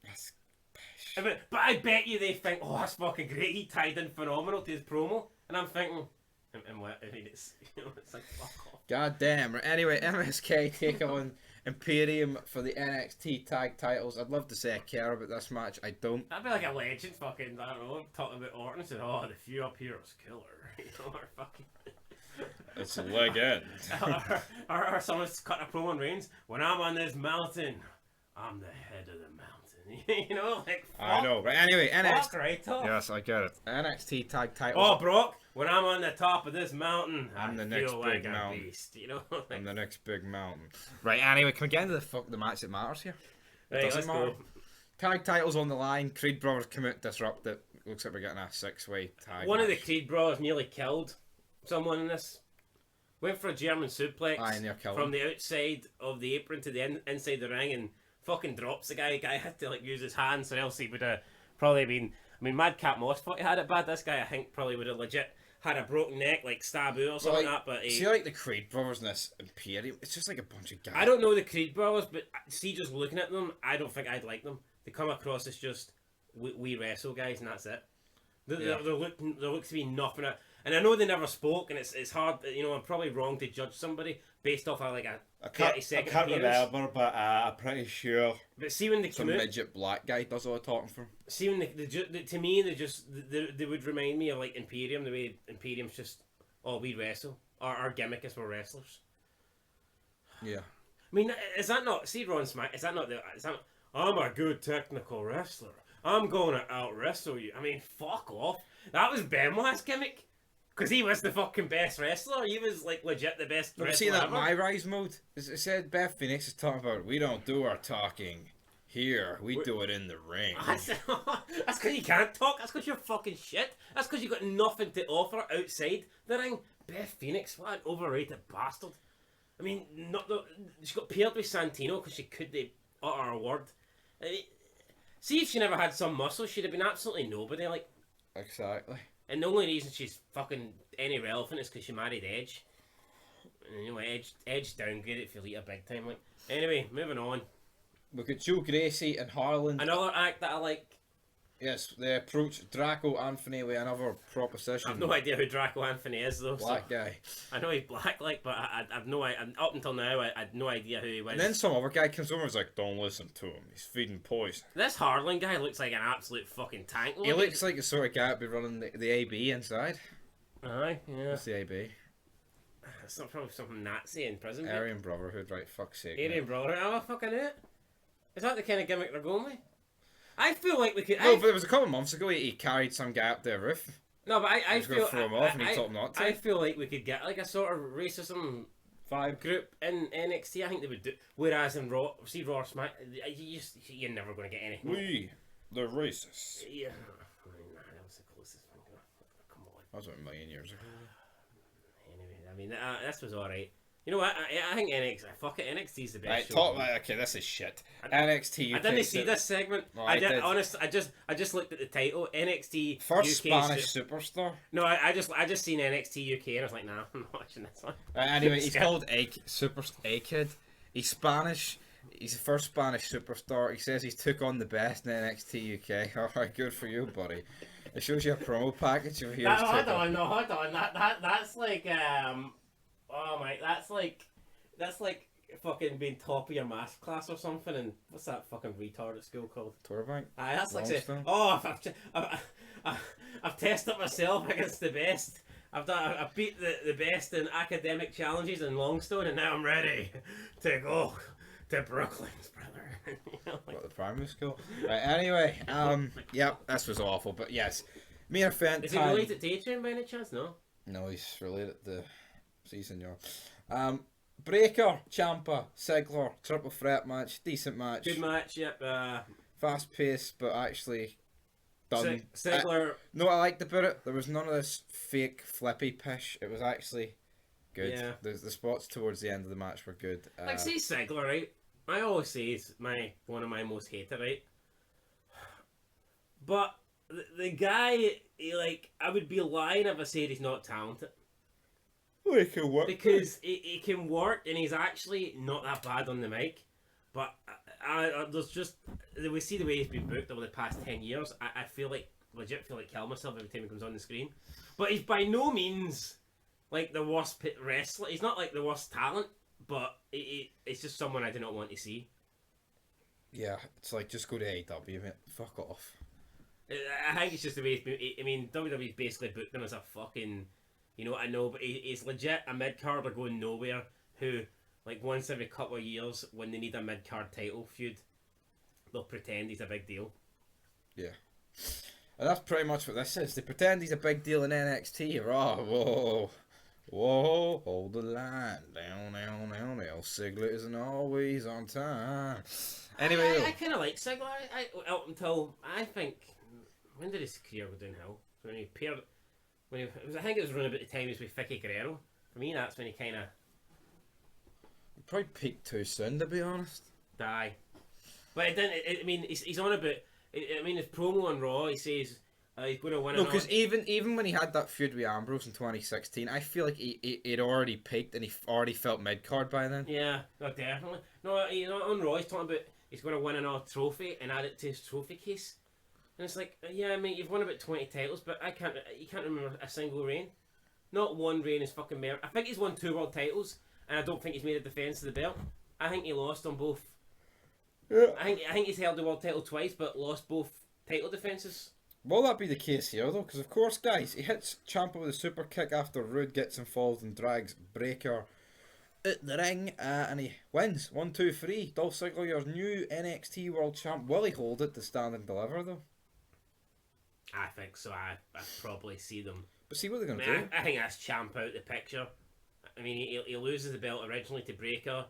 [SPEAKER 17] That's
[SPEAKER 1] pish. But I bet you they think, "Oh, that's fucking great." He tied in phenomenal to his promo, and I'm thinking. And what? I mean, it's like fuck off.
[SPEAKER 17] God damn. Anyway, MSK take on Imperium for the NXT tag titles. I'd love to say I care about this match. I don't.
[SPEAKER 1] That'd be like a legend fucking, I don't know, talking about Orton and said, "Oh, the few up here is killer." You know, or fucking...
[SPEAKER 17] It's a legend.
[SPEAKER 1] or someone's cut a promo on Reigns. "When I'm on this mountain, I'm the head of the mountain." You know, like, fuck.
[SPEAKER 17] I know, but anyway, NXT.
[SPEAKER 1] Right off.
[SPEAKER 17] Yes, I get it. NXT tag titles.
[SPEAKER 1] Oh, Brock, when I'm on the top of this mountain,
[SPEAKER 17] I'm the
[SPEAKER 1] I
[SPEAKER 17] next
[SPEAKER 1] feel
[SPEAKER 17] big
[SPEAKER 1] like
[SPEAKER 17] mountain.
[SPEAKER 1] a beast. You know, like...
[SPEAKER 17] I'm the next big mountain. Right. Anyway, can we get into the match that matters here?
[SPEAKER 1] Right,
[SPEAKER 17] Doesn't
[SPEAKER 1] let's
[SPEAKER 17] matter.
[SPEAKER 1] go.
[SPEAKER 17] Tag titles on the line. Creed brothers come out, disrupt it. Looks like we're getting a 6-way tag.
[SPEAKER 1] One of the
[SPEAKER 17] match.
[SPEAKER 1] Creed brothers nearly killed someone in this. Went for a German suplex from the outside of the apron to the inside the ring and fucking drops the guy. The guy had to like use his hands, or else he would have probably been. I mean, Madcap Moss thought he had it bad. This guy, I think, probably would have legit had a broken neck, like Sabu or something like that. But
[SPEAKER 17] see, like the Creed brothers in this Imperium, it's just like a bunch of guys.
[SPEAKER 1] I don't know the Creed brothers, but see, just looking at them, I don't think I'd like them. They come across as just we wrestle guys, and that's it. They look to be nothing. And I know they never spoke, and it's hard. You know, I'm probably wrong to judge somebody based off of like a 30-second
[SPEAKER 17] I can't
[SPEAKER 1] appearance.
[SPEAKER 17] remember, but I'm pretty sure.
[SPEAKER 1] But see when they
[SPEAKER 17] some
[SPEAKER 1] come out,
[SPEAKER 17] midget black guy does all the talking for him.
[SPEAKER 1] see when to me they would remind me of like Imperium, the way Imperium's just we wrestle. Our gimmick is we're wrestlers.
[SPEAKER 17] Yeah.
[SPEAKER 1] I mean, is that not Ron Smack? Is that not I'm a good technical wrestler. I'm gonna out wrestle you. I mean, fuck off. That was Benoit's gimmick. Because he was the fucking best wrestler. He was like legit the best wrestler.
[SPEAKER 17] See that
[SPEAKER 1] ever.
[SPEAKER 17] My Rise mode? It said Beth Phoenix is talking about we don't do our talking here. We do it in the ring.
[SPEAKER 1] That's because you can't talk. That's because you're fucking shit. That's because you got nothing to offer outside the ring. Beth Phoenix, what an overrated bastard. I mean, she got paired with Santino because she could utter a word. I mean, see if she never had some muscle, she'd have been absolutely nobody. Like
[SPEAKER 17] exactly.
[SPEAKER 1] And the only reason she's fucking any relevant is because she married Edge. And, you know, Edge downgraded it for Lita big time. Like, anyway, moving on.
[SPEAKER 17] Look at Joe Gracie and Harland.
[SPEAKER 1] Another act that I like.
[SPEAKER 17] Yes, they approach Draco Anthony with another proposition.
[SPEAKER 1] I've no idea who Draco Anthony is though.
[SPEAKER 17] Black guy.
[SPEAKER 1] I know he's black, like, but I've no idea. Up until now, I had no idea who he was.
[SPEAKER 17] And then some other guy comes over and is like, "Don't listen to him. He's feeding poison."
[SPEAKER 1] This Harlan guy looks like an absolute fucking tank.
[SPEAKER 17] He looks like the sort of guy that'd be running the AB inside.
[SPEAKER 1] Aye, yeah.
[SPEAKER 17] What's the AB?
[SPEAKER 1] It's not probably something Nazi in prison.
[SPEAKER 17] Aryan Brotherhood, right? Fuck's sake.
[SPEAKER 1] Aryan Brotherhood. I'm a fucking it. Is that the kind of gimmick they're going with? I feel like we could.
[SPEAKER 17] No, but it was a couple of months ago. He carried some guy up the roof.
[SPEAKER 1] No, but I feel.
[SPEAKER 17] Throw him off, and he told him not to.
[SPEAKER 1] I feel like we could get like a sort of racism vibe group in NXT. I think they would do. Whereas in Raw, see Raw Smack, you're never going to get anything.
[SPEAKER 17] We, the racists.
[SPEAKER 1] Yeah, that was the closest thing. Come on.
[SPEAKER 17] That was about a million years ago.
[SPEAKER 1] Anyway, I mean, this was alright. You know what? I think NXT's the best.
[SPEAKER 17] Right,
[SPEAKER 1] show.
[SPEAKER 17] okay, this is shit. NXT.
[SPEAKER 1] I didn't see this segment.
[SPEAKER 17] No,
[SPEAKER 1] I did. Honestly, I just looked at the title. NXT
[SPEAKER 17] First
[SPEAKER 1] UK
[SPEAKER 17] Spanish superstar.
[SPEAKER 1] No, I just seen NXT UK and I was like, nah, I'm not watching this one.
[SPEAKER 17] Anyway, he's called Egghead. He's Spanish. He's the first Spanish superstar. He says he's took on the best in NXT UK. Alright, good for you, buddy. It shows you a promo package of here.
[SPEAKER 1] Hold on. That's like oh my, that's like fucking being top of your maths class or something. And what's that fucking retard at school called?
[SPEAKER 17] Torbank.
[SPEAKER 1] That's like saying, oh, I've tested myself against the best. I've beat the best in academic challenges in Longstone, and now I'm ready to go to Brooklyn's, brother. You know, like...
[SPEAKER 17] What, the primary school? Right, anyway, yep, this was awful, but yes. Main event
[SPEAKER 1] Is he related to Adrian by any chance? No?
[SPEAKER 17] No, he's related to Senor. Breaker, Ciampa, Ziggler, triple threat match, decent match.
[SPEAKER 1] Good match, yep.
[SPEAKER 17] Fast paced, but actually done.
[SPEAKER 1] Ziggler.
[SPEAKER 17] No, I liked about it. There was none of this fake flippy pish. It was actually good.
[SPEAKER 1] Yeah.
[SPEAKER 17] The spots towards the end of the match were good.
[SPEAKER 1] Like, say Ziggler, right? I always say he's one of my most hated, right? But the guy, I would be lying if I said he's not talented.
[SPEAKER 17] Well, he can work.
[SPEAKER 1] Because he can work, and he's actually not that bad on the mic. But there's just, we see the way he's been booked over the past 10 years. I legit feel like kill myself every time he comes on the screen. But he's by no means like the worst wrestler. He's not like the worst talent, but it's just someone I do not want to see.
[SPEAKER 17] Yeah, it's like, just go to AEW, mate. Fuck off.
[SPEAKER 1] I think it's just the way he's been. I mean, WWE's basically booked him as a fucking, you know, I know, but he's legit a mid-carder going nowhere who, like, once every couple of years, when they need a mid-card title feud, they'll pretend he's a big deal.
[SPEAKER 17] Yeah. And that's pretty much what this is. They pretend he's a big deal in NXT. Whoa, hold the line. Down. Ziggler isn't always on time. Anyway.
[SPEAKER 1] I kind of like Ziggler. Up until, I think, when did his career go downhill? When he appeared, I think it was around about the time he was with Vicky Guerrero. For me, that's when he kind of...
[SPEAKER 17] Probably peaked too soon, to be honest.
[SPEAKER 1] Aye. But it didn't. I mean, he's on about. I mean, his promo on Raw, he says he's going to win.
[SPEAKER 17] No, because even when he had that feud with Ambrose in 2016, I feel like he'd already peaked and he already felt mid card by then.
[SPEAKER 1] Yeah, no, definitely. No, on Raw, he's talking about he's going to win another trophy and add it to his trophy case. And it's like, yeah, I mean, you've won about 20 titles, but you can't remember a single reign. Not one reign is fucking mere. I think he's won 2 world titles. And I don't think he's made a defence of the belt. I think he lost on both.
[SPEAKER 17] Yeah.
[SPEAKER 1] I think he's held the world title twice, but lost both title defences.
[SPEAKER 17] Will that be the case here, though? Because, of course, guys, he hits Ciampa with a super kick after Rude gets involved and drags Breaker at the ring, and he wins. 1, 2, 3. Dolph Ziggler, your new NXT World Champ. Will he hold it to stand and deliver, though?
[SPEAKER 1] I think so. I probably see them.
[SPEAKER 17] But see what they're going to do.
[SPEAKER 1] I think that's Ciampa out the picture. I mean, he loses the belt originally to Breaker.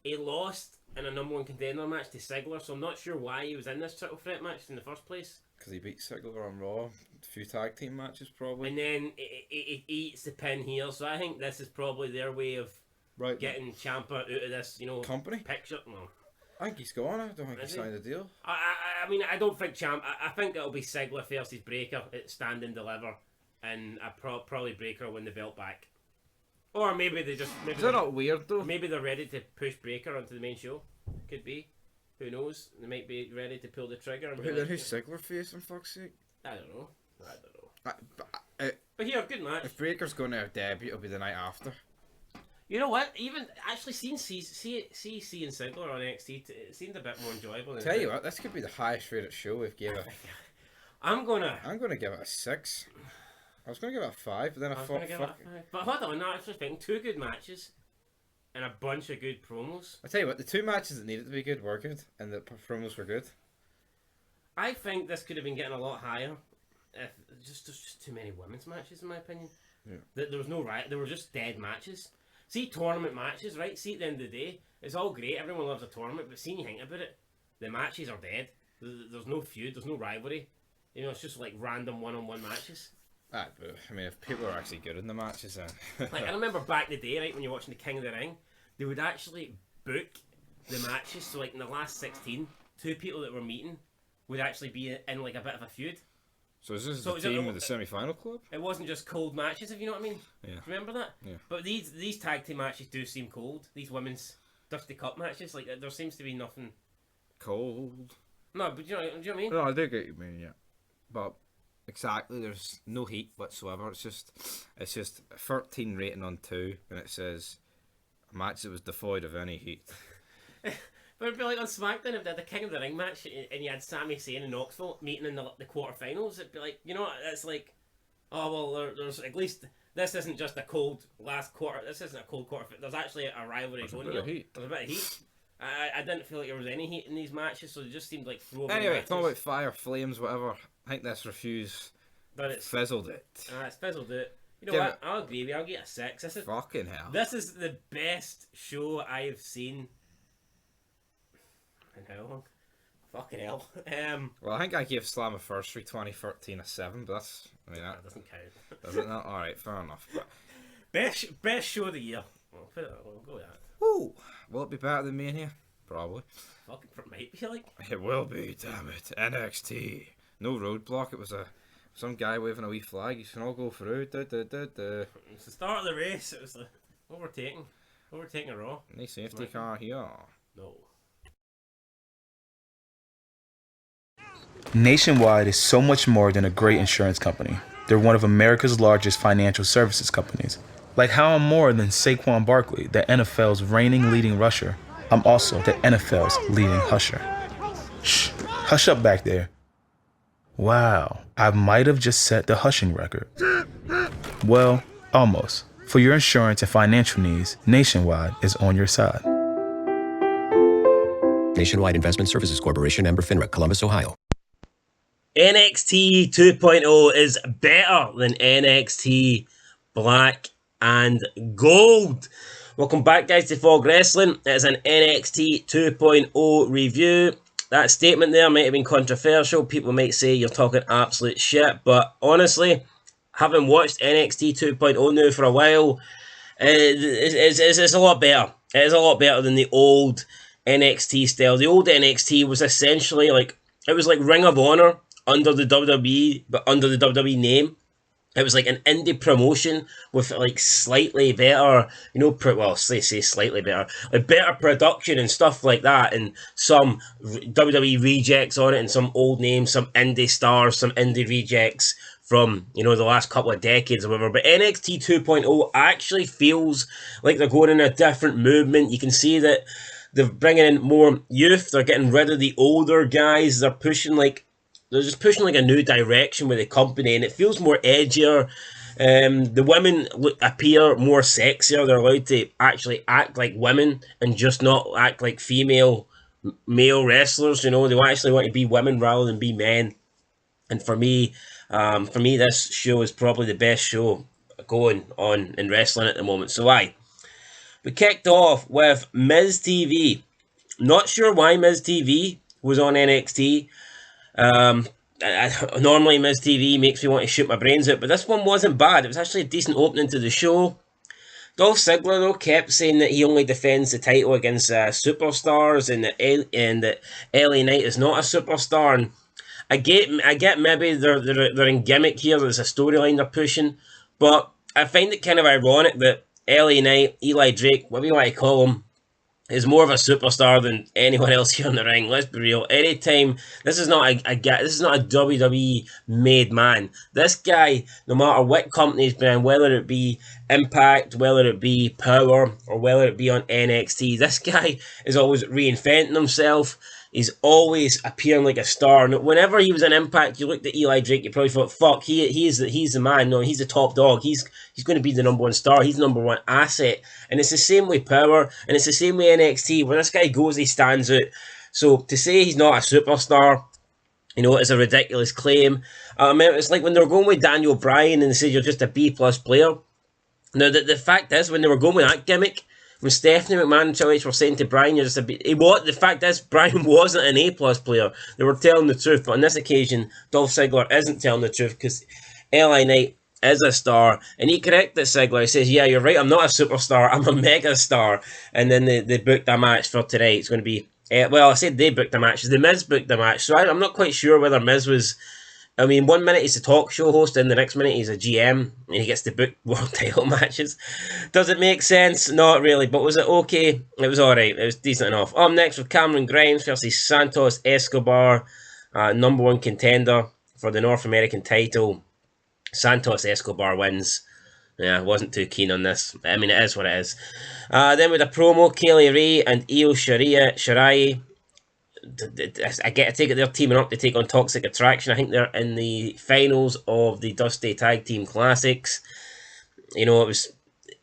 [SPEAKER 1] He lost in a number 1 contender match to Ziggler, so I'm not sure why he was in this triple threat match in the first place.
[SPEAKER 17] Because he beat Ziggler on Raw. A few tag team matches, probably.
[SPEAKER 1] And then he eats the pin here, so I think this is probably their way of getting Ciampa out of this, you know,
[SPEAKER 17] company
[SPEAKER 1] picture. No.
[SPEAKER 17] I think he's gone. I don't think he signed a deal.
[SPEAKER 1] I mean, I don't think I think it'll be Ziggler versus Breaker at Stand and Deliver, and probably Breaker will win the belt back. Or maybe they just...
[SPEAKER 17] Is that not weird, though?
[SPEAKER 1] Maybe they're ready to push Breaker onto the main show. Could be. Who knows? They might be ready to pull the trigger.
[SPEAKER 17] Who's Ziggler facing, fuck's sake?
[SPEAKER 1] I don't know. But here, good match.
[SPEAKER 17] If Breaker's going to debut, it'll be the night after.
[SPEAKER 1] You know what? Even actually seeing Ziggler on NXT, it seemed a bit more enjoyable.
[SPEAKER 17] Tell you what, this could be the highest rated show we've given.
[SPEAKER 1] I'm gonna give
[SPEAKER 17] it a 6. I was going to give it a 5, but then I thought, fuck.
[SPEAKER 1] But hold on, no, I was just thinking 2 good matches and a bunch of good promos.
[SPEAKER 17] I tell you what, the 2 matches that needed to be good were good, and the promos were good.
[SPEAKER 1] I think this could have been getting a lot higher if there's just too many women's matches, in my opinion.
[SPEAKER 17] Yeah.
[SPEAKER 1] There was no right. There were just dead matches. See, tournament matches, right? See, at the end of the day, it's all great. Everyone loves a tournament, but seeing you think about it, the matches are dead. There's no feud. There's no rivalry. You know, it's just like random one-on-one matches.
[SPEAKER 17] But, I mean, if people are actually good in the matches, then...
[SPEAKER 1] Like, I remember back in the day, right, when you're watching the King of the Ring, they would actually book the matches. So, like, in the last 16, 2 people that were meeting would actually be in, like, a bit of a feud.
[SPEAKER 17] So is this the team with the semi-final club?
[SPEAKER 1] It wasn't just cold matches, if you know what I mean.
[SPEAKER 17] Yeah.
[SPEAKER 1] Remember that?
[SPEAKER 17] Yeah.
[SPEAKER 1] But these tag team matches do seem cold. These women's Dusty Cup matches. Like there seems to be nothing
[SPEAKER 18] cold.
[SPEAKER 1] No, but do you know what I mean?
[SPEAKER 18] No, I do get what you mean, yeah. But exactly, there's no heat whatsoever. It's just 13 rating on 2, and it says a match that was devoid of any heat.
[SPEAKER 1] But it'd be like on SmackDown if they had the King of the Ring match and you had Sami Zayn and Knoxville meeting in the quarterfinals. It'd be like, you know what? It's like, oh well, there's at least this isn't just a cold last quarter. This isn't a cold quarter. There's actually a rivalry going here. There's a bit of heat. I didn't feel like there was any heat in these matches, so it just seemed like throwaway
[SPEAKER 18] Anyway, talking about fire, flames, whatever. I think this refuse fizzled it.
[SPEAKER 1] It's fizzled it. You know what? I'll agree with you. I'll get a 6. This is
[SPEAKER 18] fucking hell.
[SPEAKER 1] This is the best show I've seen. In how long? Fucking hell.
[SPEAKER 18] Well, I think I gave Slammiversary 2013 a 7, but that's... I mean, that
[SPEAKER 1] doesn't count.
[SPEAKER 18] Does it not? Alright, fair enough. But...
[SPEAKER 1] Best show of the year. We'll go with that.
[SPEAKER 18] Woo! Will it be better than Mania? Probably.
[SPEAKER 1] Fucking might be like.
[SPEAKER 18] It will be, damn it. NXT. No roadblock, it was some guy waving a wee flag. You can all go through.
[SPEAKER 1] It's the start of the race. It was the overtaking a Raw.
[SPEAKER 18] Any safety car here?
[SPEAKER 1] No.
[SPEAKER 19] Nationwide is so much more than a great insurance company. They're one of America's largest financial services companies. Like how I'm more than Saquon Barkley, the NFL's reigning leading rusher. I'm also the NFL's leading husher. Shh, hush up back there. Wow, I might have just set the hushing record. Well, almost. For your insurance and financial needs, Nationwide is on your side.
[SPEAKER 20] Nationwide Investment Services Corporation, member FINRA, Columbus, Ohio.
[SPEAKER 1] NXT 2.0 is better than NXT Black and Gold. Welcome back, guys, to Fog Wrestling. It is an NXT 2.0 review. That statement there might have been controversial. People might say you're talking absolute shit, but honestly, having watched NXT 2.0 now for a while, it's a lot better. It is a lot better than the old NXT style. The old NXT was essentially like, it was like Ring of Honor under the WWE, but under the WWE name. It was like an indie promotion with like slightly better, you know, well, say slightly better, like better production and stuff like that, and some WWE rejects on it, and some old names, some indie stars, some indie rejects from, you know, the last couple of decades or whatever. But NXT 2.0 actually feels like they're going in a different movement. You can see that they're bringing in more youth. They're getting rid of the older guys. They're just pushing like a new direction with the company, and it feels more edgier. The women appear more sexier. They're allowed to actually act like women and just not act like female male wrestlers. You know, they actually want to be women rather than be men. And for me, this show is probably the best show going on in wrestling at the moment. So we kicked off with Miz TV. Not sure why Miz TV was on NXT. Normally Miz TV makes me want to shoot my brains out, but this one wasn't bad. It was actually a decent opening to the show. Dolph Ziggler, though, kept saying that he only defends the title against superstars, and that LA Knight is not a superstar. And I get maybe they're in gimmick here. There's a storyline they're pushing, but I find it kind of ironic that LA Knight, Eli Drake, whatever you want to call him, is more of a superstar than anyone else here in the ring. Let's be real. Anytime, this is not a WWE made man. This guy, no matter what company he's been in, whether it be Impact, whether it be Power, or whether it be on NXT, this guy is always reinventing himself. He's always appearing like a star. Whenever he was in Impact, you looked at Eli Drake, you probably thought, fuck, he's the man. No, he's the top dog. He's going to be the number one star. He's the number one asset. And it's the same way Power, and it's the same way NXT. When this guy goes, he stands out. So to say he's not a superstar, you know, is a ridiculous claim. I mean, it's like when they were going with Daniel Bryan and they said you're just a B+ player. Now, the fact is, when they were going with that gimmick, when Stephanie McMahon and Triple H were saying to Bryan, you're just a B, the fact is, Bryan wasn't an A+ player. They were telling the truth, but on this occasion, Dolph Ziggler isn't telling the truth because LA Knight is a star, and he corrected Ziggler. He says, yeah, you're right, I'm not a superstar, I'm a mega star. And then they booked a match for today. It's going to be, well, I said they booked a match, the Miz booked a match, so I'm not quite sure whether Miz was I mean, 1 minute he's a talk show host, and the next minute he's a GM, and he gets to book world title matches. Does it make sense? Not really, but was it okay? It was alright, it was decent enough. Up next with Cameron Grimes versus Santos Escobar, #1 contender for the North American title. Santos Escobar wins. Yeah, I wasn't too keen on this. I mean, it is what it is. Then with a promo, Kaylee Ray and Io Shirai. I get to take it, they're teaming up to take on Toxic Attraction. I think they're in the finals of the Dusty Tag Team Classics. You know, it was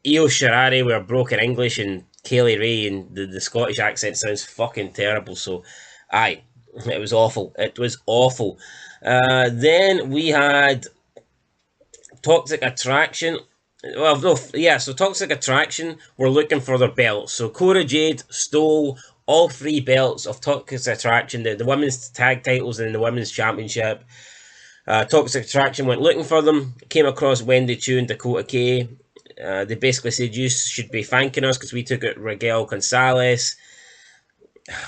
[SPEAKER 1] Io Shirai with broken English and Kaylee Ray, and the Scottish accent sounds fucking terrible. So, aye, it was awful. It was awful. Then we had Toxic Attraction. Well, no, yeah, so Toxic Attraction were looking for their belts. So Cora Jade stole all 3 belts of Toxic Attraction, the women's tag titles and the women's championship. Toxic Attraction went looking for them, came across Wendy Chu and Dakota Kai. They basically said, you should be thanking us because we took out Raquel Gonzalez.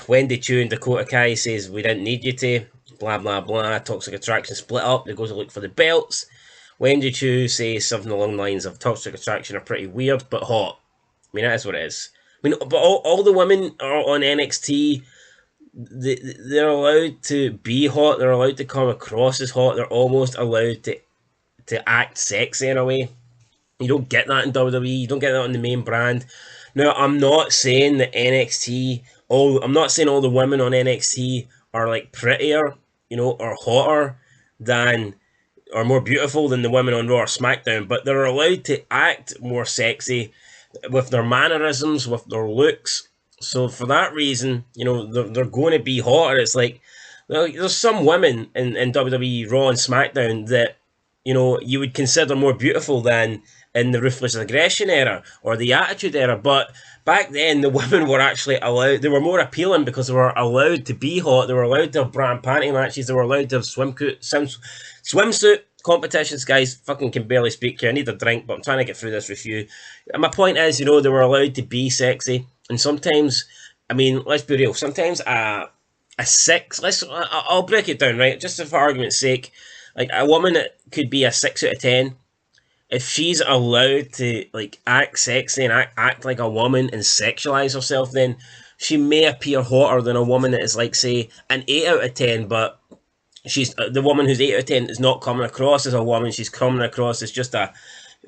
[SPEAKER 1] Wendy Chu and Dakota Kai says, we didn't need you to, blah, blah, blah. Toxic Attraction split up, they go to look for the belts. Wendy Chu says something along the lines of Toxic Attraction are pretty weird, but hot. I mean, that is what it is. I mean, but all the women are on NXT. They're allowed to be hot. They're allowed to come across as hot. They're almost allowed to act sexy in a way. You don't get that in WWE. You don't get that on the main brand. Now, I'm not saying that I'm not saying all the women on NXT are like prettier, you know, or hotter than, or more beautiful than the women on Raw or SmackDown, but they're allowed to act more sexy with their mannerisms, with their looks. So for that reason, you know, they're going to be hotter. It's like, there's some women in WWE Raw and SmackDown that, you know, you would consider more beautiful than in the Ruthless Aggression era or the Attitude era. But back then, the women were actually allowed, they were more appealing because they were allowed to be hot. They were allowed to have bra and panty matches. They were allowed to have swimsuit competitions. Guys, fucking can barely speak here. I need a drink, but I'm trying to get through this review. And my point is, you know, they were allowed to be sexy. And sometimes, I mean, let's be real. Sometimes a 6, I'll break it down, right? Just for argument's sake, like a woman that could be a 6 out of 10, if she's allowed to like act sexy and act like a woman and sexualize herself, then she may appear hotter than a woman that is like, say, an 8 out of 10, but she's the woman who's 8 out of 10 is not coming across as a woman. She's coming across as just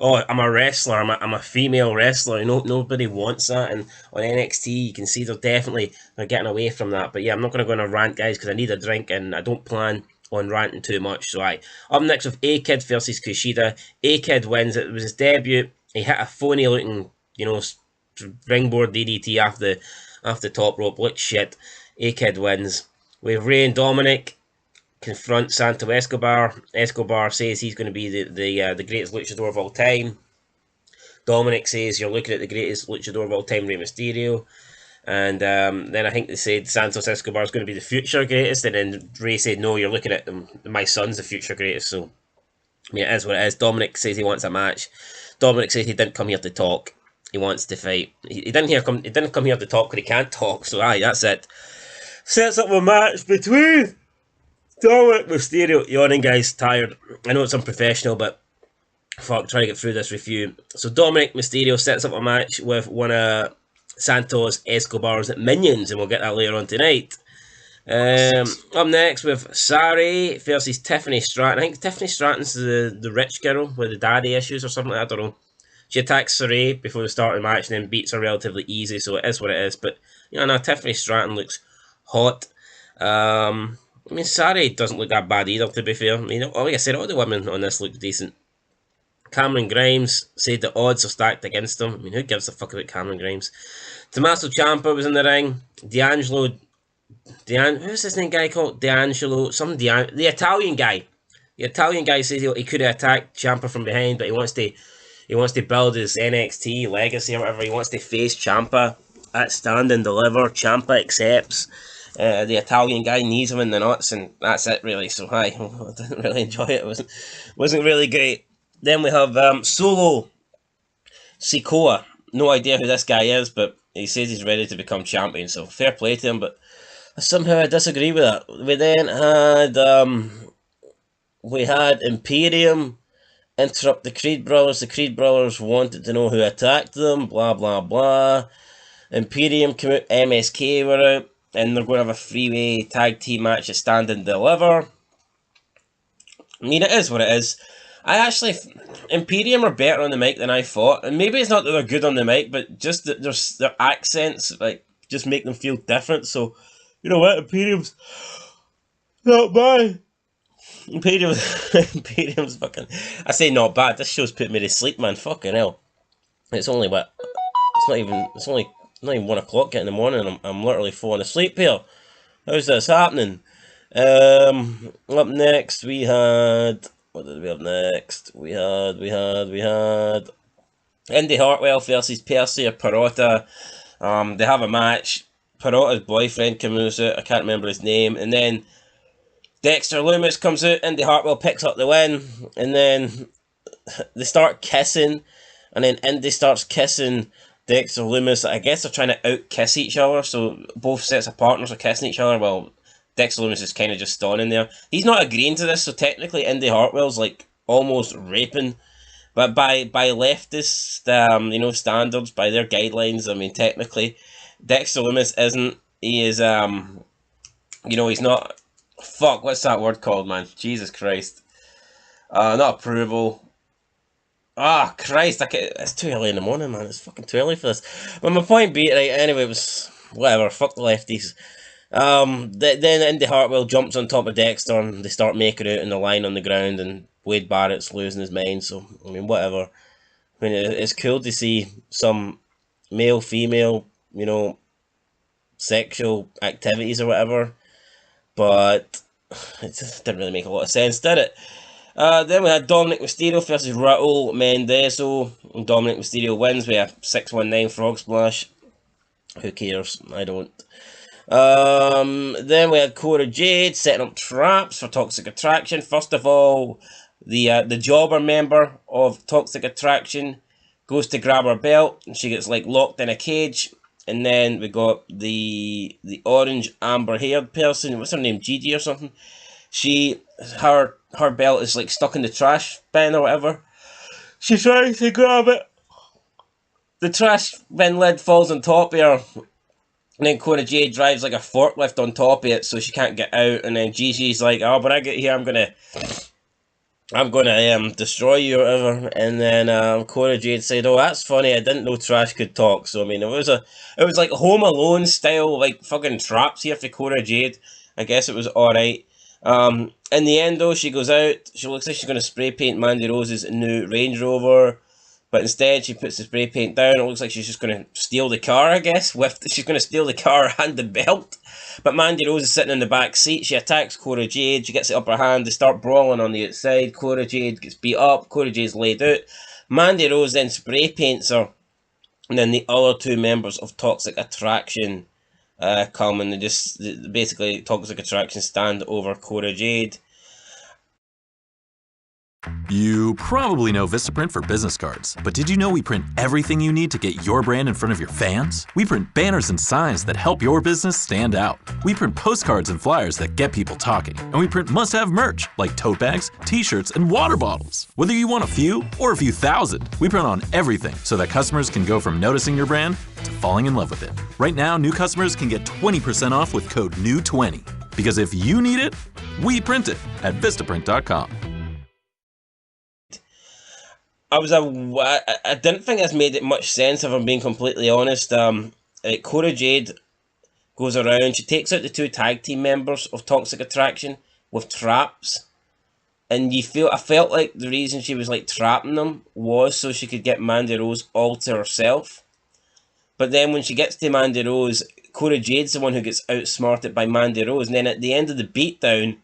[SPEAKER 1] I'm a wrestler. I'm a female wrestler. You know, nobody wants that. And on NXT, you can see they're getting away from that. But yeah, I'm not going to go on a rant, guys, because I need a drink and I don't plan on ranting too much. So up next with A-Kid versus Kushida. A-Kid wins. It was his debut. He hit a phony looking, you know, ringboard DDT off the top rope. Looked shit. A-Kid wins. We have Rey and Dominic confront Santo Escobar. Escobar says he's going to be the greatest luchador of all time. Dominic says you're looking at the greatest luchador of all time, Rey Mysterio. And then I think they said Santos Escobar is going to be the future greatest, and then Rey said, no, you're looking at my son's the future greatest. So, I mean, it is what it is. Dominic says he wants a match. Dominic says he didn't come here to talk. He wants to fight. He didn't come here to talk because he can't talk. So, that's it. Sets up a match between Dominic Mysterio. Yawning, guys, tired. I know it's unprofessional, but fuck, trying to get through this review. So, Dominic Mysterio sets up a match with one of Santos Escobar's minions, and we'll get that later on tonight. Up next with Sari versus Tiffany Stratton. I think Tiffany Stratton's the rich girl with the daddy issues or something like that. I don't know. She attacks Saray before the start of the match and then beats her relatively easy, so it is what it is. But, you know, now Tiffany Stratton looks hot. I mean, Sari doesn't look that bad either, to be fair. I mean, like I said, all the women on this look decent. Cameron Grimes said the odds are stacked against him. I mean, who gives a fuck about Cameron Grimes? Tommaso Ciampa was in the ring. Who's his name guy called? The Italian guy. The Italian guy says he could have attacked Ciampa from behind, but he wants to build his NXT legacy or whatever. He wants to face Ciampa at Stand and Deliver. Ciampa accepts. The Italian guy knees him in the nuts, and that's it really. So I didn't really enjoy it. It wasn't really great. Then we have Solo Sikoa. No idea who this guy is, but he says he's ready to become champion, so fair play to him, but somehow I disagree with that. We then had we had Imperium interrupt the Creed Brothers. The Creed Brothers wanted to know who attacked them, blah, blah, blah. Imperium came out, MSK were out, and they're going to have a three-way tag team match at Stand and Deliver. I mean, it is what it is. Imperium are better on the mic than I thought, and maybe it's not that they're good on the mic, but just that their accents, like, just make them feel different, so, you know what, Imperium's not bad. Imperium's fucking... I say not bad, this show's put me to sleep, man, fucking hell. It's only, what, it's only not even 1 o'clock yet in the morning, and I'm literally falling asleep here. How's this happening? Up next, we had... What did we have next? We had Indy Hartwell versus Percy or Peralta. They have a match. Peralta's boyfriend comes out, I can't remember his name, and then Dexter Lumis comes out, Indy Hartwell picks up the win, and then they start kissing, and then Indy starts kissing Dexter Lumis. I guess they're trying to out-kiss each other, so both sets of partners are kissing each other, while Dexter Lumis is kind of just standing there. He's not agreeing to this, so technically Indy Hartwell's like almost raping. But by leftist, standards, by their guidelines, I mean, technically, Dexter Lumis isn't. He is, he's not. Fuck, what's that word called, man? Jesus Christ. Not approval. Ah, Christ, it's too early in the morning, man. It's fucking too early for this. But my point being, right, anyway, it was whatever. Fuck the lefties. Then Indy Hartwell jumps on top of Dexter and they start making out in the line on the ground, and Wade Barrett's losing his mind, so, I mean, whatever. I mean, it's cool to see some male-female, sexual activities or whatever, but it just didn't really make a lot of sense, did it? Then we had Dominic Mysterio versus Raul Mendezo, and Dominic Mysterio wins with a 619 frog splash. Who cares? I don't. Then we had Cora Jade setting up traps for Toxic Attraction. First of all, the jobber member of Toxic Attraction goes to grab her belt, and she gets like locked in a cage. And then we got the orange amber haired person. What's her name? Gigi or something. Her belt is like stuck in the trash bin or whatever. She tries to grab it. The trash bin lid falls on top of her. And then Cora Jade drives like a forklift on top of it, so she can't get out. And then Gigi's like, "Oh, when I get here, I'm gonna destroy you or whatever." And then Cora Jade said, "Oh, that's funny. I didn't know trash could talk." So I mean, it was like Home Alone style, like fucking traps here for Cora Jade. I guess it was all right. In the end, though, she goes out. She looks like she's gonna spray paint Mandy Rose's new Range Rover. But instead, she puts the spray paint down. It looks like she's just going to steal the car, I guess. She's going to steal the car and the belt. But Mandy Rose is sitting in the back seat. She attacks Cora Jade. She gets the upper hand. They start brawling on the outside. Cora Jade gets beat up. Cora Jade's laid out. Mandy Rose then spray paints her. And then the other two members of Toxic Attraction come, and basically Toxic Attraction stand over Cora Jade.
[SPEAKER 21] You probably know Vistaprint for business cards, but did you know we print everything you need to get your brand in front of your fans? We print banners and signs that help your business stand out. We print postcards and flyers that get people talking. And we print must-have merch like tote bags, t-shirts, and water bottles. Whether you want a few or a few thousand, we print on everything so that customers can go from noticing your brand to falling in love with it. Right now, new customers can get 20% off with code NEW20. Because if you need it, we print it at Vistaprint.com.
[SPEAKER 1] I didn't think this made it much sense, if I'm being completely honest. Cora Jade goes around, she takes out the two tag team members of Toxic Attraction with traps, and I felt like the reason she was like trapping them was so she could get Mandy Rose all to herself. But then when she gets to Mandy Rose, Cora Jade's the one who gets outsmarted by Mandy Rose, and then at the end of the beatdown,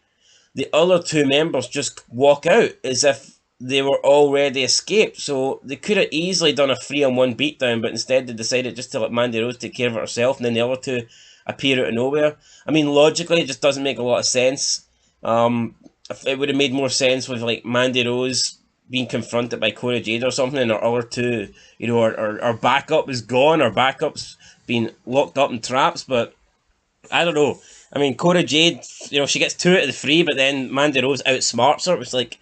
[SPEAKER 1] the other two members just walk out as if they were already escaped. So they could have easily done a 3-on-1 beatdown, but instead they decided just to let Mandy Rose take care of it herself, and then the other two appear out of nowhere. I mean, logically, it just doesn't make a lot of sense. It would have made more sense with like Mandy Rose being confronted by Cora Jade or something, and our other two, our backup is gone, our backup's been locked up in traps, but I don't know. I mean, Cora Jade, you know, she gets 2 out of the 3, but then Mandy Rose outsmarts her. It was like,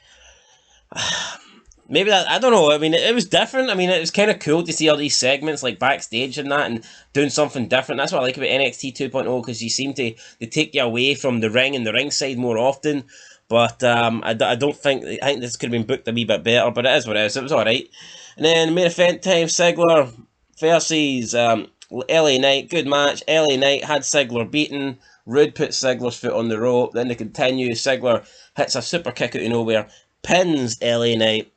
[SPEAKER 1] maybe that, I don't know. I mean, it was different. I mean, it was kind of cool to see all these segments like backstage and that, and doing something different. That's what I like about NXT 2.0, because you seem to, they take you away from the ring and the ringside more often. But I don't think, I think this could have been booked a wee bit better, but it is what it is. It was alright. And then main event time, Ziggler versus LA Knight. Good match. LA Knight had Ziggler beaten. Rude puts Ziggler's foot on the rope. Then they continue. Ziggler hits a super kick out of nowhere, pins LA Knight,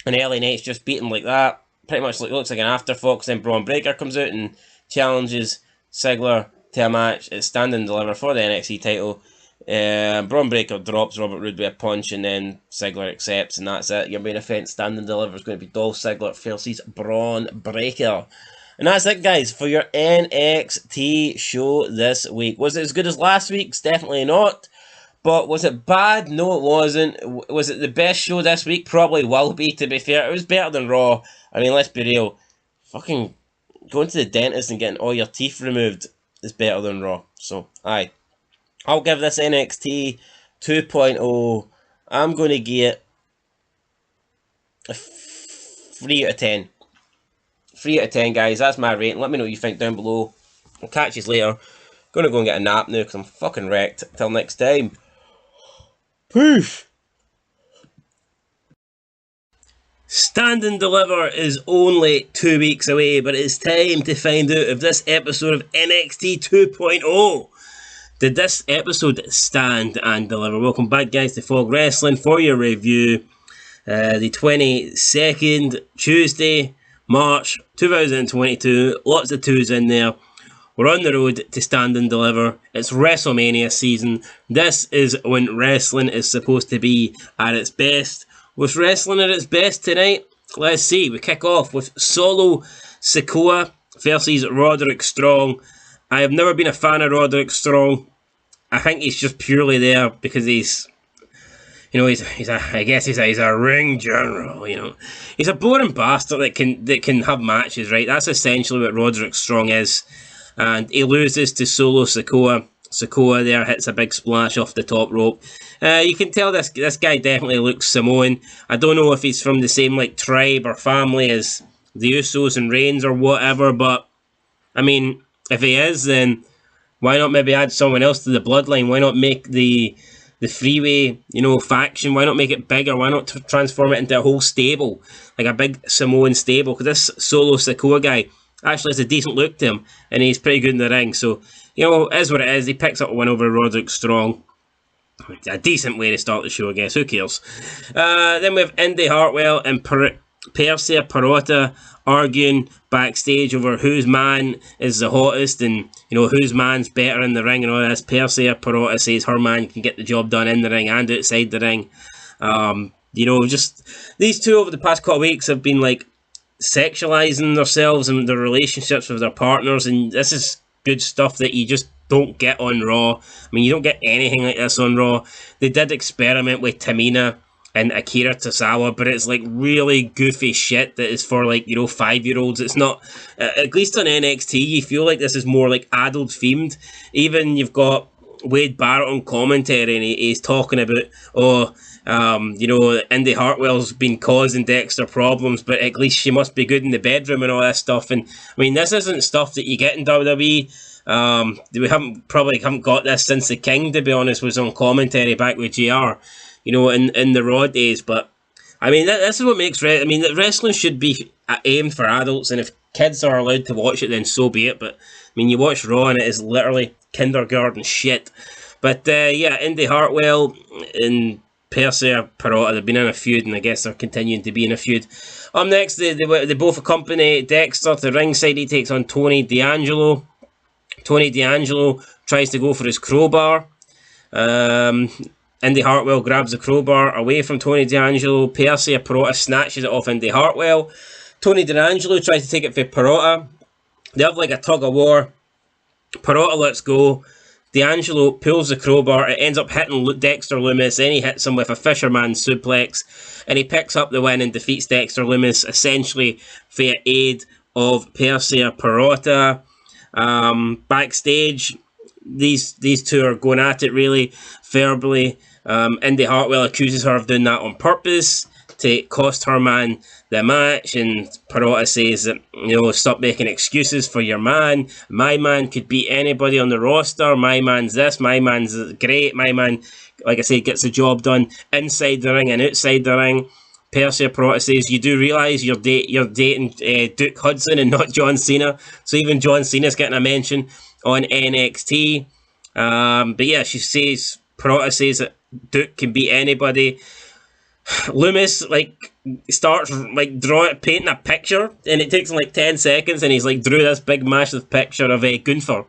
[SPEAKER 1] and LA Knight's just beaten like that. Pretty much looks like an afterthought. Then Braun Breaker comes out and challenges Ziggler to a match at Stand and Deliver for the NXT title. Braun Breaker drops Robert Roode with a punch, and then Ziggler accepts, and that's it. Your main event, Stand and Deliver, is going to be Dolph Ziggler versus Braun Breaker. And that's it, guys, for your NXT show this week. Was it as good as last week's? Definitely not. But was it bad? No, it wasn't. Was it the best show this week? Probably will be, to be fair. It was better than Raw. I mean, let's be real. Fucking going to the dentist and getting all your teeth removed is better than Raw. So, aye. I'll give this NXT 2.0, I'm going to give it a 3 out of 10. 3 out of 10, guys. That's my rating. Let me know what you think down below. I'll catch you later. Gonna go and get a nap now because I'm fucking wrecked. Till next time. Peace. Stand and Deliver is only 2 weeks away, but it's time to find out if this episode of NXT 2.0 did this episode stand and deliver. Welcome back, guys, to Fog Wrestling for your review. The 22nd, Tuesday, March 2022. Lots of 2s in there. We're on the road to Stand and Deliver. It's WrestleMania season. This is when wrestling is supposed to be at its best. Was wrestling at its best tonight? Let's see. We kick off with Solo Sikoa versus Roderick Strong. I have never been a fan of Roderick Strong. I think he's just purely there because he's a ring general, you know. He's a boring bastard that can have matches, right? That's essentially what Roderick Strong is. And he loses to Solo Sikoa. Sikoa there hits a big splash off the top rope. You can tell this guy definitely looks Samoan. I don't know if he's from the same like tribe or family as the Usos and Reigns or whatever, but I mean, if he is, then why not maybe add someone else to the bloodline? Why not make the Freeway, you know, faction? Why not make it bigger? Why not transform it into a whole stable, like a big Samoan stable? Because this Solo Sikoa guy actually has a decent look to him, and he's pretty good in the ring. So, you know, it is what it is. He picks up a win over Roderick Strong. A decent way to start the show, I guess. Who cares? Then we have Indy Hartwell and Persia Pirotta arguing backstage over whose man is the hottest and, you know, whose man's better in the ring and all this. Persia Pirotta says her man can get the job done in the ring and outside the ring. You know, just these two over the past couple of weeks have been like sexualizing themselves and their relationships with their partners, and this is good stuff that you just don't get on Raw. I mean, you don't get anything like this on Raw. They did experiment with Tamina and Akira Tozawa, but it's like really goofy shit that is for, like, you know, 5-year-olds. It's not, at least on NXT, you feel like this is more like adult themed. Even you've got Wade Barrett on commentary, and he's talking about, you know, Indy Hartwell's been causing Dexter problems, but at least she must be good in the bedroom and all that stuff. And I mean, this isn't stuff that you get in WWE. We haven't got this since the King, to be honest, was on commentary back with JR, you know, in the Raw days. But I mean, this is what makes wrestling should be aimed for adults, and if kids are allowed to watch it, then so be it. But I mean, you watch Raw and it is literally kindergarten shit. But yeah, Indy Hartwell and Persia Pirotta, they've been in a feud, and I guess they're continuing to be in a feud. Up next, they both accompany Dexter to ringside. He takes on Tony D'Angelo. Tony D'Angelo tries to go for his crowbar. Indy Hartwell grabs the crowbar away from Tony D'Angelo. Persia Pirotta snatches it off Indy Hartwell. Tony D'Angelo tries to take it for Pirotta. They have like a tug of war. Pirotta lets go. D'Angelo pulls the crowbar. It ends up hitting Dexter Lumis. Then he hits him with a fisherman suplex, and he picks up the win and defeats Dexter Lumis, essentially via aid of Persia Pirotta. Backstage, these two are going at it really verbally. Indy Hartwell accuses her of doing that on purpose to cost her man the match, and Peralta says that, you know, stop making excuses for your man. My man could beat anybody on the roster. My man's this. My man's great. My man, like I said, gets the job done inside the ring and outside the ring. Percy Peralta says, you do realise you're dating Duke Hudson and not John Cena. So even John Cena's getting a mention on NXT. But yeah, she says, Peralta says that Duke can beat anybody. Loomis starts painting a picture, and it takes him 10 seconds, and he's drew this big massive picture of Gunther,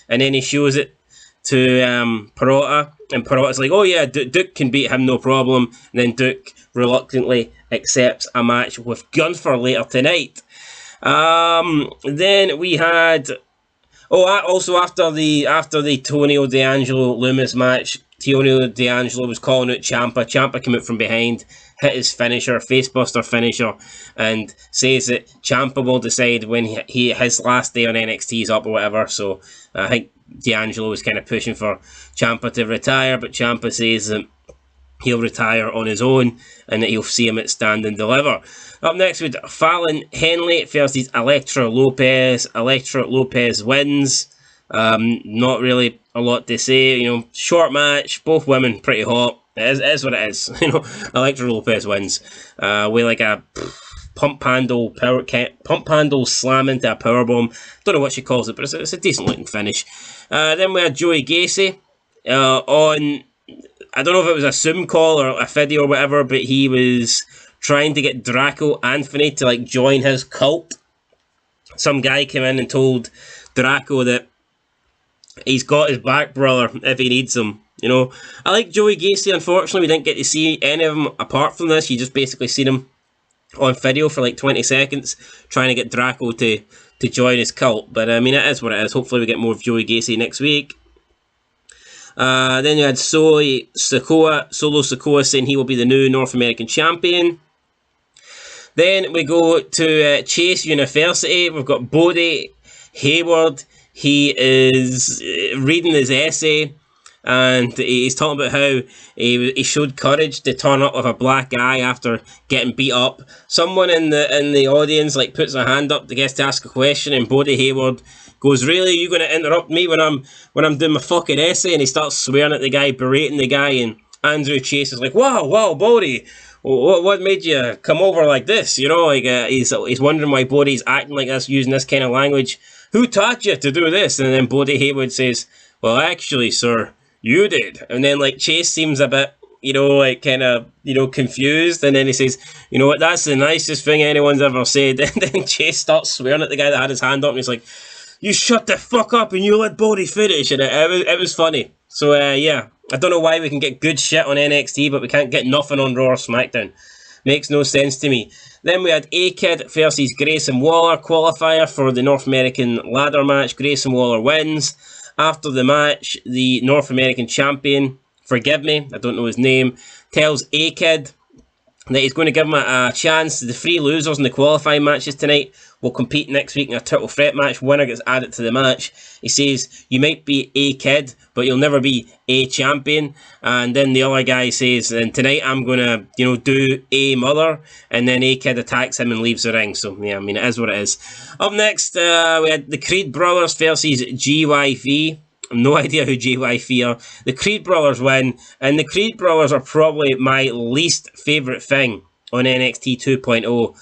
[SPEAKER 1] and then he shows it to Peralta, and Peralta's like, oh yeah, Duke can beat him, no problem. And then Duke reluctantly accepts a match with Gunther later tonight. Then we had also after the Tonio D'Angelo Loomis match, Tonio D'Angelo was calling out Ciampa. Ciampa came out from behind, hit his finisher, facebuster finisher, and says that Ciampa will decide when his last day on NXT is up or whatever. So I think D'Angelo was kind of pushing for Ciampa to retire, but Ciampa says that he'll retire on his own and that he'll see him at Stand and Deliver. Up next with Fallon Henley versus Elektra Lopez. Elektra Lopez wins. Not really a lot to say, you know, short match, both women pretty hot. It is what it is, you know. Elektra Lopez wins with a pump handle slam into a powerbomb. Don't know what she calls it, but it's a decent looking finish. Then we had Joey Gacy on, I don't know if it was a Zoom call or a video or whatever, but he was trying to get Draco Anthony to join his cult. Some guy came in and told Draco that he's got his back, brother, if he needs him. You know, I like Joey Gacy. Unfortunately, we didn't get to see any of him apart from this. You just basically seen him on video for 20 seconds trying to get Draco to join his cult. But I mean, it is what it is. Hopefully we get more of Joey Gacy next week. Then you had Solo Sikoa saying he will be the new North American champion. Then we go to Chase University. We've got Bodie Hayward. He is reading his essay, and he's talking about how he showed courage to turn up with a black eye after getting beat up. Someone in the audience puts a hand up, gets to ask a question, and Bodie Hayward goes, "Really, you going to interrupt me when I'm doing my fucking essay?" And he starts swearing at the guy, berating the guy, and Andrew Chase is like, "Wow, Bodie, what made you come over like this?" You know, he's wondering why Bodie's acting like this, using this kind of language. Who taught you to do this? And then Bodie Hayward says, "Well, actually, sir, you did." And then Chase seems a bit, confused. And then he says, "You know what? That's the nicest thing anyone's ever said." And then Chase starts swearing at the guy that had his hand up, and he's like, "You shut the fuck up and you let Bodie finish." And it was funny. So yeah, I don't know why we can get good shit on NXT, but we can't get nothing on Raw or SmackDown. Makes no sense to me. Then we had A-Kid versus Grayson Waller, qualifier for the North American ladder match. Grayson Waller wins. After the match, the North American champion, forgive me, I don't know his name, tells A-Kid that he's going to give him a chance. The three losers in the qualifying matches tonight will compete next week in a triple threat match. Winner gets added to the match. He says, "You might be a kid, but you'll never be a champion." And then the other guy says, "And tonight I'm going to, do a mother." And then A-Kid attacks him and leaves the ring. So, yeah, I mean, it is what it is. Up next, we had the Creed Brothers versus GYV. I have no idea who GYV are. The Creed Brothers win, and the Creed Brothers are probably my least favourite thing on NXT 2.0.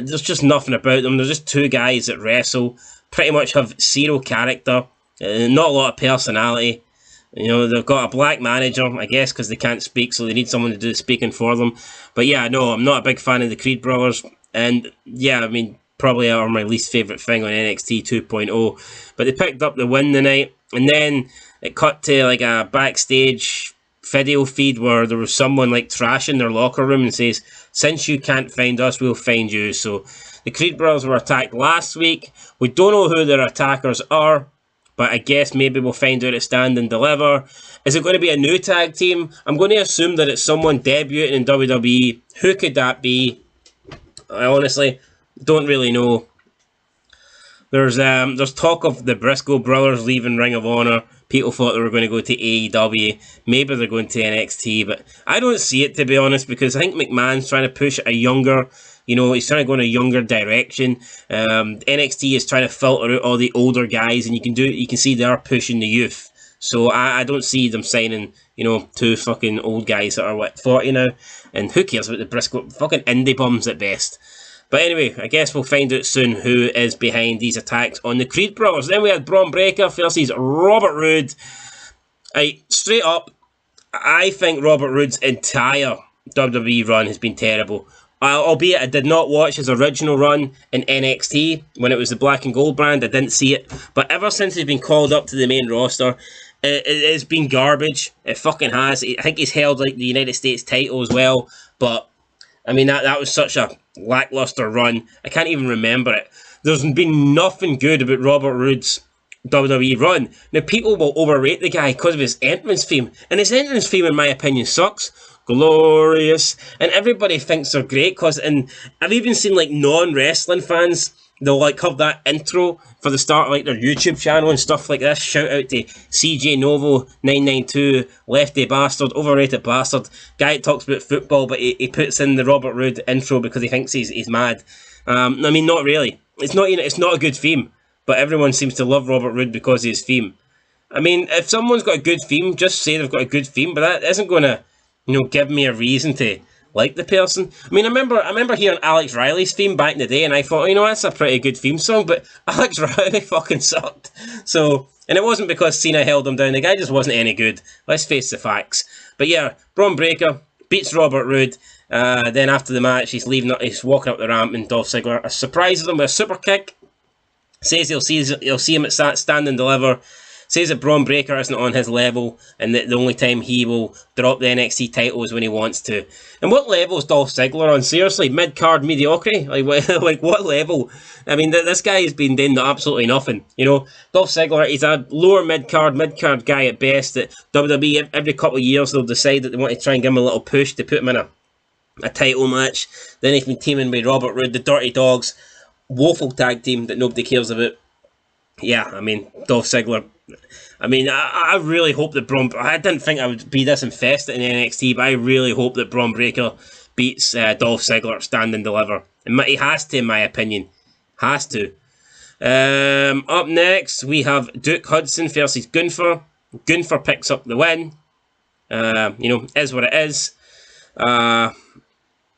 [SPEAKER 1] There's just nothing about them. They're just two guys that wrestle, pretty much have zero character, not a lot of personality. You know, they've got a black manager, I guess, because they can't speak, so they need someone to do the speaking for them. But yeah, no, I'm not a big fan of the Creed Brothers, and yeah, I mean, probably are my least favourite thing on NXT 2.0. But they picked up the win tonight, and then it cut to a backstage video feed where there was someone trashing their locker room and says, "Since you can't find us, we'll find you." So the Creed Brothers were attacked last week. We don't know who their attackers are, but I guess maybe we'll find out at Stand and Deliver. Is it going to be a new tag team? I'm going to assume that it's someone debuting in WWE. Who could that be? I honestly don't really know. There's talk of the Briscoe brothers leaving Ring of Honor. People thought they were going to go to AEW. Maybe they're going to NXT, but I don't see it, to be honest, because I think McMahon's trying to push a younger, he's trying to go in a younger direction. NXT is trying to filter out all the older guys, and you can see they are pushing the youth. So I don't see them signing, two fucking old guys that are 40 now, and who cares about the Briscoe? Fucking indie bums at best. But anyway, I guess we'll find out soon who is behind these attacks on the Creed brothers. Then we had Braun Breaker versus Robert Roode. Straight up, I think Robert Roode's entire WWE run has been terrible. Albeit I did not watch his original run in NXT when it was the Black and Gold brand. I didn't see it. But ever since he's been called up to the main roster, it's been garbage. It fucking has. I think he's held like the United States title as well. But I mean, that was such a lackluster run. I can't even remember it. There's been nothing good about Robert Roode's WWE run. Now, people will overrate the guy because of his entrance theme. And his entrance theme, in my opinion, sucks. Glorious. And everybody thinks they're great and I've even seen like non-wrestling fans, they'll like have that intro for the start of like their YouTube channel and stuff like this. Shout out to CJ Novo 992, Lefty Bastard, Overrated Bastard, guy that talks about football but he puts in the Robert Roode intro because he thinks he's mad. I mean, not really. It's not a good theme, but everyone seems to love Robert Roode because of his theme. I mean, if someone's got a good theme, just say they've got a good theme, but that isn't going to give me a reason to like the person. I mean, I remember hearing Alex Riley's theme back in the day, and I thought, that's a pretty good theme song, but Alex Riley fucking sucked. So, and it wasn't because Cena held him down, the guy just wasn't any good. Let's face the facts. But yeah, Braun Breaker beats Robert Roode. Then after the match, he's walking up the ramp, and Dolph Ziggler surprises him with a super kick. Says he'll see him at Stand and Deliver. Says that Braun Breaker isn't on his level and that the only time he will drop the NXT title is when he wants to. And what level is Dolph Ziggler on? Seriously, mid-card mediocrity? Like what level? I mean, this guy has been doing absolutely nothing. Dolph Ziggler, he's a lower mid-card guy at best. That WWE, every couple of years, they'll decide that they want to try and give him a little push to put him in a title match. Then he's been teaming with Robert Roode, the Dirty Dogs, woeful tag team that nobody cares about. Yeah, I mean, Dolph Ziggler. I mean, I really hope that I didn't think I would be this infested in NXT, but I really hope that Braun Breaker beats Dolph Ziggler at Stand and Deliver. And he has to, in my opinion. Has to. Up next, we have Duke Hudson versus Gunther. Gunther picks up the win. Is what it is.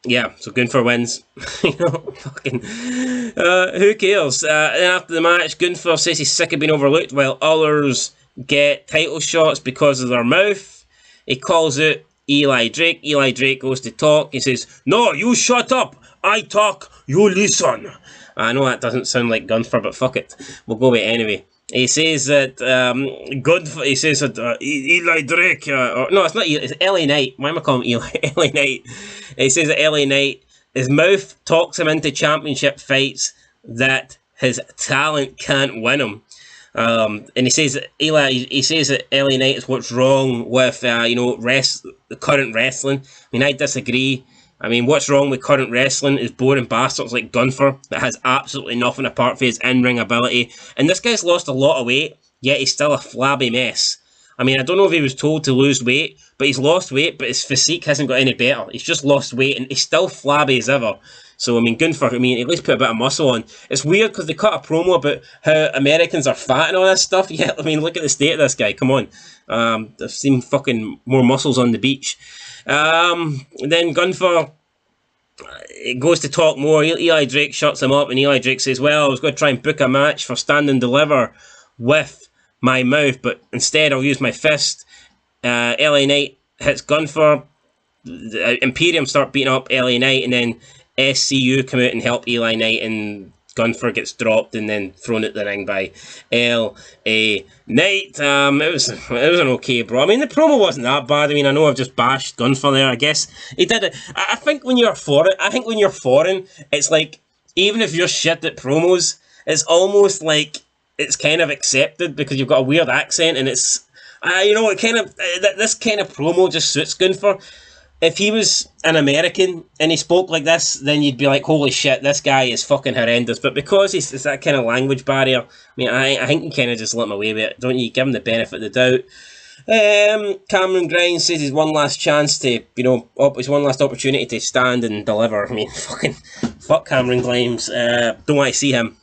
[SPEAKER 1] Yeah, so Gunther wins. Fucking. Who cares? And after the match, Gunther says he's sick of being overlooked while others get title shots because of their mouth. He calls out Eli Drake. Eli Drake goes to talk. He says, "No, you shut up. I talk, you listen." I know that doesn't sound like Gunther, but fuck it. We'll go with it anyway. He says that Eli Drake, no, it's not Eli, it's LA Knight. Why am I calling him Eli? LA Knight. He says that LA Knight, his mouth talks him into championship fights that his talent can't win him. And he says that LA Knight is what's wrong with the current wrestling. I mean, I disagree. I mean, what's wrong with current wrestling is boring bastards like Gunther that has absolutely nothing apart from his in-ring ability. And this guy's lost a lot of weight, yet he's still a flabby mess. I mean, I don't know if he was told to lose weight, but he's lost weight, but his physique hasn't got any better. He's just lost weight, and he's still flabby as ever. So, I mean, Gunther, at least put a bit of muscle on. It's weird because they cut a promo about how Americans are fat and all this stuff. Yeah, I mean, look at the state of this guy. Come on. I've seen fucking more muscles on the beach. Then Gunther goes to talk more. Eli Drake shuts him up, and Eli Drake says, "Well, I was going to try and book a match for Stand and Deliver with my mouth, but instead I'll use my fist." LA Knight hits Gunther. Imperium start beating up LA Knight, and then SCU come out and help Eli Knight, and Gunther gets dropped and then thrown at the ring by LA Knight. It was an okay bro. I mean, the promo wasn't that bad. I mean, I know I've just bashed Gunther there. I guess he did it. I think when you're foreign, it's like, even if you're shit at promos, it's almost like it's kind of accepted because you've got a weird accent, and it's this kind of promo just suits Gunther. if he was an American and he spoke like this, then you'd be like, holy shit, this guy is fucking horrendous. But because it's that kind of language barrier, I mean, I think you kind of just let him away with it, don't you? Give him the benefit of the doubt. Cameron Grimes says he's one last chance to, his one last opportunity to stand and deliver. I mean, fuck Cameron Grimes. Don't want to see him.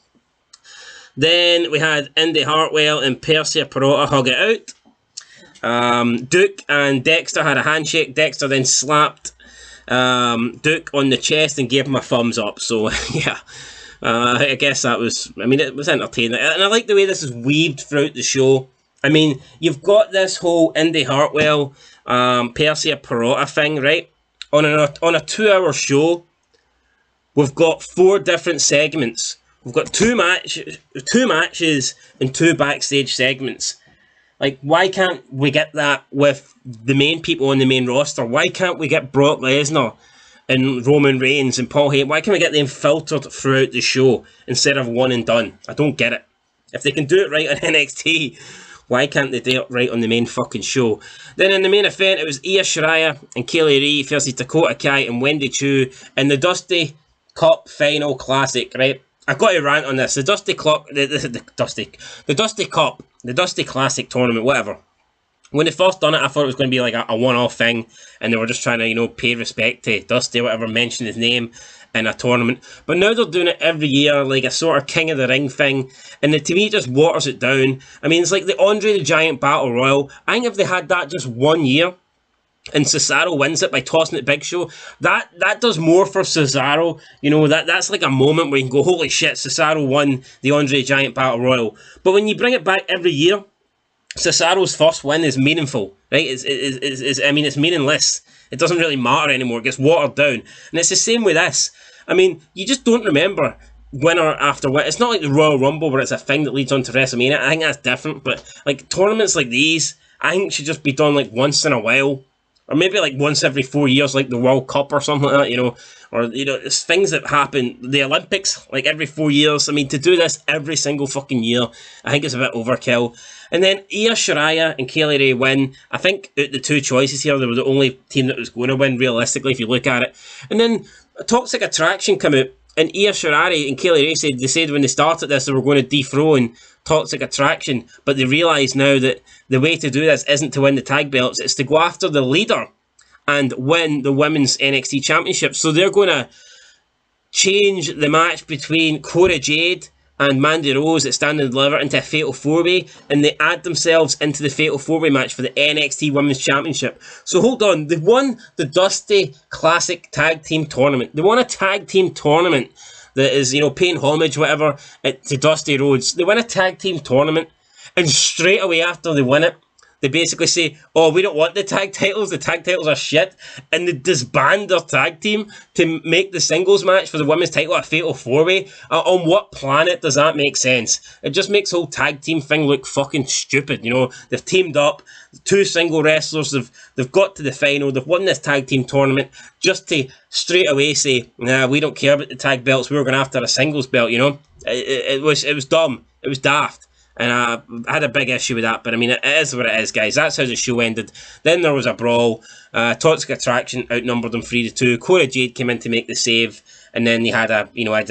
[SPEAKER 1] Then we had Indy Hartwell and Persia Pirotta hug it out. Duke and Dexter had a handshake. Dexter then slapped Duke on the chest and gave him a thumbs up. So, yeah, I guess that was, it was entertaining. And I like the way this is weaved throughout the show. I mean, you've got this whole Indy Hartwell, Persia Pirotta thing, right? On a 2-hour show, we've got 4 different segments. We've got two matches and 2 backstage segments. Like, why can't we get that with the main people on the main roster? Why can't we get Brock Lesnar and Roman Reigns and Paul Heyman? Why can't we get them filtered throughout the show instead of one and done? I don't get it. If they can do it right on NXT, why can't they do it right on the main fucking show? Then in the main event, it was Io Shirai and Kaylee Lee versus Dakota Kai and Wendy Choo in the Dusty Cup Final Classic, right? I've got to rant on this. The Dusty Cup, the Dusty Classic tournament, whatever. When they first done it, I thought it was going to be like a one-off thing, and they were just trying to, pay respect to Dusty or whatever, mention his name in a tournament. But now they're doing it every year, like a sort of King of the Ring thing, and to me it just waters it down. I mean, it's like the Andre the Giant Battle Royal. I think if they had that just 1 year, and Cesaro wins it by tossing it Big Show, that does more for Cesaro. That's like a moment where you can go, holy shit, Cesaro won the Andre the Giant Battle Royal. But when you bring it back every year, Cesaro's first win is meaningful, right? It's meaningless. It doesn't really matter anymore. It gets watered down. And it's the same with this. I mean, you just don't remember winner after winner. It's not like the Royal Rumble where it's a thing that leads on to WrestleMania. I think that's different. But like tournaments like these, I think should just be done like once in a while. Or maybe like once every 4 years, like the World Cup or something like that, Or, it's things that happen. The Olympics, like every 4 years. I mean, to do this every single fucking year, I think it's a bit overkill. And then Io Shirai and Kaylee Ray win. I think out the 2 choices here, they were the only team that was going to win, realistically, if you look at it. And then Toxic Attraction come out, and Io Shirai and Kaylee Ray said when they started this, they were going to dethrone Toxic Attraction, but they realise now that the way to do this isn't to win the tag belts, it's to go after the leader and win the Women's NXT Championship. So they're going to change the match between Cora Jade and Mandy Rose at Stand and Deliver into a Fatal 4-Way, and they add themselves into the Fatal 4-Way match for the NXT Women's Championship. So hold on, they won the Dusty Classic Tag Team Tournament. They won a tag team tournament that is, paying homage, whatever, to Dusty Rhodes. They win a tag team tournament, and straight away after they win it, they basically say, oh, we don't want the tag titles are shit, and they disband their tag team to make the singles match for the women's title a Fatal 4-Way. On what planet does that make sense? It just makes the whole tag team thing look fucking stupid, They've teamed up, 2 single wrestlers, they've got to the final, they've won this tag team tournament, just to straight away say, nah, we don't care about the tag belts, we're going after a singles belt, It was dumb, it was daft. And I had a big issue with that, but I mean, it is what it is, guys. That's how the show ended. Then there was a brawl. Toxic Attraction outnumbered them 3-2. Cora Jade came in to make the save, and then they had a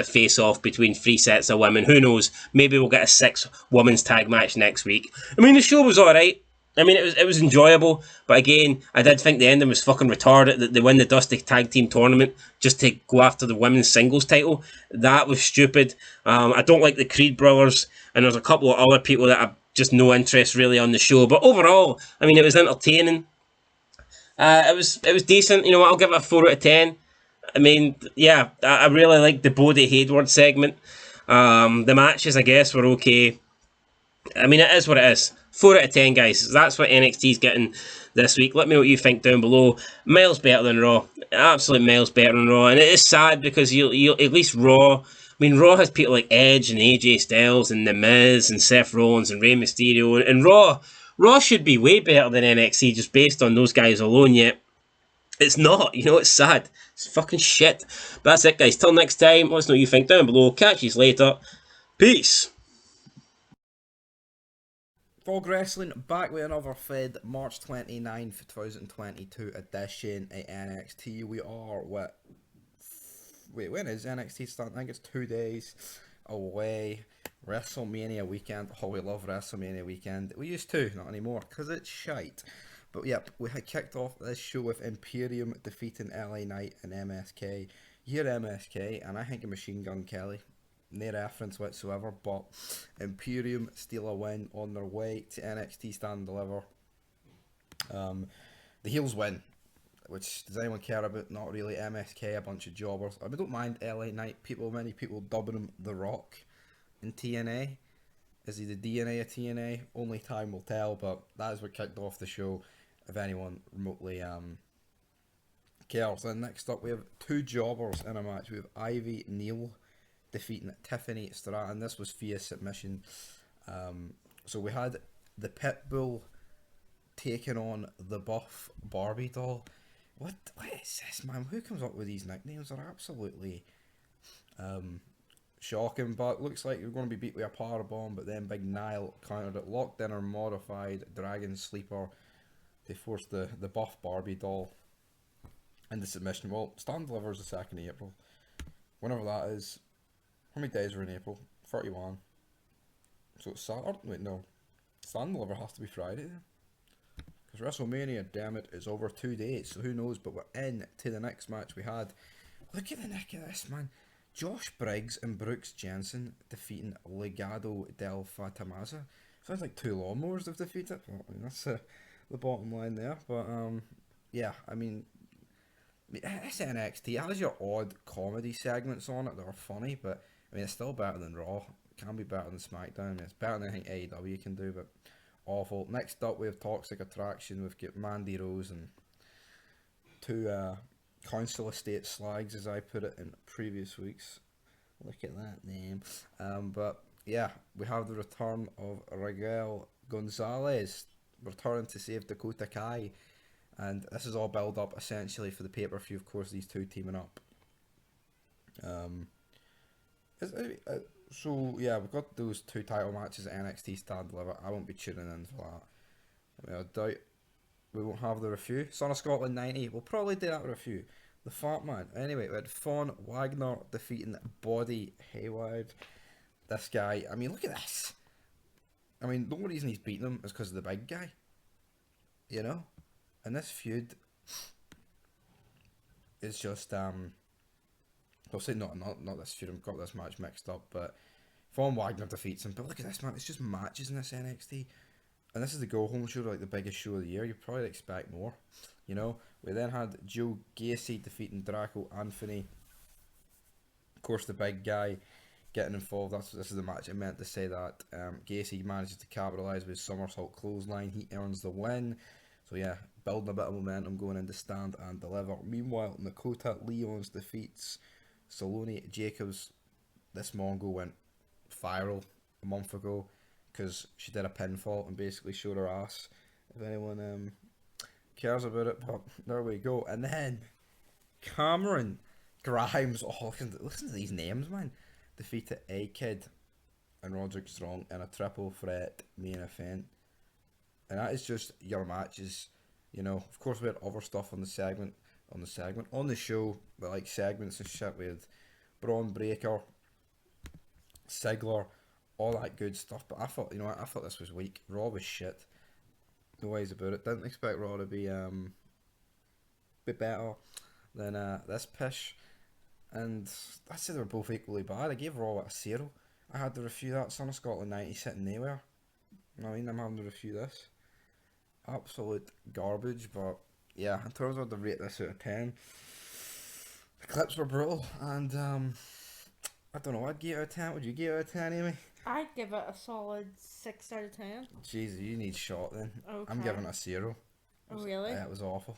[SPEAKER 1] face-off between 3 sets of women. Who knows? Maybe we'll get a 6-women's tag match next week. I mean, the show was alright. I mean, it was enjoyable, but again, I did think the ending was fucking retarded, that they win the Dusty Tag Team Tournament just to go after the women's singles title. That was stupid. I don't like the Creed brothers, and there's a couple of other people that have just no interest really on the show. But overall, I mean, it was entertaining. It was decent. I'll give it a 4 out of 10. I mean, yeah, I really liked the Bodie Hayward segment. The matches, I guess, were okay. I mean, it is what it is. 4 out of 10, guys. That's what NXT's getting this week. Let me know what you think down below. Miles better than Raw. Absolute miles better than Raw. And it is sad because you at least Raw... I mean, Raw has people like Edge and AJ Styles and The Miz and Seth Rollins and Rey Mysterio. And Raw should be way better than NXT just based on those guys alone, yet it's not. It's sad. It's fucking shit. But that's it, guys. Till next time, let us know what you think down below. Catch you later. Peace.
[SPEAKER 17] Fog Wrestling back with another Fed March 29th, 2022 edition at NXT. We are wait, when is NXT starting? I think it's 2 days away. WrestleMania weekend. Oh, we love WrestleMania weekend. We used to, not anymore, because it's shite. But yep, we had kicked off this show with Imperium defeating LA Knight and MSK. You hear MSK, and I think of Machine Gun Kelly. No reference whatsoever, but Imperium steal a win on their way to NXT Stand and Deliver. The heels win, which does anyone care about? Not really. MSK, a bunch of jobbers. I don't mind LA Knight. Many people dubbing him The Rock in TNA. Is he the DNA of TNA? Only time will tell, but that is what kicked off the show, if anyone remotely cares. And next up, we have two jobbers in a match. We have Ivy Neal defeating Tiffany Stratton. This was via submission. So we had the Pitbull taking on the Buff Barbie doll. What is this, man? Who comes up with these nicknames? They're absolutely shocking. But looks like you're going to be beat with a power bomb. But then Big Nile countered it, locked in her modified Dragon Sleeper to force the Buff Barbie doll into submission. Well, Stand Delivers the 2nd of April. Whenever that is. How many days are in April? 31. So it's Saturday. Wait, no. Stand Deliver has to be Friday then. Because WrestleMania, damn it, is over 2 days. So who knows? But we're in to the next match we had. Look at the neck of this, man. Josh Briggs and Brooks Jensen defeating Legado del Fantasma. Sounds like two lawnmowers they've defeated. Well, I mean, that's the bottom line there. But yeah, I mean, this NXT has your odd comedy segments on it that are funny, but I mean, it's still better than Raw. It can be better than SmackDown. I mean, it's better than I think AEW can do, but awful. Next up, we have Toxic Attraction. We've got Mandy Rose and two Council Estate slags, as I put it in previous weeks. Look at that name. But yeah, we have the return of Raquel Gonzalez, returning to save Dakota Kai. And this is all build up essentially for the pay-per-view, of course, these two teaming up. So yeah, we've got those two title matches at NXT Stand Deliver. I won't be tuning in for that. I mean, I doubt we won't have the review. Son of Scotland 90, we'll probably do that review. The Fat Man. Anyway, we had Von Wagner defeating Body Hayward. This guy, I mean, look at this. I mean, the only reason he's beating him is because of the big guy. You know? And this feud is just, I'll say not this feud, I've got this match mixed up, but Von Wagner defeats him. But look at this, man, it's just matches in this NXT. And this is the go-home show, like the biggest show of the year. You probably expect more, you know. We then had Joe Gacy defeating Draco Anthony. Of course, the big guy getting involved. This is the match I meant to say that. Gacy manages to capitalise with somersault clothesline. He earns the win. So yeah, building a bit of momentum going into Stand and Deliver. Meanwhile, Dakota Leons defeats Saloni Jacobs. This Mongol went viral a month ago because she did a pinfall and basically showed her ass. If anyone cares about it, but there we go. And then Cameron Grimes. Oh, listen to these names, man. Defeated A-Kid and Roderick Strong in a triple threat main event. And that is just your matches, you know. Of course, we had other stuff on the show, but like segments and shit. We had Braun Breaker, Ziggler, all that good stuff. But I thought this was weak. Raw was shit. No ways about it. Didn't expect Raw to be better than this pish. And I said they were both equally bad. I gave Raw a 0. I had to review that Son of Scotland 90 sitting nowhere. I mean, I'm having to review this. Absolute garbage, but yeah, in terms of the rate this out of 10, the clips were brutal, and I don't know, I'd give it out of 10. Would you give it out of 10, Amy?
[SPEAKER 2] I'd give it a solid 6 out of 10.
[SPEAKER 17] Jesus, you need shot then.
[SPEAKER 2] Okay.
[SPEAKER 17] I'm giving it a 0.
[SPEAKER 2] Oh, really?
[SPEAKER 17] Yeah, it was awful.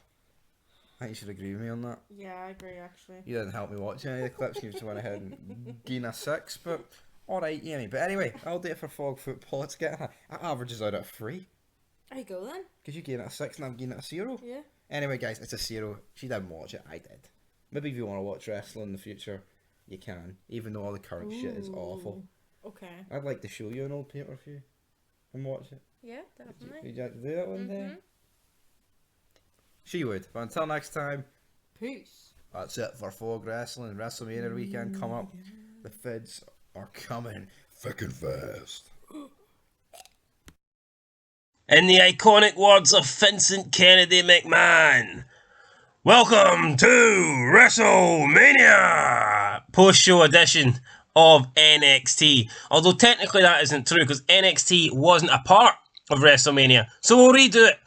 [SPEAKER 17] I think you should agree with me on that.
[SPEAKER 2] Yeah, I agree, actually.
[SPEAKER 17] You didn't help me watch any of the clips, you just went ahead and gain a 6, but alright, Amy. But anyway, I'll do it for Fog Football. Let's get it. That averages out at 3.
[SPEAKER 2] There you go then.
[SPEAKER 17] Because you gave it a 6 and I'm giving it a 0.
[SPEAKER 2] Yeah.
[SPEAKER 17] Anyway, guys, it's a 0. She didn't watch it. I did. Maybe if you want to watch wrestling in the future, you can. Even though all the current shit is awful.
[SPEAKER 2] Okay.
[SPEAKER 17] I'd like to show you an old pay-per-view and watch it.
[SPEAKER 2] Yeah, definitely.
[SPEAKER 17] Would you like to do that one day? She would. But until next time,
[SPEAKER 2] peace.
[SPEAKER 17] That's it for Folk Wrestling. WrestleMania weekend come up. The Fids are coming thick and fast.
[SPEAKER 1] In the iconic words of Vincent Kennedy McMahon, welcome to WrestleMania! Post-show edition of NXT. Although technically that isn't true because NXT wasn't a part of WrestleMania. So we'll redo it.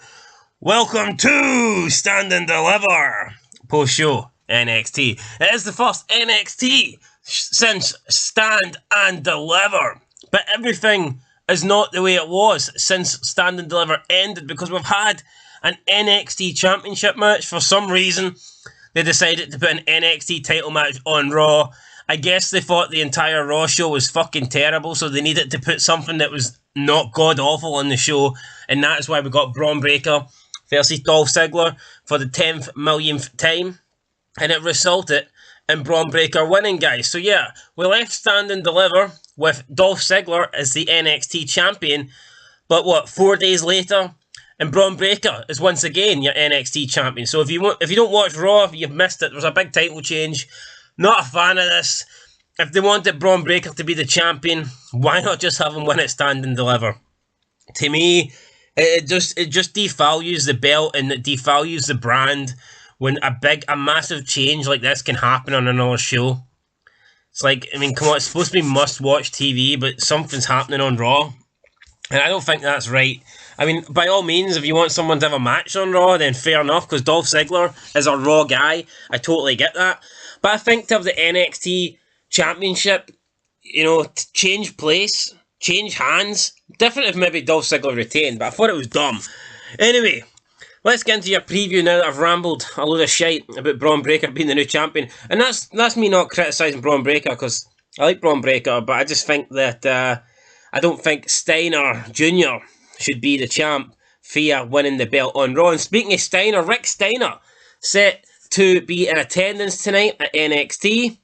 [SPEAKER 1] Welcome to Stand and Deliver. Post-show NXT. It is the first NXT since Stand and Deliver. But everything is not the way it was since Stand and Deliver ended because we've had an NXT Championship match. For some reason, they decided to put an NXT title match on Raw. I guess they thought the entire Raw show was fucking terrible, so they needed to put something that was not god-awful on the show, and that's why we got Braun Breaker versus Dolph Ziggler for the 10th millionth time, and it resulted in Braun Breaker winning, guys. So yeah, we left Stand and Deliver with Dolph Ziggler as the NXT champion, but what, 4 days later, and Braun Breaker is once again your NXT champion. So if you don't watch Raw, you've missed it. There was a big title change. Not a fan of this. If they wanted Braun Breaker to be the champion, why not just have him win it Stand and Deliver? To me, it just devalues the belt and it devalues the brand when a massive change like this can happen on another show. It's like, I mean, come on, it's supposed to be must-watch TV, but something's happening on Raw. And I don't think that's right. I mean, by all means, if you want someone to have a match on Raw, then fair enough, because Dolph Ziggler is a Raw guy. I totally get that. But I think to have the NXT Championship, you know, change place, change hands. Different if maybe Dolph Ziggler retained, but I thought it was dumb. Anyway, let's get into your preview now that I've rambled a load of shite about Braun Breaker being the new champion. And that's me not criticising Braun Breaker, because I like Braun Breaker, but I just think that I don't think Steiner Jr. should be the champ via winning the belt on Raw. And speaking of Steiner, Rick Steiner set to be in attendance tonight at NXT.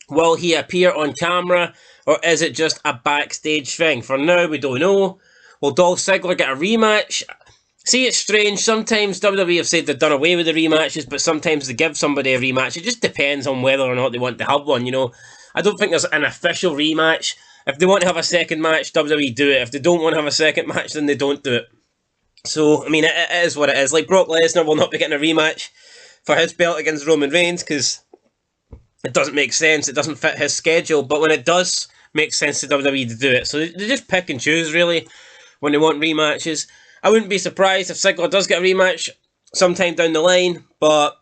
[SPEAKER 1] Will he appear on camera, or is it just a backstage thing? For now, we don't know. Will Dolph Ziggler get a rematch? See, it's strange. Sometimes WWE have said they've done away with the rematches, but sometimes they give somebody a rematch. It just depends on whether or not they want to have one, you know. I don't think there's an official rematch. If they want to have a second match, WWE do it. If they don't want to have a second match, then they don't do it. So, I mean, it is what it is. Like, Brock Lesnar will not be getting a rematch for his belt against Roman Reigns because it doesn't make sense. It doesn't fit his schedule. But when it does make sense to WWE to do it. So they just pick and choose, really, when they want rematches. I wouldn't be surprised if Ziggler does get a rematch sometime down the line, but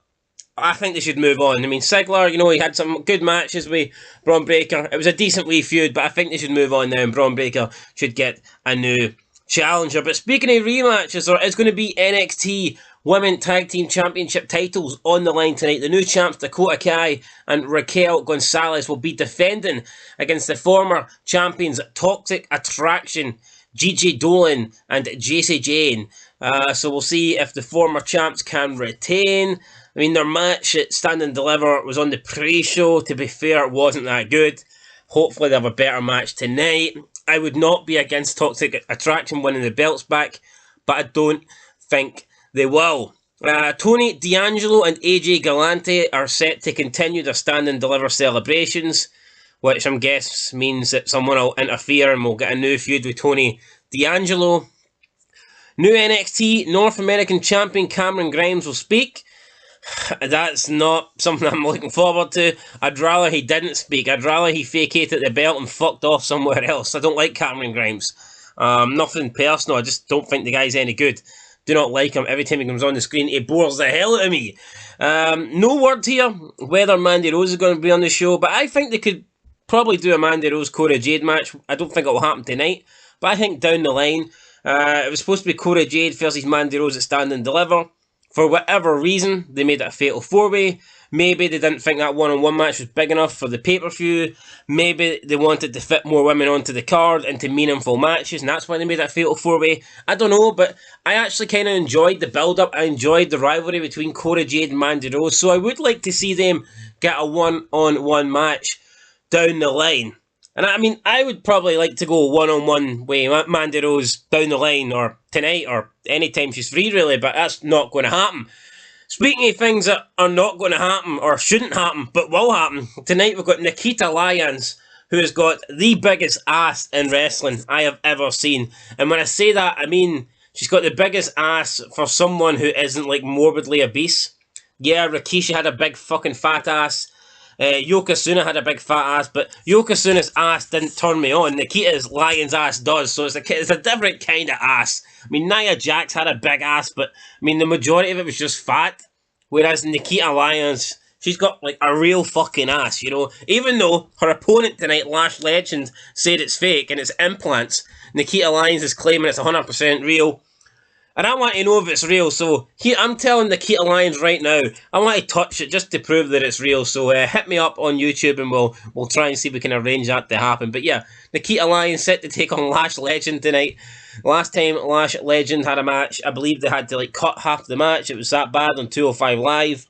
[SPEAKER 1] I think they should move on. I mean, Ziggler, you know, he had some good matches with Braun Breaker. It was a decent wee feud, but I think they should move on now, and Braun Breaker should get a new challenger. But speaking of rematches, there is going to be NXT Women Tag Team Championship titles on the line tonight. The new champs, Dakota Kai and Raquel Gonzalez, will be defending against the former champions, Toxic Attraction, Gigi Dolan and JC Jane. So we'll see if the former champs can retain. I mean, their match at Stand and Deliver was on the pre-show. To be fair, it wasn't that good. Hopefully they have a better match tonight. I would not be against Toxic Attraction winning the belts back, but I don't think they will. Tony D'Angelo and AJ Galante are set to continue their Stand and Deliver celebrations, which I'm guessing means that someone will interfere and we'll get a new feud with Tony D'Angelo. New NXT North American Champion Cameron Grimes will speak. That's not something I'm looking forward to. I'd rather he didn't speak. I'd rather he vacated the belt and fucked off somewhere else. I don't like Cameron Grimes. Nothing personal. I just don't think the guy's any good. Do not like him. Every time he comes on the screen, he bores the hell out of me. No word here whether Mandy Rose is going to be on the show, but I think they could probably do a Mandy Rose Cora Jade match. I don't think it will happen tonight, but I think down the line, it was supposed to be Cora Jade versus Mandy Rose at Stand and Deliver. For whatever reason, they made it a fatal four-way. Maybe they didn't think that one-on-one match was big enough for the pay-per-view. Maybe they wanted to fit more women onto the card into meaningful matches, and that's why they made that fatal four-way. I don't know, but I actually kind of enjoyed the build-up. I enjoyed the rivalry between Cora Jade and Mandy Rose, so I would like to see them get a one-on-one match down the line. And I mean, I would probably like to go one-on-one with Mandy Rose down the line, or tonight, or anytime she's free, really, but that's not going to happen. Speaking of things that are not going to happen, or shouldn't happen, but will happen, tonight we've got Nikita Lyons, who has got the biggest ass in wrestling I have ever seen. And when I say that, I mean she's got the biggest ass for someone who isn't, like, morbidly obese. Yeah, Rikishi had a big fucking fat ass. Yokozuna had a big fat ass, but Yokozuna's ass didn't turn me on. Nikita's Lyons' ass does, so it's a different kind of ass. I mean, Nia Jax had a big ass, but I mean, the majority of it was just fat. Whereas Nikita Lyons, she's got like a real fucking ass, you know. Even though her opponent tonight, Lash Legend, said it's fake and it's implants, Nikita Lyons is claiming it's 100% real. And I want to know if it's real, so here, I'm telling Nikita Lyons right now, I want to touch it just to prove that it's real, so hit me up on YouTube and we'll try and see if we can arrange that to happen. But yeah, Nikita Lyons set to take on Lash Legend tonight. Last time Lash Legend had a match, I believe they had to like cut half the match, it was that bad on 205 Live.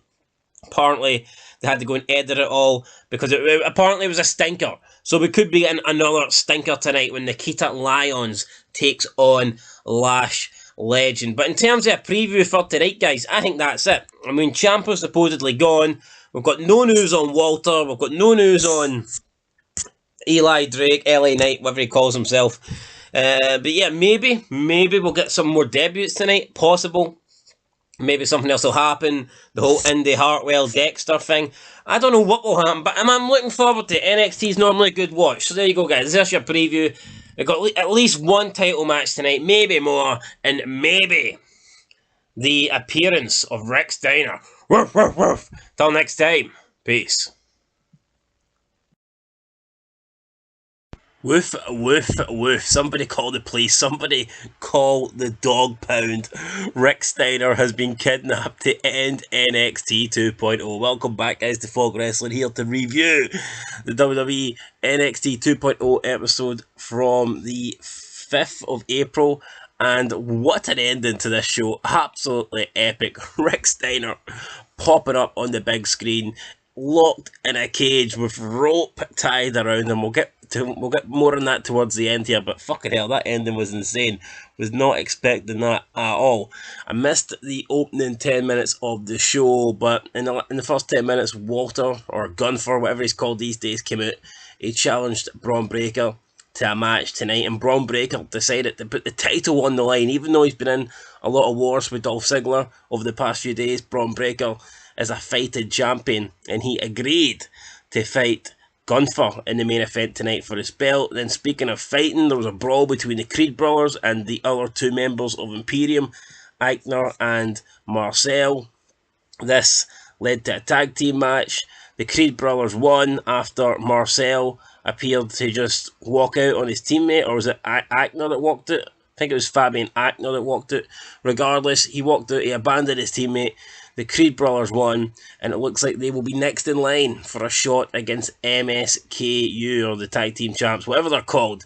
[SPEAKER 1] Apparently, they had to go and edit it all, because it apparently was a stinker. So we could be getting another stinker tonight when Nikita Lyons takes on Lash Legend. But in terms of a preview for tonight, guys, I think that's it. I mean, Ciampa's supposedly gone. We've got no news on Walter. We've got no news on Eli Drake, LA Knight, whatever he calls himself. But yeah, maybe we'll get some more debuts tonight. Possible. Maybe something else will happen. The whole Indy Hartwell Dexter thing. I don't know what will happen, but I'm looking forward to it. NXT's normally a good watch. So there you go, guys. There's your preview. We've got at least one title match tonight, maybe more, and maybe the appearance of Rick Steiner. Woof, woof, woof. Till next time, peace. Woof, woof, woof. Somebody call the police. Somebody call the dog pound. Rick Steiner has been kidnapped to end NXT 2.0. Welcome back, guys, to Fog Wrestling, here to review the WWE NXT 2.0 episode from the 5th of April. And what an ending to this show. Absolutely epic. Rick Steiner popping up on the big screen, locked in a cage with rope tied around him. We'll get more on that towards the end here, but fucking hell, that ending was insane. Was not expecting that at all. I missed the opening 10 minutes of the show, but in the first 10 minutes, Walter, or Gunther, whatever he's called these days, came out. He challenged Braun Breaker to a match tonight, and Braun Breaker decided to put the title on the line. Even though he's been in a lot of wars with Dolph Ziggler over the past few days, Braun Breaker is a fighted champion, and he agreed to fight Gunther in the main event tonight for his belt. Then, speaking of fighting, there was a brawl between the Creed brothers and the other two members of Imperium, Eichner and Marcel. This led to a tag team match. The Creed brothers won after Marcel appeared to just walk out on his teammate, or was it Eichner that walked out? I think it was Fabian Eichner that walked out. Regardless, he walked out, he abandoned his teammate. The Creed brothers won, and it looks like they will be next in line for a shot against MSKU, or the tag team champs, whatever they're called.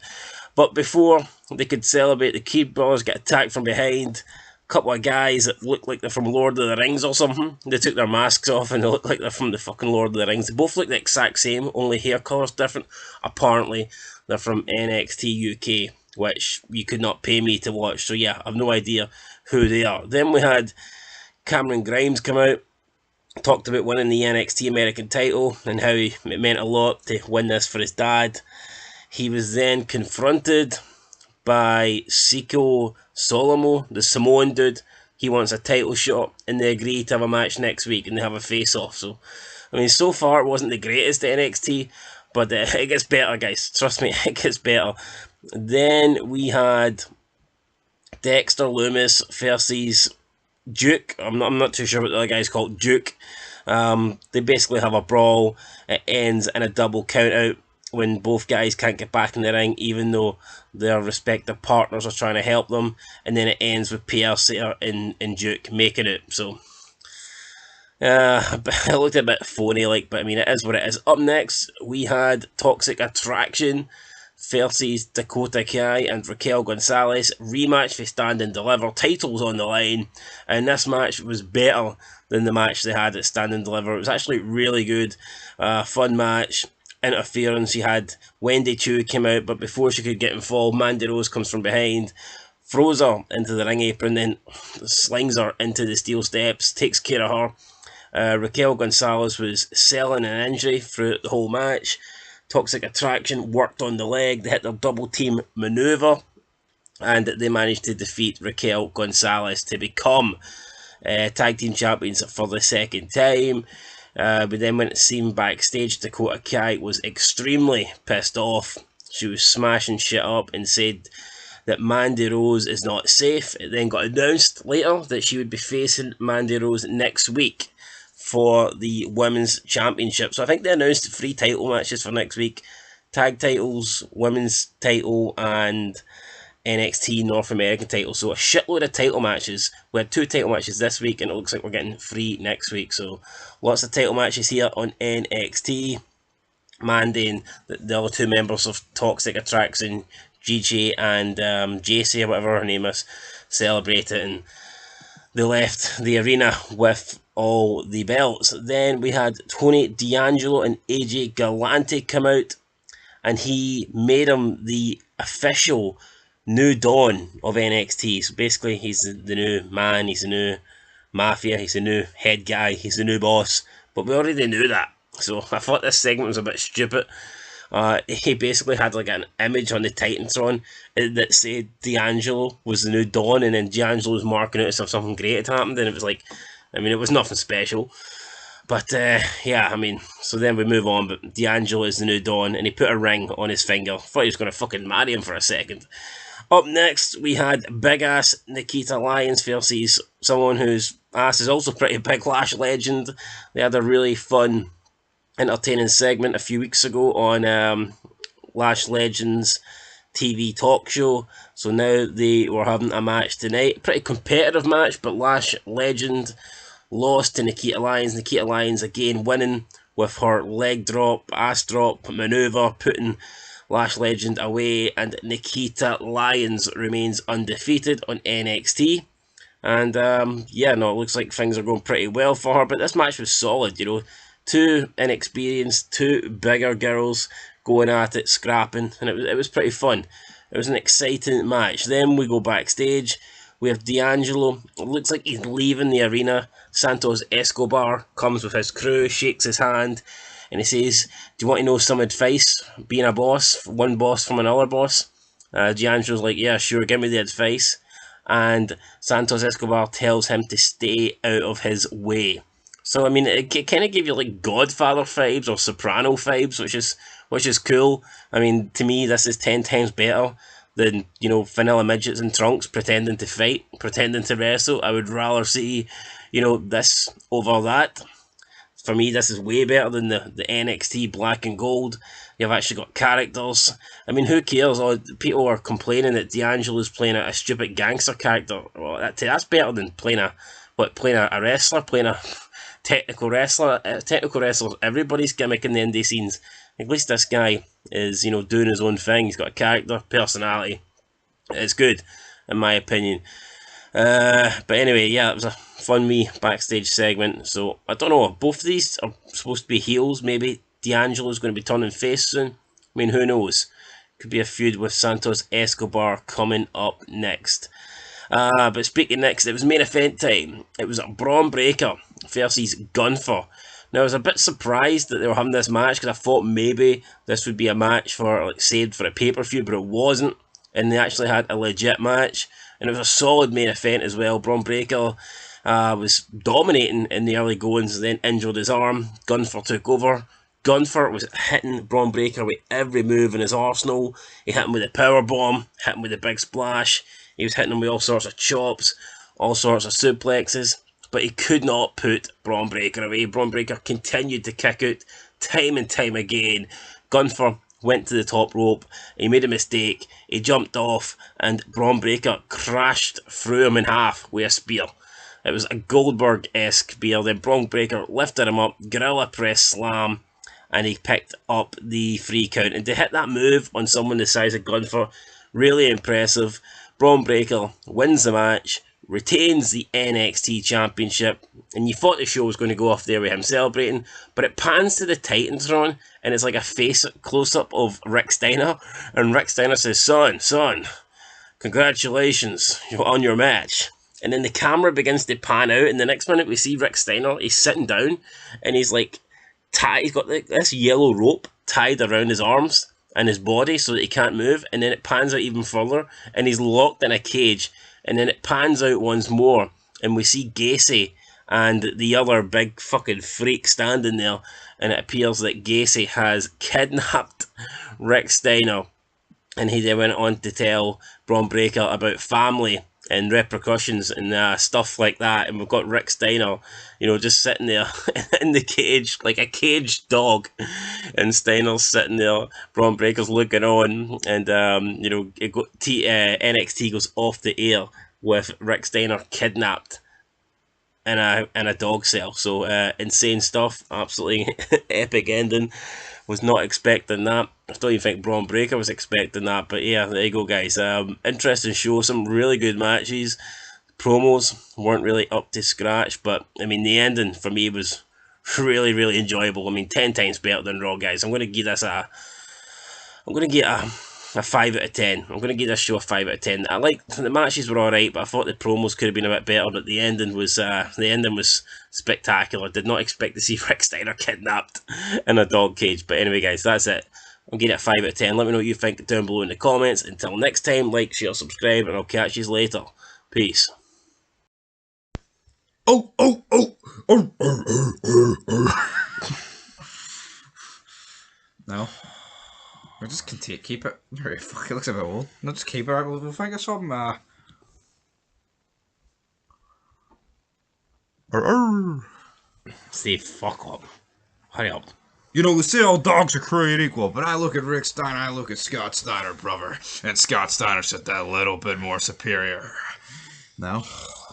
[SPEAKER 1] But before they could celebrate, the Creed brothers get attacked from behind. A couple of guys that look like they're from Lord of the Rings or something. They took their masks off and they look like they're from the fucking Lord of the Rings. They both look the exact same, only hair colours different. Apparently, they're from NXT UK, which you could not pay me to watch. So yeah, I've no idea who they are. Then we had Cameron Grimes come out, talked about winning the NXT American title and how it meant a lot to win this for his dad. He was then confronted by Siko Solomo, the Samoan dude. He wants a title shot, and they agree to have a match next week, and they have a face-off. So, I mean, so far it wasn't the greatest at NXT, but it gets better, guys. Trust me, it gets better. Then we had Dexter Lumis versus Duke. I'm not too sure what the other guy's called. Duke. They basically have a brawl. It ends in a double count out when both guys can't get back in the ring, even though their respective partners are trying to help them. And then it ends with PLC and Duke making it. So it looked a bit phony, like, but I mean, it is what it is. Up next, we had Toxic Attraction versus Dakota Kai and Raquel Gonzalez. Rematch for Stand and Deliver. Titles on the line. And this match was better than the match they had at Stand and Deliver. It was actually really good. Fun match. interference. You had Wendy Choo came out, but before she could get involved, Mandy Rose comes from behind, throws her into the ring apron, then slings her into the steel steps, takes care of her. Raquel Gonzalez was selling an injury throughout the whole match. Toxic Attraction worked on the leg. They hit their double team maneuver, and they managed to defeat Raquel Gonzalez to become tag team champions for the second time. We then went to see him backstage. Dakota Kai was extremely pissed off. She was smashing shit up and said that Mandy Rose is not safe. It then got announced later that she would be facing Mandy Rose next week for the Women's Championship. So I think they announced 3 title matches for next week. Tag titles, Women's title, and NXT North American title. So a shitload of title matches. We had 2 title matches this week, and it looks like we're getting 3 next week. So lots of title matches here on NXT. Mandy and the other 2 members of Toxic Attraction, GJ and JC, or whatever her name is, celebrate it, and they left the arena with all the belts. Then we had Tony D'Angelo and AJ Galante come out, and he made him the official new Dawn of NXT. So basically, he's the new man, he's the new Mafia, he's the new head guy, he's the new boss. But we already knew that, so I thought this segment was a bit stupid. He basically had like an image on the Titantron that said D'Angelo was the new Dawn, and then D'Angelo was marking out as if something great had happened, and it was like, I mean, it was nothing special. But yeah, I mean, so then we move on, but D'Angelo is the new Dawn, and he put a ring on his finger. Thought he was going to fucking marry him for a second. Up next, we had big ass Nikita Lyons versus someone whose ass is also pretty big, Lash Legend. They had a really fun, entertaining segment a few weeks ago on Lash Legend's TV talk show. So now they were having a match tonight. Pretty competitive match, but Lash Legend lost to Nikita Lyons. Nikita Lyons again winning with her leg drop, ass drop maneuver, putting Lash Legend away, and Nikita Lyons remains undefeated on NXT. And yeah, no, it looks like things are going pretty well for her, but this match was solid, you know. 2 inexperienced, 2 bigger girls going at it, scrapping, and it was pretty fun. It was an exciting match. Then we go backstage. We have D'Angelo. It looks like he's leaving the arena. Santos Escobar comes with his crew, shakes his hand, and he says, "Do you want to know some advice? Being a boss, one boss from another boss?" D'Angelo's like, "Yeah, sure, give me the advice." And Santos Escobar tells him to stay out of his way. So I mean, it kind of gave you like Godfather vibes or Soprano vibes, which is cool. I mean, to me, this is 10 times better than, you know, vanilla midgets in trunks pretending to fight, pretending to wrestle. I would rather see, you know, this over that. For me, this is way better than the NXT Black and Gold. You've actually got characters. I mean, who cares? People are complaining that D'Angelo's playing a stupid gangster character. Well, that's better than playing a wrestler, playing a technical wrestler. Technical wrestlers, everybody's gimmick in the indie scenes. At least this guy is, you know, doing his own thing. He's got a character, personality. It's good, in my opinion. But anyway, yeah, it was a fun wee backstage segment. So I don't know, both of these are supposed to be heels. Maybe D'Angelo's going to be turning face soon. I mean, who knows? Could be a feud with Santos Escobar coming up next. But speaking next, it was main event time. It was Braun Breaker versus Gunther. Now, I was a bit surprised that they were having this match, because I thought maybe this would be a match for, like, saved for a pay-per-view, but it wasn't. And they actually had a legit match, and it was a solid main event as well. Braun Breaker was dominating in the early goings, then injured his arm. Gunther took over. Gunther was hitting Braun Breaker with every move in his arsenal. He hit him with a powerbomb, hit him with a big splash. He was hitting him with all sorts of chops, all sorts of suplexes, but he could not put Braun Breaker away. Braun Breaker continued to kick out time and time again. Gunther went to the top rope. He made a mistake. He jumped off, and Braun Breaker crashed through him in half with a spear. It was a Goldberg-esque spear. Then Braun Breaker lifted him up, gorilla press slam, and he picked up the 3 count. And to hit that move on someone the size of Gunther, really impressive. Braun Breaker wins the match, retains the NXT Championship, And you thought the show was going to go off there with him celebrating, but it pans to the Titantron, and it's like a face close-up of Rick Steiner, and Rick Steiner says, son, congratulations on your match. And then the camera begins to pan out, and the next minute we see Rick Steiner, he's sitting down, and he's like, he's got this yellow rope tied around his arms and his body so that he can't move, and then it pans out even further, and he's locked in a cage, and then it pans out once more, and we see Gacy and the other big fucking freak standing there, and it appears that Gacy has kidnapped Rick Steiner, and he then went on to tell Braun Breaker about family and repercussions and stuff like that, and we've got Rick Steiner, you know, just sitting there in the cage, like a caged dog, and Steiner's sitting there, Braun Breaker's looking on, and, you know, NXT goes off the air with Rick Steiner kidnapped in a dog cell. So insane stuff, absolutely epic ending. Was not expecting that. I don't even think Braun Breaker was expecting that, but yeah, there you go, guys. Interesting show, some really good matches. Promos weren't really up to scratch, but I mean the ending for me was really, really enjoyable. I mean 10 times better than Raw, guys. I'm gonna give this a 5 out of 10. I'm going to give this show a 5 out of 10. I like the matches were alright, but I thought the promos could have been a bit better. But the ending was spectacular. Did not expect to see Rick Steiner kidnapped in a dog cage. But anyway, guys, that's it. I'm giving it a 5 out of 10. Let me know what you think down below in the comments. Until next time, like, share, subscribe, and I'll catch you later. Peace.
[SPEAKER 17] No. Or just keep it. Fuck, it looks a bit old. No, just keep it. We'll think of something.
[SPEAKER 1] Steve, fuck up. Hurry up.
[SPEAKER 17] You know, they say all dogs are created equal, but I look at Rick Steiner, I look at Scott Steiner, brother, and Scott Steiner's just that little bit more superior. No?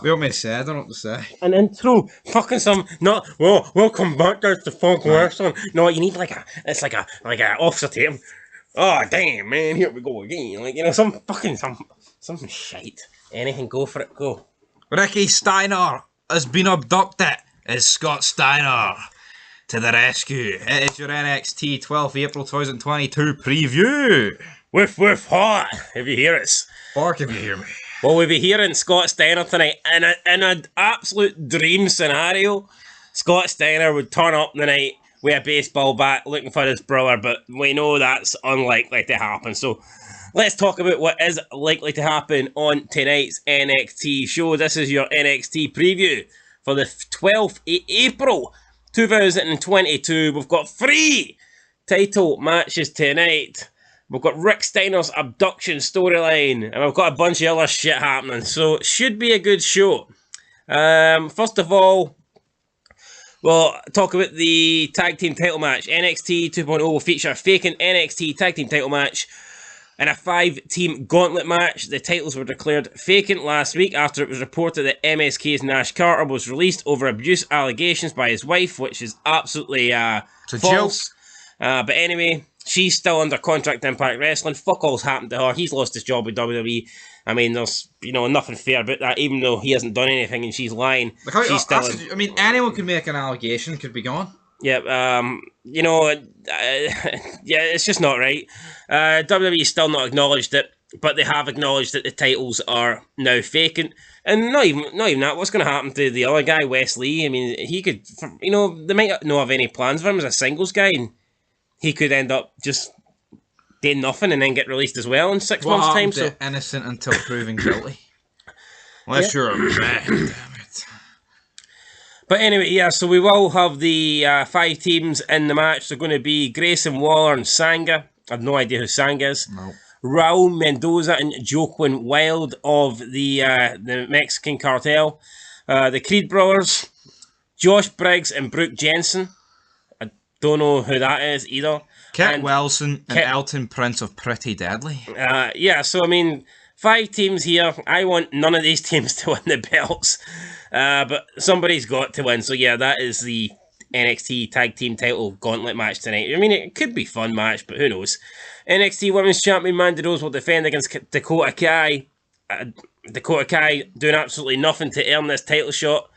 [SPEAKER 17] We don't mean to say, I don't know what to say.
[SPEAKER 1] An intro, fucking some, not, well, welcome back guys to Funk Wrestling. No, you need like a officer team. Oh damn, man! Here we go again. Like, you know, some shite. Anything, go for it. Go.
[SPEAKER 17] Ricky Steiner has been abducted. It's Scott Steiner to the rescue. It is your NXT 12th April 2022 preview.
[SPEAKER 1] Woof hot. If you hear us,
[SPEAKER 17] or can you hear me?
[SPEAKER 1] Well, we'll be hearing Scott Steiner tonight in an absolute dream scenario. Scott Steiner would turn up tonight with a baseball bat looking for his brother, but we know that's unlikely to happen. So let's talk about what is likely to happen on tonight's NXT show. This is your NXT preview for the 12th of April 2022. We've got 3 title matches tonight. We've got Rick Steiner's abduction storyline, and we've got a bunch of other shit happening. So it should be a good show. First of all, we'll talk about the tag team title match. NXT 2.0 will feature a vacant NXT tag team title match and a 5-team gauntlet match. The titles were declared vacant last week after it was reported that MSK's Nash Carter was released over abuse allegations by his wife, which is absolutely false. But anyway, she's still under contract to Impact Wrestling. Fuck all's happened to her. He's lost his job with WWE. I mean, there's, you know, nothing fair about that, even though he hasn't done anything and she's lying. She's still
[SPEAKER 17] I mean, anyone could make an allegation, could be gone.
[SPEAKER 1] Yeah, you know, yeah, it's just not right. WWE still not acknowledged it, but they have acknowledged that the titles are now vacant. And not even that, what's going to happen to the other guy, Wes Lee? I mean, he could, you know, they might not have any plans for him as a singles guy, and he could end up just doing nothing and then get released as well in 6 months' time. So
[SPEAKER 17] innocent until proven guilty. Unless you're a man, damn it.
[SPEAKER 1] But anyway, yeah, so we will have the 5 teams in the match. They're going to be Grayson Waller and Sanga. I have no idea who Sanga is.
[SPEAKER 17] No.
[SPEAKER 1] Raul Mendoza and Joaquin Wilde of the Mexican Cartel. The Creed Brothers, Josh Briggs and Brooke Jensen. I don't know who that is either.
[SPEAKER 17] Kit Wilson and Elton Prince of Pretty Deadly.
[SPEAKER 1] Yeah, so I mean, 5 teams here. I want none of these teams to win the belts. But somebody's got to win. So yeah, that is the NXT Tag Team Title Gauntlet match tonight. I mean, it could be a fun match, but who knows. NXT Women's Champion Mandy Rose will defend against Dakota Kai. Dakota Kai doing absolutely nothing to earn this title shot.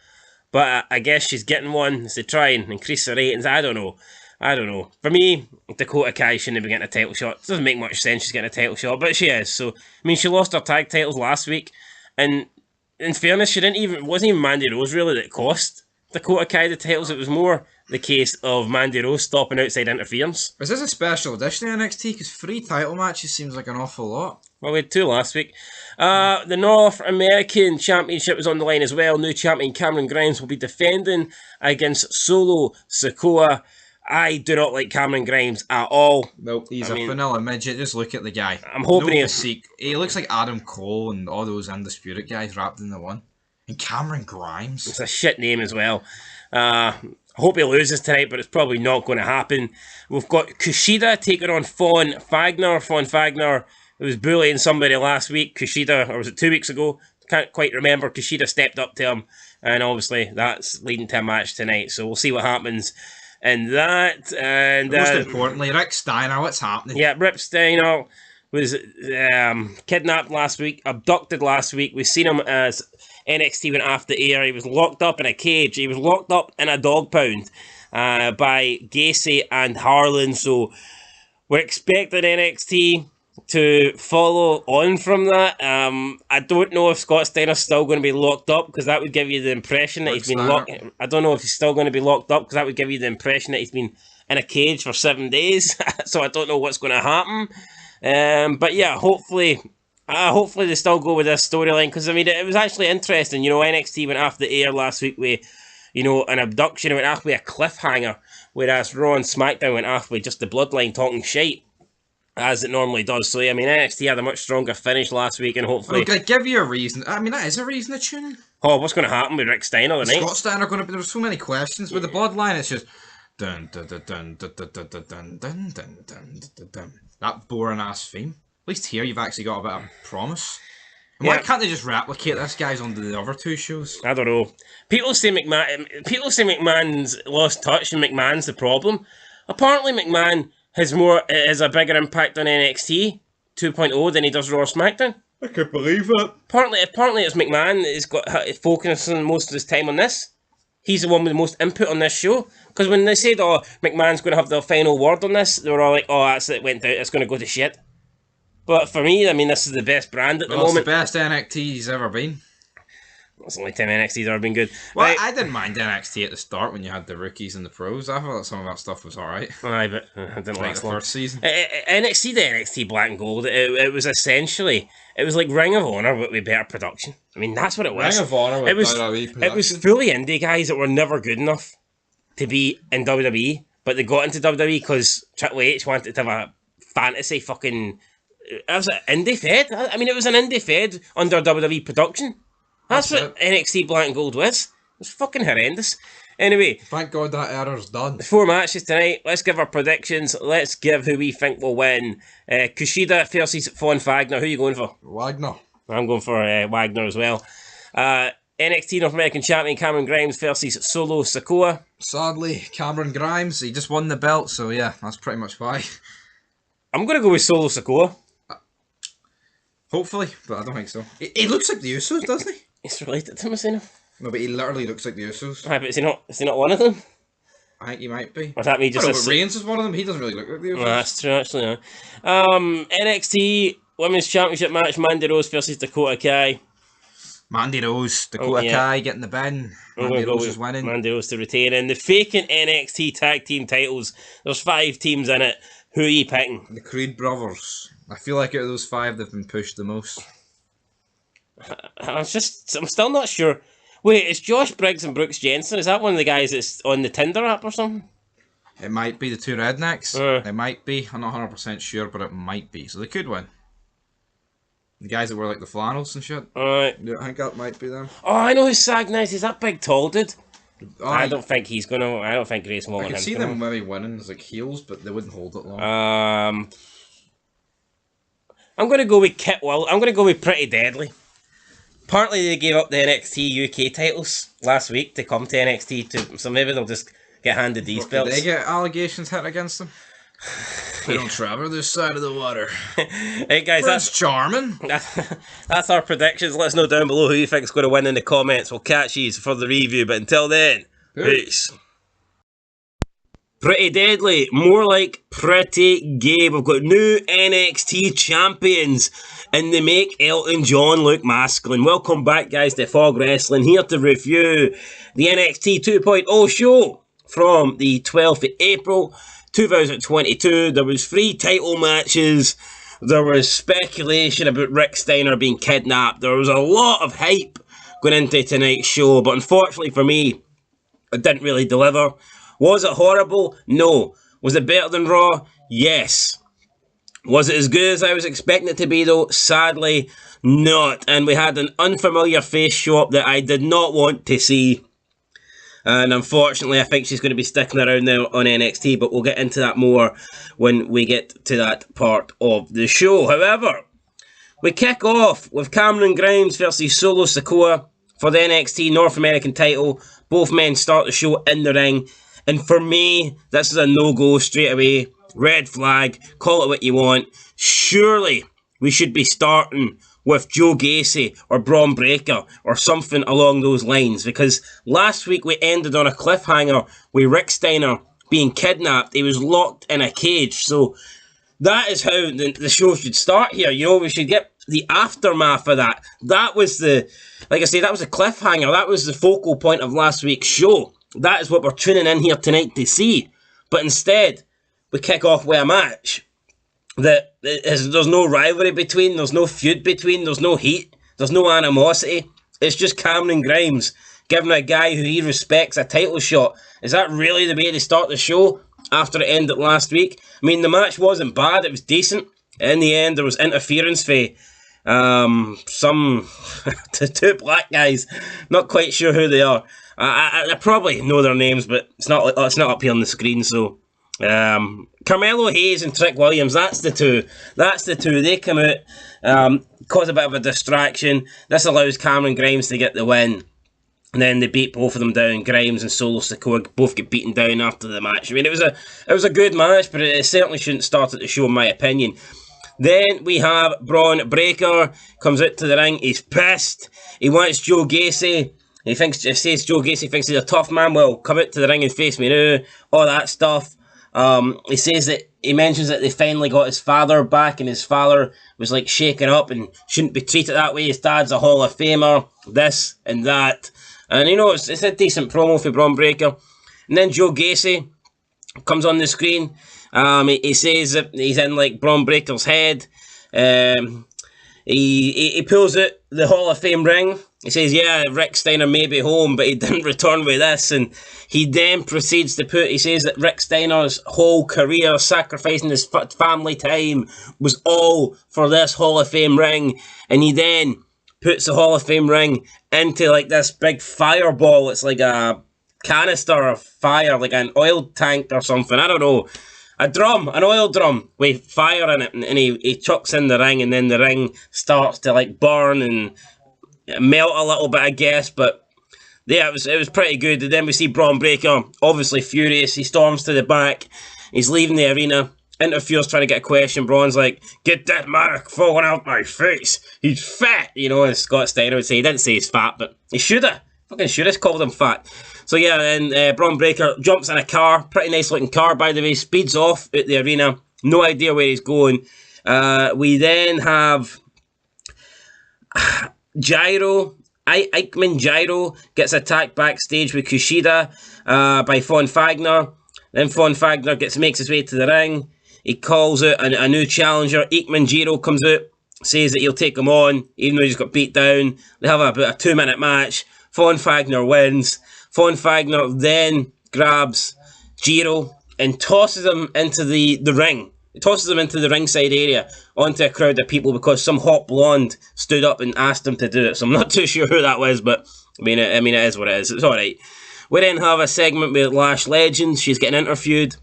[SPEAKER 1] But I guess she's getting one to try and increase the ratings. I don't know. For me, Dakota Kai shouldn't be getting a title shot. It doesn't make much sense she's getting a title shot, but she is. So, I mean, she lost her tag titles last week, and in fairness, it wasn't even Mandy Rose really that cost Dakota Kai the titles. It was more the case of Mandy Rose stopping outside interference.
[SPEAKER 17] Is this a special edition of NXT? Because 3 title matches seems like an awful lot.
[SPEAKER 1] Well, we had 2 last week. The North American Championship was on the line as well. New champion Cameron Grimes will be defending against Solo Sikoa. I do not like Cameron Grimes at all.
[SPEAKER 17] Nope, he's a vanilla midget. Just look at the guy.
[SPEAKER 1] I'm hoping
[SPEAKER 17] he looks like Adam Cole and all those Undisputed guys wrapped in the one. And Cameron Grimes.
[SPEAKER 1] It's a shit name as well. I hope he loses tonight, but it's probably not going to happen. We've got Kushida taking on Von Fagner. Von Fagner was bullying somebody last week. Kushida, or was it 2 weeks ago? Can't quite remember. Kushida stepped up to him, and obviously that's leading to a match tonight. So we'll see what happens in that. And
[SPEAKER 17] most importantly, Rick Steiner, what's happening?
[SPEAKER 1] Yeah, Rick Steiner was kidnapped last week, abducted last week. We've seen him as NXT went off the air. He was locked up in a cage. He was locked up in a dog pound by Gacy and Harlan. So we're expecting NXT to follow on from that. I don't know if Scott Steiner's still going to be locked up, because that would give you the impression that he's been locked. I don't know if he's still going to be locked up, because that would give you the impression that he's been in a cage for 7 days. So I don't know what's going to happen. But yeah, hopefully they still go with this storyline, because I mean it was actually interesting. You know, NXT went off the air last week with, you know, an abduction. It went off with a cliffhanger, whereas Raw and SmackDown went off with just the Bloodline talking shit, as it normally does. So, I mean, NXT had a much stronger finish last week, and hopefully...
[SPEAKER 17] Okay, give you a reason. I mean, that is a reason to tune in.
[SPEAKER 1] Oh, what's going to happen with Rick Steiner tonight?
[SPEAKER 17] Scott Steiner going to be... There's so many questions. With the Bloodline, it's just... Dun, dun, dun, dun, dun, dun, dun, dun, dun, dun, dun, dun. That boring-ass theme. At least here, you've actually got a bit of promise. And why can't they just replicate this guy's on the other 2 shows?
[SPEAKER 1] I don't know. People say McMahon's lost touch, and McMahon's the problem. Apparently, McMahon has a bigger impact on NXT 2.0 than he does Raw or SmackDown.
[SPEAKER 17] I can't believe it.
[SPEAKER 1] Apparently it's McMahon has got focusing most of his time on this. He's the one with the most input on this show. Because when they said, oh, McMahon's going to have the final word on this, they were all like, oh, that's it, went out, it's going to go to shit. But for me, I mean, this is the best brand at the moment.
[SPEAKER 17] It's the best NXT's ever been.
[SPEAKER 1] That's the only time NXT's ever been good.
[SPEAKER 17] Well,
[SPEAKER 1] right.
[SPEAKER 17] I didn't mind NXT at the start when you had the rookies and the pros. I thought some of that stuff was alright.
[SPEAKER 1] Aye, but I didn't like
[SPEAKER 17] the first season.
[SPEAKER 1] NXT, the NXT Black and Gold, it was essentially, it was like Ring of Honor, but with better production. I mean, that's what it was.
[SPEAKER 17] Ring of Honor with WWE production.
[SPEAKER 1] It was fully indie guys that were never good enough to be in WWE, but they got into WWE because Triple H wanted to have a fantasy fucking... It was an indie fed. I mean, it was an indie fed under WWE production. That's what NXT Black and Gold was. It was fucking horrendous. Anyway.
[SPEAKER 17] Thank God that error's done.
[SPEAKER 1] 4 matches tonight. Let's give our predictions. Let's give who we think will win. Kushida versus Von Wagner. Who are you going for?
[SPEAKER 17] Wagner.
[SPEAKER 1] I'm going for Wagner as well. NXT North American Champion Cameron Grimes versus Solo Sikoa.
[SPEAKER 17] Sadly, Cameron Grimes. He just won the belt, so yeah, that's pretty much why.
[SPEAKER 1] I'm going to go with Solo Sikoa.
[SPEAKER 17] Hopefully, but I don't think so. He looks like the Usos, doesn't he?
[SPEAKER 1] He's related to Messina.
[SPEAKER 17] No, but he literally looks like the Usos.
[SPEAKER 1] Aye, but is he not one of them?
[SPEAKER 17] I think he might be.
[SPEAKER 1] Or that me just
[SPEAKER 17] Reigns is one of them. He doesn't really look like the Usos.
[SPEAKER 1] No, that's true, actually. No. NXT Women's Championship match: Mandy Rose versus Dakota Kai.
[SPEAKER 17] Mandy Rose, Dakota Kai getting the bin. Mandy Rose is winning.
[SPEAKER 1] Mandy Rose to retain. And the vacant NXT tag team titles. There's 5 teams in it. Who are you picking?
[SPEAKER 17] The Creed brothers. I feel like out of those 5, they've been pushed the most.
[SPEAKER 1] I'm still not sure. Wait, is Josh Briggs and Brooks Jensen? Is that one of the guys that's on the Tinder app or something?
[SPEAKER 17] It might be the 2 rednecks. It might be. I'm not 100% sure, but it might be. So they could win. The guys that wear like the flannels and shit.
[SPEAKER 1] Alright.
[SPEAKER 17] Yeah, I think that might be them.
[SPEAKER 1] Oh, I know who Sagna is. Is that big tall dude? I don't think he's gonna. I don't think Grace Mullen.
[SPEAKER 17] I could see them maybe winning as like heels, but they wouldn't hold it long.
[SPEAKER 1] I'm gonna go with Kit Will. I'm gonna go with Pretty Deadly. Partly they gave up the NXT UK titles last week to come to NXT, so maybe they'll just get handed these belts.
[SPEAKER 17] Did they get allegations hit against them?
[SPEAKER 11] I don't travel this side of the water.
[SPEAKER 1] Hey guys,
[SPEAKER 11] Prince
[SPEAKER 1] that's
[SPEAKER 11] Charming.
[SPEAKER 1] That's our predictions. Let us know down below who you think's going to win in the comments. We'll catch you for the review, but until then, peace. Pretty deadly, more like pretty gay. We've got new NXT champions, and they make Elton John look masculine. Welcome back, guys, to Fog Wrestling, here to review the NXT 2.0 show from the 12th of April 2022. There was 3 title matches. There was speculation about Rick Steiner being kidnapped. There was a lot of hype going into tonight's show, but unfortunately for me, it didn't really deliver. Was it horrible? No. Was it better than Raw? Yes. Was it as good as I was expecting it to be, though? Sadly, not. And we had an unfamiliar face show up that I did not want to see. And unfortunately, I think she's going to be sticking around now on NXT, but we'll get into that more when we get to that part of the show. However, we kick off with Cameron Grimes versus Solo Sikoa for the NXT North American title. Both men start the show in the ring. And for me, this is a no-go straight away. Red flag. Call it what you want. Surely we should be starting with Joe Gacy or Braun Breaker or something along those lines. Because last week we ended on a cliffhanger with Rick Steiner being kidnapped. He was locked in a cage. So that is how the show should start here. You know, we should get the aftermath of that. That was the, like I say, that was a cliffhanger. That was the focal point of last week's show. That is what we're tuning in here tonight to see. But instead, we kick off with a match that there's no rivalry between, there's no feud between, there's no heat, there's no animosity. It's just Cameron Grimes giving a guy who he respects a title shot. Is that really the way to start the show after it ended last week? I mean, the match wasn't bad, it was decent. In the end, there was interference for some two black guys. Not quite sure who they are. I probably know their names, but it's not up here on the screen. So Carmelo Hayes and Trick Williams, that's the two. They come out, cause a bit of a distraction. This allows Cameron Grimes to get the win, and then they beat both of them down. Grimes and Solo Sikoa both get beaten down after the match. I mean, it was a good match, but it certainly shouldn't start at the show, in my opinion. Then we have Braun Breaker comes out to the ring. He's pissed. He wants Joe Gacy. He says Joe Gacy thinks he's a tough man. Well, come out to the ring and face me now. All that stuff. He mentions that they finally got his father back, and his father was like shaken up and shouldn't be treated that way. His dad's a Hall of Famer. This and that. And you know, it's a decent promo for Braun Breaker. And then Joe Gacy comes on the screen. He says that he's in like Braun Breaker's head. He pulls out the Hall of Fame ring. He says, yeah, Rick Steiner may be home, but he didn't return with this. And he then proceeds to he says that Rick Steiner's whole career, sacrificing his family time, was all for this Hall of Fame ring. And he then puts the Hall of Fame ring into like this big fireball. It's like a canister of fire, like an oil tank or something. I don't know. An oil drum with fire in it, and he chucks in the ring, and then the ring starts to like burn and melt a little bit, I guess. But yeah, it was pretty good. And then we see Braun Breaker, obviously furious. He storms to the back. He's leaving the arena. Interferes, trying to get a question. Braun's like, "Get that mark falling out my face. He's fat," you know. As Scott Steiner would say, he didn't say he's fat, but he should have. Fucking should have called him fat. So yeah, then Braun Breaker jumps in a car, pretty nice looking car by the way, speeds off at the arena, no idea where he's going. We then have Gyro, Ikeman Gyro gets attacked backstage with Kushida by Von Fagner. Then Von Fagner makes his way to the ring. He calls out a new challenger. Ikeman Gyro comes out, says that he'll take him on, even though he's got beat down. They have about a 2-minute match. Von Fagner wins. Von Fagner then grabs Gyro and tosses him into the ring. He tosses him into the ringside area onto a crowd of people because some hot blonde stood up and asked him to do it. So I'm not too sure who that was, but I mean it is what it is. It's alright. We then have a segment with Lash Legend. She's getting interviewed.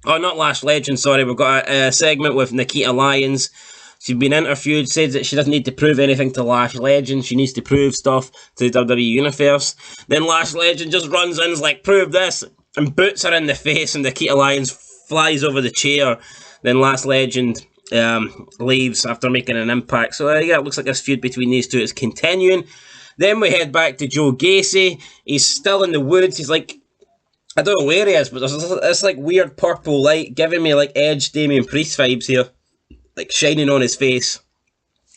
[SPEAKER 1] Oh, not Lash Legend, sorry. We've got a segment with Nikita Lyons. She's been interviewed, said that she doesn't need to prove anything to Lash Legend. She needs to prove stuff to the WWE Universe. Then Lash Legend just runs in and is like, prove this, and boots her in the face, and Nikita Lyons flies over the chair. Then Last Legend leaves after making an impact. So yeah, it looks like this feud between these two is continuing. Then we head back to Joe Gacy. He's still in the woods. He's like, I don't know where he is, but there's this like weird purple light giving me like Edge Damian Priest vibes here, like shining on his face.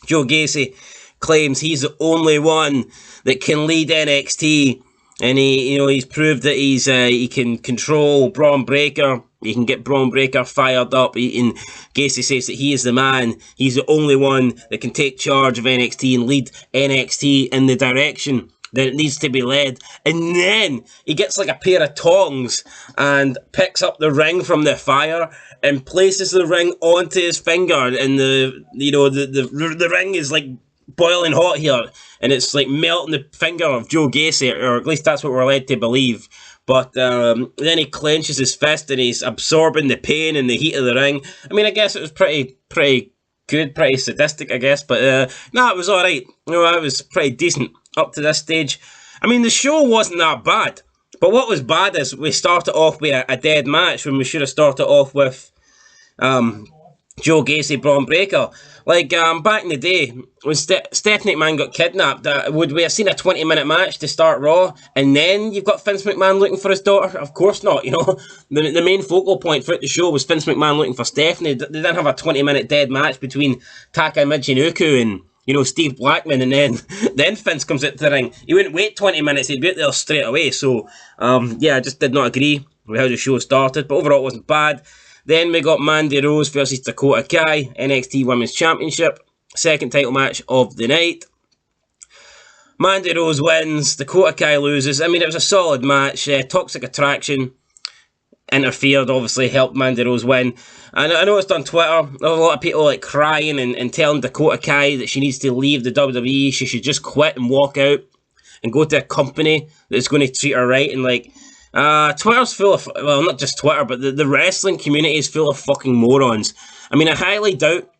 [SPEAKER 1] Joe Gacy claims he's the only one that can lead NXT, and he's proved that he can control Braun Breaker. He can get Braun Breaker fired up. And Gacy says that he is the man. He's the only one that can take charge of NXT and lead NXT in the direction that it needs to be led. And then he gets like a pair of tongs and picks up the ring from the fire and places the ring onto his finger. And the ring is like boiling hot here, and it's like melting the finger of Joe Gacy, or at least that's what we're led to believe. But then he clenches his fist and he's absorbing the pain and the heat of the ring. I mean, I guess it was pretty good, pretty sadistic, I guess. But it was alright. It was pretty decent up to this stage. I mean, the show wasn't that bad. But what was bad is we started off with a dead match when we should have started off with Joe Gacy, Braun Breaker. Like, back in the day, when Stephanie McMahon got kidnapped, would we have seen a 20-minute match to start Raw, and then you've got Vince McMahon looking for his daughter? Of course not, The main focal point for the show was Vince McMahon looking for Stephanie. They didn't have a 20-minute dead match between Taka Michinoku and, Steve Blackman, and then Vince comes out to the ring. He wouldn't wait 20 minutes, he'd be out there straight away. So, I just did not agree with how the show started, but overall it wasn't bad. Then we got Mandy Rose versus Dakota Kai, NXT Women's Championship, second title match of the night. Mandy Rose wins, Dakota Kai loses. I mean, it was a solid match. Toxic Attraction interfered, obviously, helped Mandy Rose win. And I noticed on Twitter, there was a lot of people like crying and telling Dakota Kai that she needs to leave the WWE. She should just quit and walk out and go to a company that's going to treat her right. And like, Twitter's full of, well, not just Twitter, but the wrestling community is full of fucking morons. I mean, I highly doubt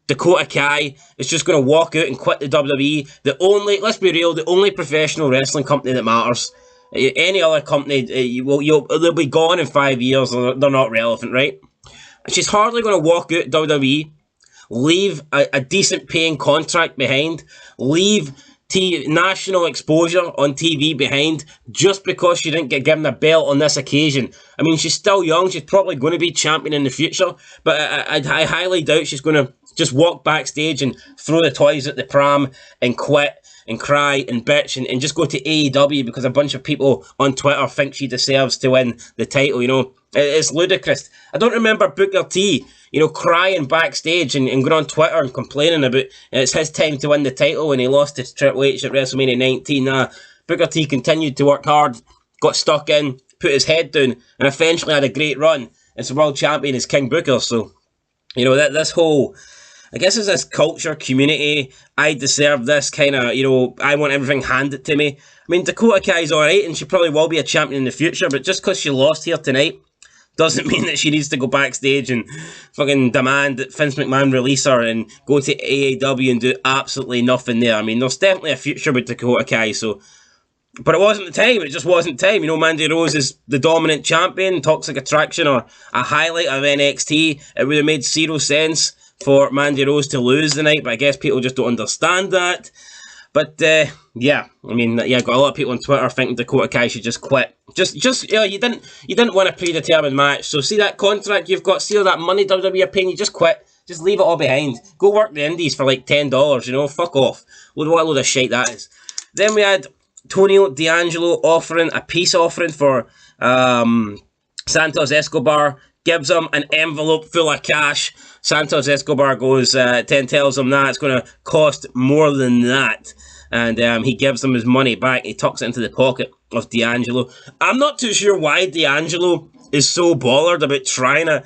[SPEAKER 1] Dakota Kai is just going to walk out and quit the WWE. Let's be real, the only professional wrestling company that matters. Any other company, they'll be gone in 5 years, they're not relevant, right? She's hardly going to walk out WWE, leave a decent paying contract behind, leave national exposure on TV behind just because she didn't get given a belt on this occasion. I mean, she's still young. She's probably going to be champion in the future, but I highly doubt she's going to just walk backstage and throw the toys at the pram and quit and cry and bitch and just go to AEW because a bunch of people on Twitter think she deserves to win the title. It's ludicrous. I don't remember Booker T, crying backstage and going on Twitter and complaining about it's his time to win the title when he lost to Triple H at WrestleMania 19. Booker T continued to work hard, got stuck in, put his head down, and eventually had a great run as the world champion as King Booker. So, this whole, I guess it's this culture, community, I deserve this kind of, I want everything handed to me. I mean, Dakota Kai's alright, and she probably will be a champion in the future, but just because she lost here tonight doesn't mean that she needs to go backstage and fucking demand that Vince McMahon release her and go to AEW and do absolutely nothing there. I mean, there's definitely a future with Dakota Kai, but it wasn't the time. It just wasn't time. Mandy Rose is the dominant champion, Toxic Attraction, or a highlight of NXT. It would have made zero sense for Mandy Rose to lose the night, but I guess people just don't understand that. But got a lot of people on Twitter thinking Dakota Kai should just quit. You didn't win a predetermined match, so see that contract you've got, see all that money WWE are paying you, just quit. Just leave it all behind. Go work the indies for like $10, fuck off. What a load of shit that is. Then we had Tonio D'Angelo offering a peace offering for Santos Escobar, gives him an envelope full of cash. Santos Escobar goes, tells him that it's going to cost more than that. And he gives him his money back. He tucks it into the pocket of D'Angelo. I'm not too sure why D'Angelo is so bothered about trying to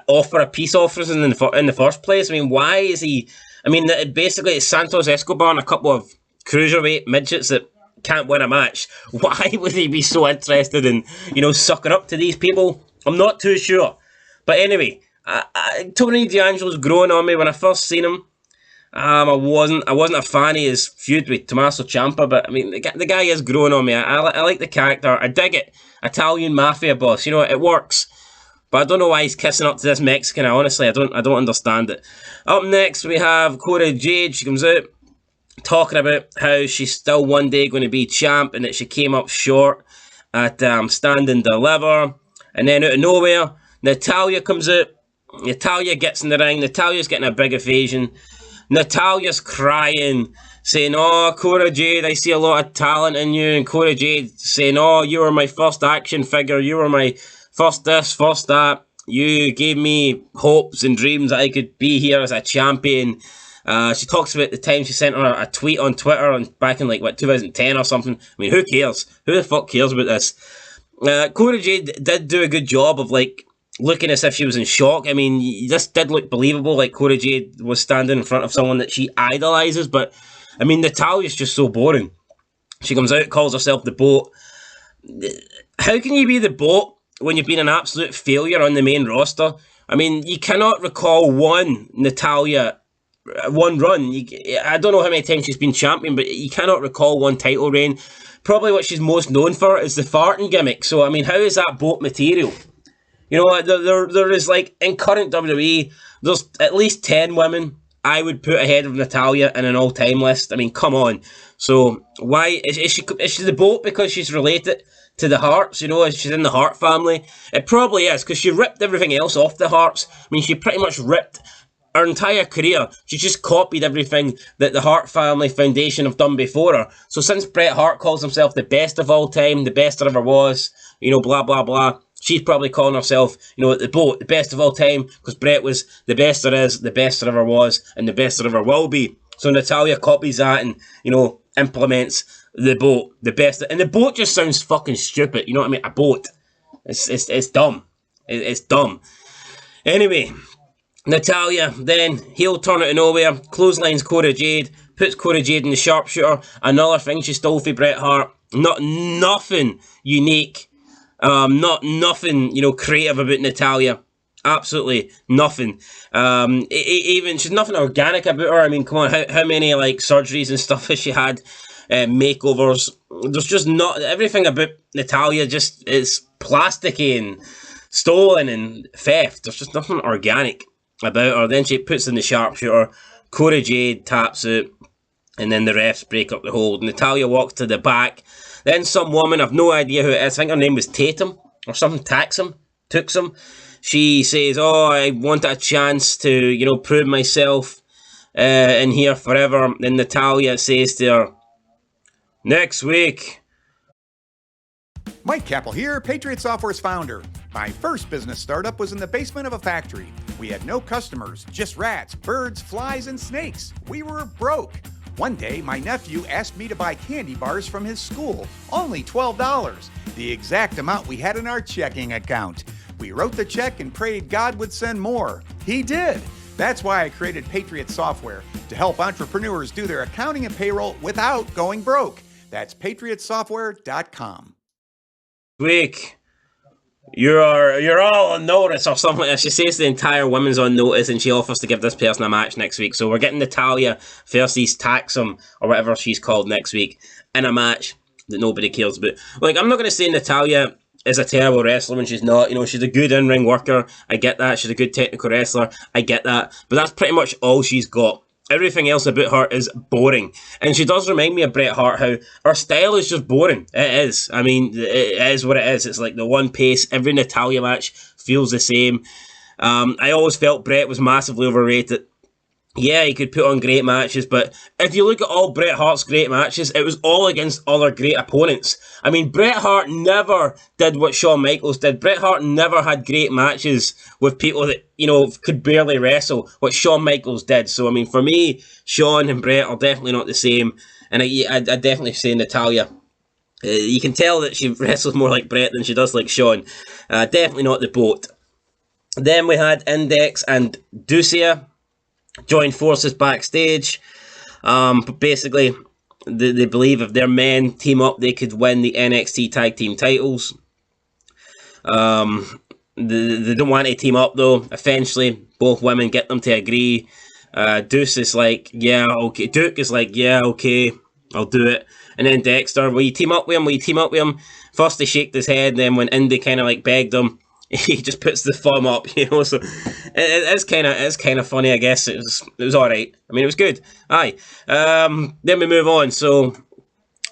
[SPEAKER 1] offer a peace offering in the first place. I mean, why is he... I mean, basically it's Santos Escobar and a couple of cruiserweight midgets that can't win a match. Why would he be so interested in, sucking up to these people? I'm not too sure. But anyway, Tony D'Angelo's growing on me. When I first seen him, I wasn't a fan of his feud with Tommaso Ciampa, but I mean, the guy is growing on me. I like the character. I dig it. Italian mafia boss. It works. But I don't know why he's kissing up to this Mexican. Honestly, I don't understand it. Up next, we have Cora Jade. She comes out talking about how she's still one day going to be champ and that she came up short at Stand and Deliver. And then out of nowhere, Natalya comes out. Natalya gets in the ring. Natalya's getting a big evasion. Natalya's crying, saying, "Oh, Cora Jade, I see a lot of talent in you." And Cora Jade saying, "Oh, you were my first action figure. You were my first this, first that. You gave me hopes and dreams that I could be here as a champion." She talks about the time she sent her a tweet on Twitter back in 2010 or something. I mean, who cares? Who the fuck cares about this? Cora Jade did do a good job of looking as if she was in shock. I mean, this did look believable, like Cora Jade was standing in front of someone that she idolises, but I mean, Natalya's just so boring. She comes out, calls herself the Boat. How can you be the Boat when you've been an absolute failure on the main roster? I mean, you cannot recall one run. I don't know how many times she's been champion, but you cannot recall one title reign. Probably what she's most known for is the farting gimmick. So, I mean, how is that Boat material? You know, there is, in current WWE, there's at least 10 women I would put ahead of Natalya in an all-time list. I mean, come on. So, why? Is she the Boat because she's related to the Harts? You know, she's in the Hart family? It probably is, because she ripped everything else off the Harts. I mean, she pretty much ripped her entire career. She just copied everything that the Hart Family Foundation have done before her. So since Bret Hart calls himself the best of all time, the best there ever was, you know, blah, blah, blah, she's probably calling herself, you know, the Boat, the best of all time, because Bret was the best there is, the best there ever was, and the best there ever will be. So Natalya copies that and, you know, implements the Boat, the best. And the Boat just sounds fucking stupid, you know what I mean? A boat. It's dumb. It's dumb. Anyway, Natalya then heel turn out of nowhere, clotheslines Cora Jade, puts Cora Jade in the sharpshooter. Another thing she stole for Bret Hart. Nothing unique. Nothing, you know, creative about Natalya. Absolutely nothing. Even she's nothing organic about her. I mean, come on, how many surgeries and stuff has she had? Makeovers. There's just not everything about Natalya. Just is plasticky and stolen and theft. There's just nothing organic about her. Then she puts in the sharpshooter. Cora Jade taps out, and then the refs break up the hold. Natalya walks to the back. Then some woman, I've no idea who it is, I think her name was Tatum or something, Tuxum. She says, "Oh, I want a chance to, you know, prove myself in here forever." Then Natalya says to her, "Next week."
[SPEAKER 4] Mike Capel here, Patriot Software's founder. My first business startup was in the basement of a factory. We had no customers, just rats, birds, flies, and snakes. We were broke. One day, my nephew asked me to buy candy bars from his school, only $12, the exact amount we had in our checking account. We wrote the check and prayed God would send more. He did. That's why I created Patriot Software, to help entrepreneurs do their accounting and payroll without going broke. That's patriotsoftware.com.
[SPEAKER 1] Week, you're all on notice or something. She says the entire women's on notice, and she offers to give this person a match next week. So we're getting Natalya versus Taxum or whatever she's called next week in a match that nobody cares about. I'm not going to say Natalya is a terrible wrestler when she's not. You know, she's a good in-ring worker. I get that. She's a good technical wrestler. I get that. But that's pretty much all she's got. Everything else about her is boring. And she does remind me of Bret Hart, how her style is just boring. It is. I mean, it is what it is. It's like the one pace. Every Natalya match feels the same. I always felt Bret was massively overrated. Yeah, he could put on great matches, but if you look at all Bret Hart's great matches, it was all against other great opponents. I mean, Bret Hart never did what Shawn Michaels did. Bret Hart never had great matches with people that, you know, could barely wrestle, what Shawn Michaels did. So, I mean, for me, Shawn and Bret are definitely not the same, and I definitely say Natalya. You can tell that she wrestles more like Bret than she does like Shawn. Definitely not the Boat. Then we had Index and Ducia join forces backstage. But basically, they believe if their men team up, they could win the NXT Tag Team titles. They don't want to team up though. Eventually, both women get them to agree. Deuce is like, yeah, okay. Duke is like, yeah, okay, I'll do it. And then Dexter, will you team up with him? Will you team up with him? First, they shaked his head. Then when Indy kind of like begged him, he just puts the thumb up, so it's kind of funny, I guess. It was alright. I mean, it was good. Aye. Then we move on, so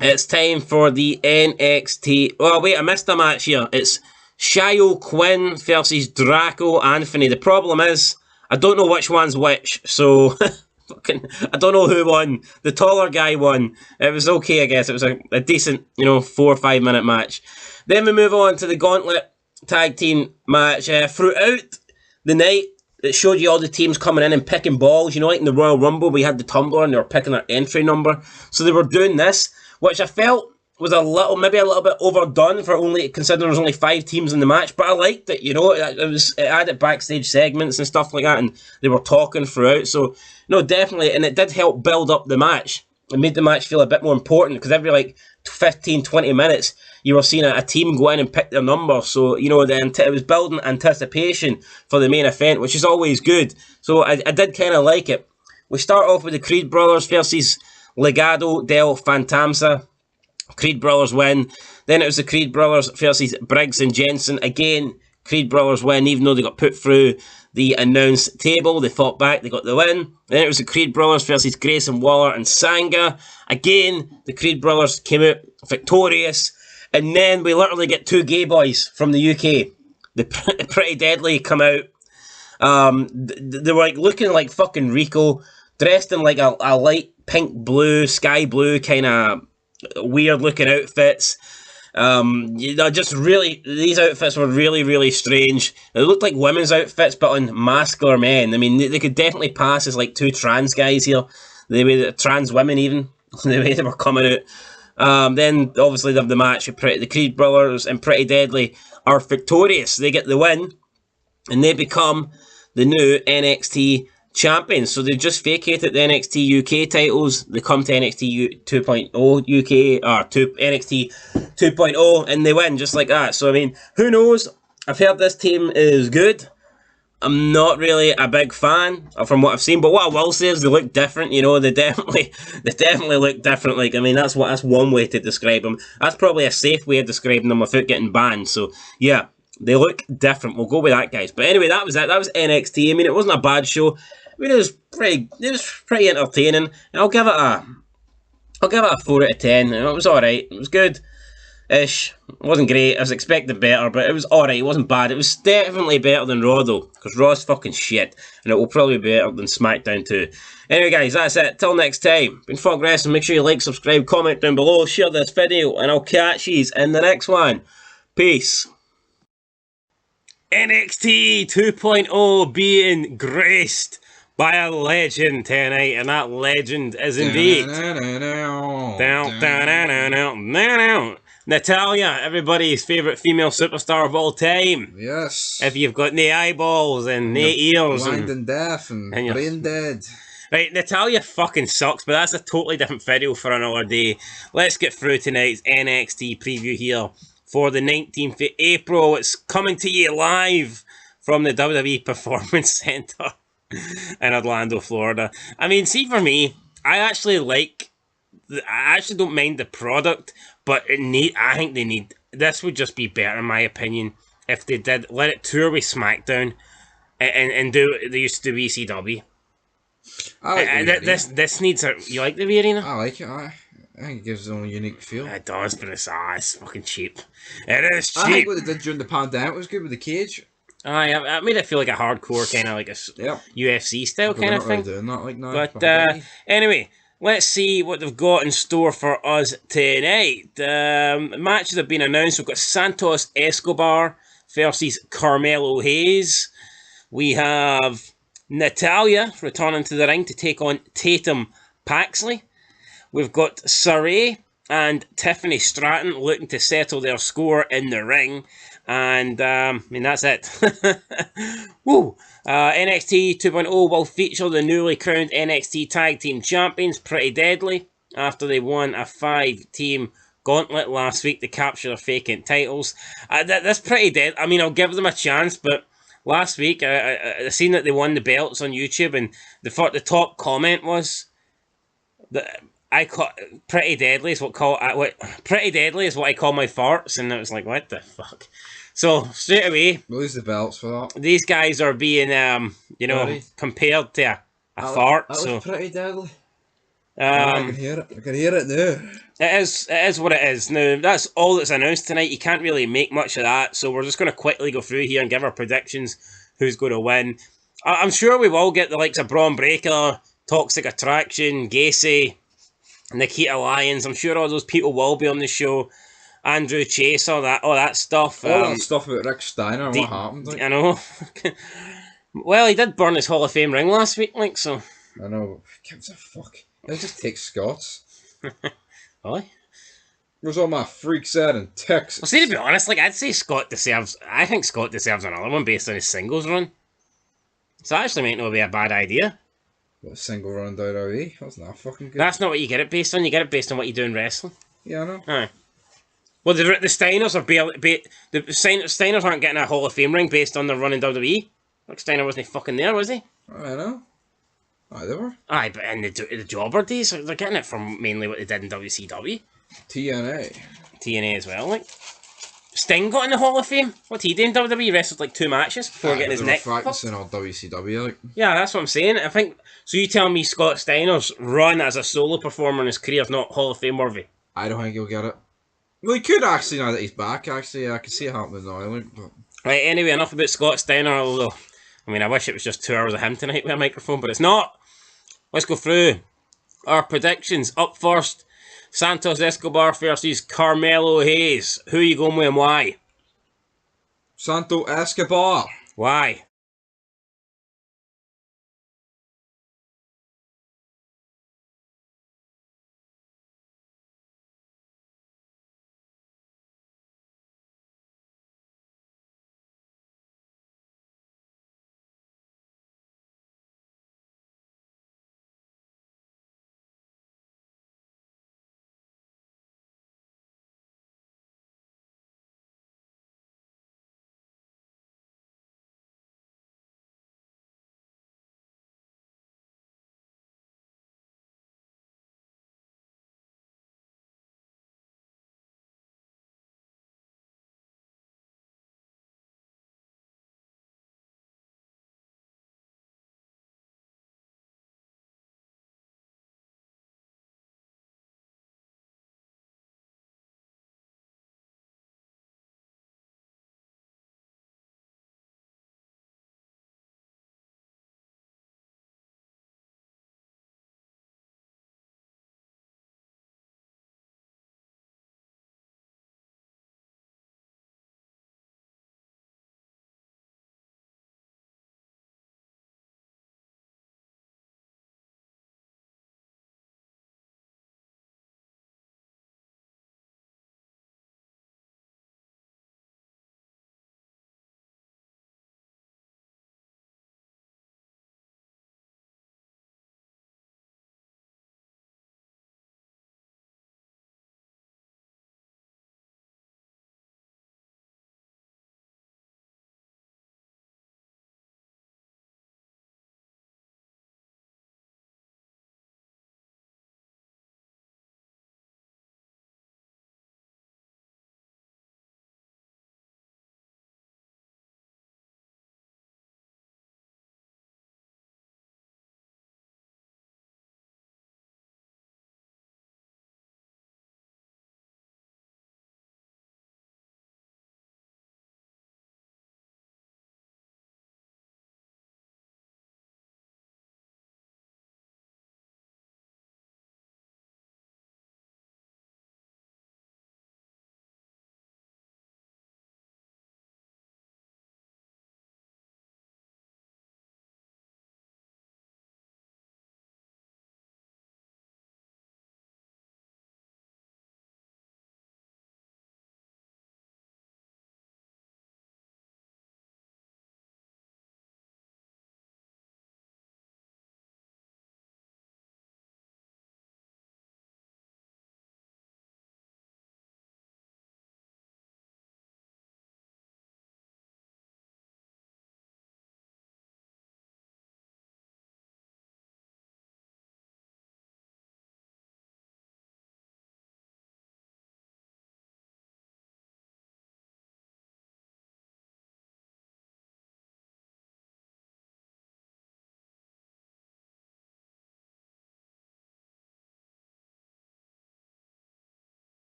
[SPEAKER 1] it's time for the NXT... Oh, wait, I missed a match here. It's Shio Quinn versus Draco Anthony. The problem is, I don't know which one's which, so... I don't know who won. The taller guy won. It was okay, I guess. It was a decent, 4 or 5 minute match. Then we move on to the Gauntlet Tag Team match. Throughout the night, it showed you all the teams coming in and picking balls. Like in the Royal Rumble, we had the tumbler and they were picking their entry number. So they were doing this, which I felt was maybe a little bit overdone for considering there was only 5 teams in the match, but I liked it, it added backstage segments and stuff like that, and they were talking throughout, so, no, definitely, and it did help build up the match. It made the match feel a bit more important, because every, 15, 20 minutes, you were seeing a team go in and pick their number, so, it was building anticipation for the main event, which is always good, so I did kind of like it. We start off with the Creed Brothers versus Legado del Fantasma. Creed Brothers win. Then it was the Creed Brothers versus Briggs and Jensen. Again, Creed Brothers win, even though they got put through the announce table. They fought back, they got the win. Then it was the Creed Brothers versus Grayson Waller and Sanga. Again, the Creed Brothers came out victorious. And then we literally get 2 gay boys from the UK. The Pretty Deadly come out. They were looking like fucking Rico, dressed in like a light pink blue, sky blue kind of weird looking outfits. Just really, these outfits were really, really strange. They looked like women's outfits, but on masculine men. I mean, they could definitely pass as 2 trans guys here. The way trans women even, the way they were coming out. Then obviously they have the match with the Creed Brothers and Pretty Deadly are victorious. They get the win, and they become the new NXT champions. So they just vacated the NXT UK titles. They come to NXT 2.0 UK or NXT 2.0 and they win just like that. So I mean, who knows? I've heard this team is good. I'm not really a big fan from what I've seen, but what I will say is they look different. They definitely look different. I mean, that's one way to describe them. That's probably a safe way of describing them without getting banned. So yeah, they look different. We'll go with that, guys. But anyway, that was it. That was NXT. I mean, it wasn't a bad show. I mean, it was pretty entertaining. And I'll give it a 4 out of 10. It was alright. It was good-ish. It wasn't great. I was expecting better, but it was alright. It wasn't bad. It was definitely better than Raw, though, because Raw's fucking shit, and it will probably be better than SmackDown too. Anyway, guys, that's it. Till next time. Been Fog Wrestling. Make sure you like, subscribe, comment down below, share this video, and I'll catch yous in the next one. Peace. NXT 2.0 being graced by a legend tonight, and that legend is indeed Natalya, everybody's favourite female superstar of all time.
[SPEAKER 17] Yes.
[SPEAKER 1] If you've got no eyeballs and no ears
[SPEAKER 17] blind and deaf and brain dead.
[SPEAKER 1] Right, Natalya fucking sucks, but that's a totally different video for another day. Let's get through tonight's NXT preview here for the 19th of April. It's coming to you live from the WWE Performance Center in Orlando, Florida. I mean, see, for me, I actually don't mind the product, but I think they need, this would just be better in my opinion if they did let it tour with SmackDown and do what they used to do ECW.
[SPEAKER 17] I like
[SPEAKER 1] this needs a, you like the arena?
[SPEAKER 17] I like it. I think it gives it a unique feel.
[SPEAKER 1] It does, but it's fucking cheap. It is cheap.
[SPEAKER 17] I think what they did during the pandemic was good with the cage.
[SPEAKER 1] I made it feel like a hardcore kind of like a UFC style kind of thing.
[SPEAKER 17] Doing that like now.
[SPEAKER 1] But anyway, let's see what they've got in store for us tonight. Matches have been announced. We've got Santos Escobar versus Carmelo Hayes. We have Natalya returning to the ring to take on Tatum Paxley. We've got Sarray and Tiffany Stratton looking to settle their score in the ring. And, I mean, that's it. Woo! NXT 2.0 will feature the newly crowned NXT Tag Team Champions, Pretty Deadly, after they won a 5-team gauntlet last week to capture their vacant titles. That's Pretty Dead. I mean, I'll give them a chance, but last week, I seen that they won the belts on YouTube, and the top comment was that Pretty Deadly is Pretty Deadly is what I call my farts, and I was like, what the fuck? So straight away,
[SPEAKER 11] lose the belts for that.
[SPEAKER 1] These guys are being,
[SPEAKER 11] Really?
[SPEAKER 1] compared to a fart.
[SPEAKER 11] That
[SPEAKER 1] So
[SPEAKER 11] was pretty deadly. I can hear it. I can hear it now.
[SPEAKER 1] It is what it is. Now, that's all that's announced tonight. You can't really make much of that, so we're just going to quickly go through here and give our predictions, who's going to win. I'm sure we will get the likes of Braun Breaker, Toxic Attraction, Gacy, Nikita Lyons. I'm sure all those people will be on the show. Andrew Chase, all that stuff.
[SPEAKER 11] All that stuff about Rick Steiner and what happened. Like.
[SPEAKER 1] I know. Well, he did burn his Hall of Fame ring last week, like, so.
[SPEAKER 11] I know. Who gives a fuck? Let's just take Scots.
[SPEAKER 1] Really?
[SPEAKER 11] Where's all my freaks at in Texas?
[SPEAKER 1] Well, see, to be honest, like, I think Scott deserves another one based on his singles run. So that actually might not be a bad idea.
[SPEAKER 11] What, a single run WWE? That's not fucking good.
[SPEAKER 1] That's not what you get it based on. You get it based on what you do in wrestling.
[SPEAKER 11] Yeah, I know.
[SPEAKER 1] Aye. Well, the Steiners are the Steiners aren't getting a Hall of Fame ring based on their run in WWE. Like, Steiner wasn't fucking there, was he?
[SPEAKER 11] I know. Aye, they were.
[SPEAKER 1] Aye, but in the Jobber days, they're getting it from mainly what they did in WCW. TNA as well, like. Sting got in the Hall of Fame. What did he do in WWE? He wrestled like 2 matches before getting his neck
[SPEAKER 11] practicing on WCW, like.
[SPEAKER 1] Yeah, that's what I'm saying. I think so. You tell me Scott Steiner's run as a solo performer in his career is not Hall of Fame worthy?
[SPEAKER 11] I don't think he'll get it. Well, he could actually now that he's back. Actually, I can see it happening now. Like, but...
[SPEAKER 1] Right. Anyway, enough about Scott Steiner. Although, I mean, I wish it was just 2 hours of him tonight with a microphone, but it's not. Let's go through our predictions. Up first, Santos Escobar versus Carmelo Hayes. Who are you going with and why?
[SPEAKER 11] Santos Escobar.
[SPEAKER 1] Why?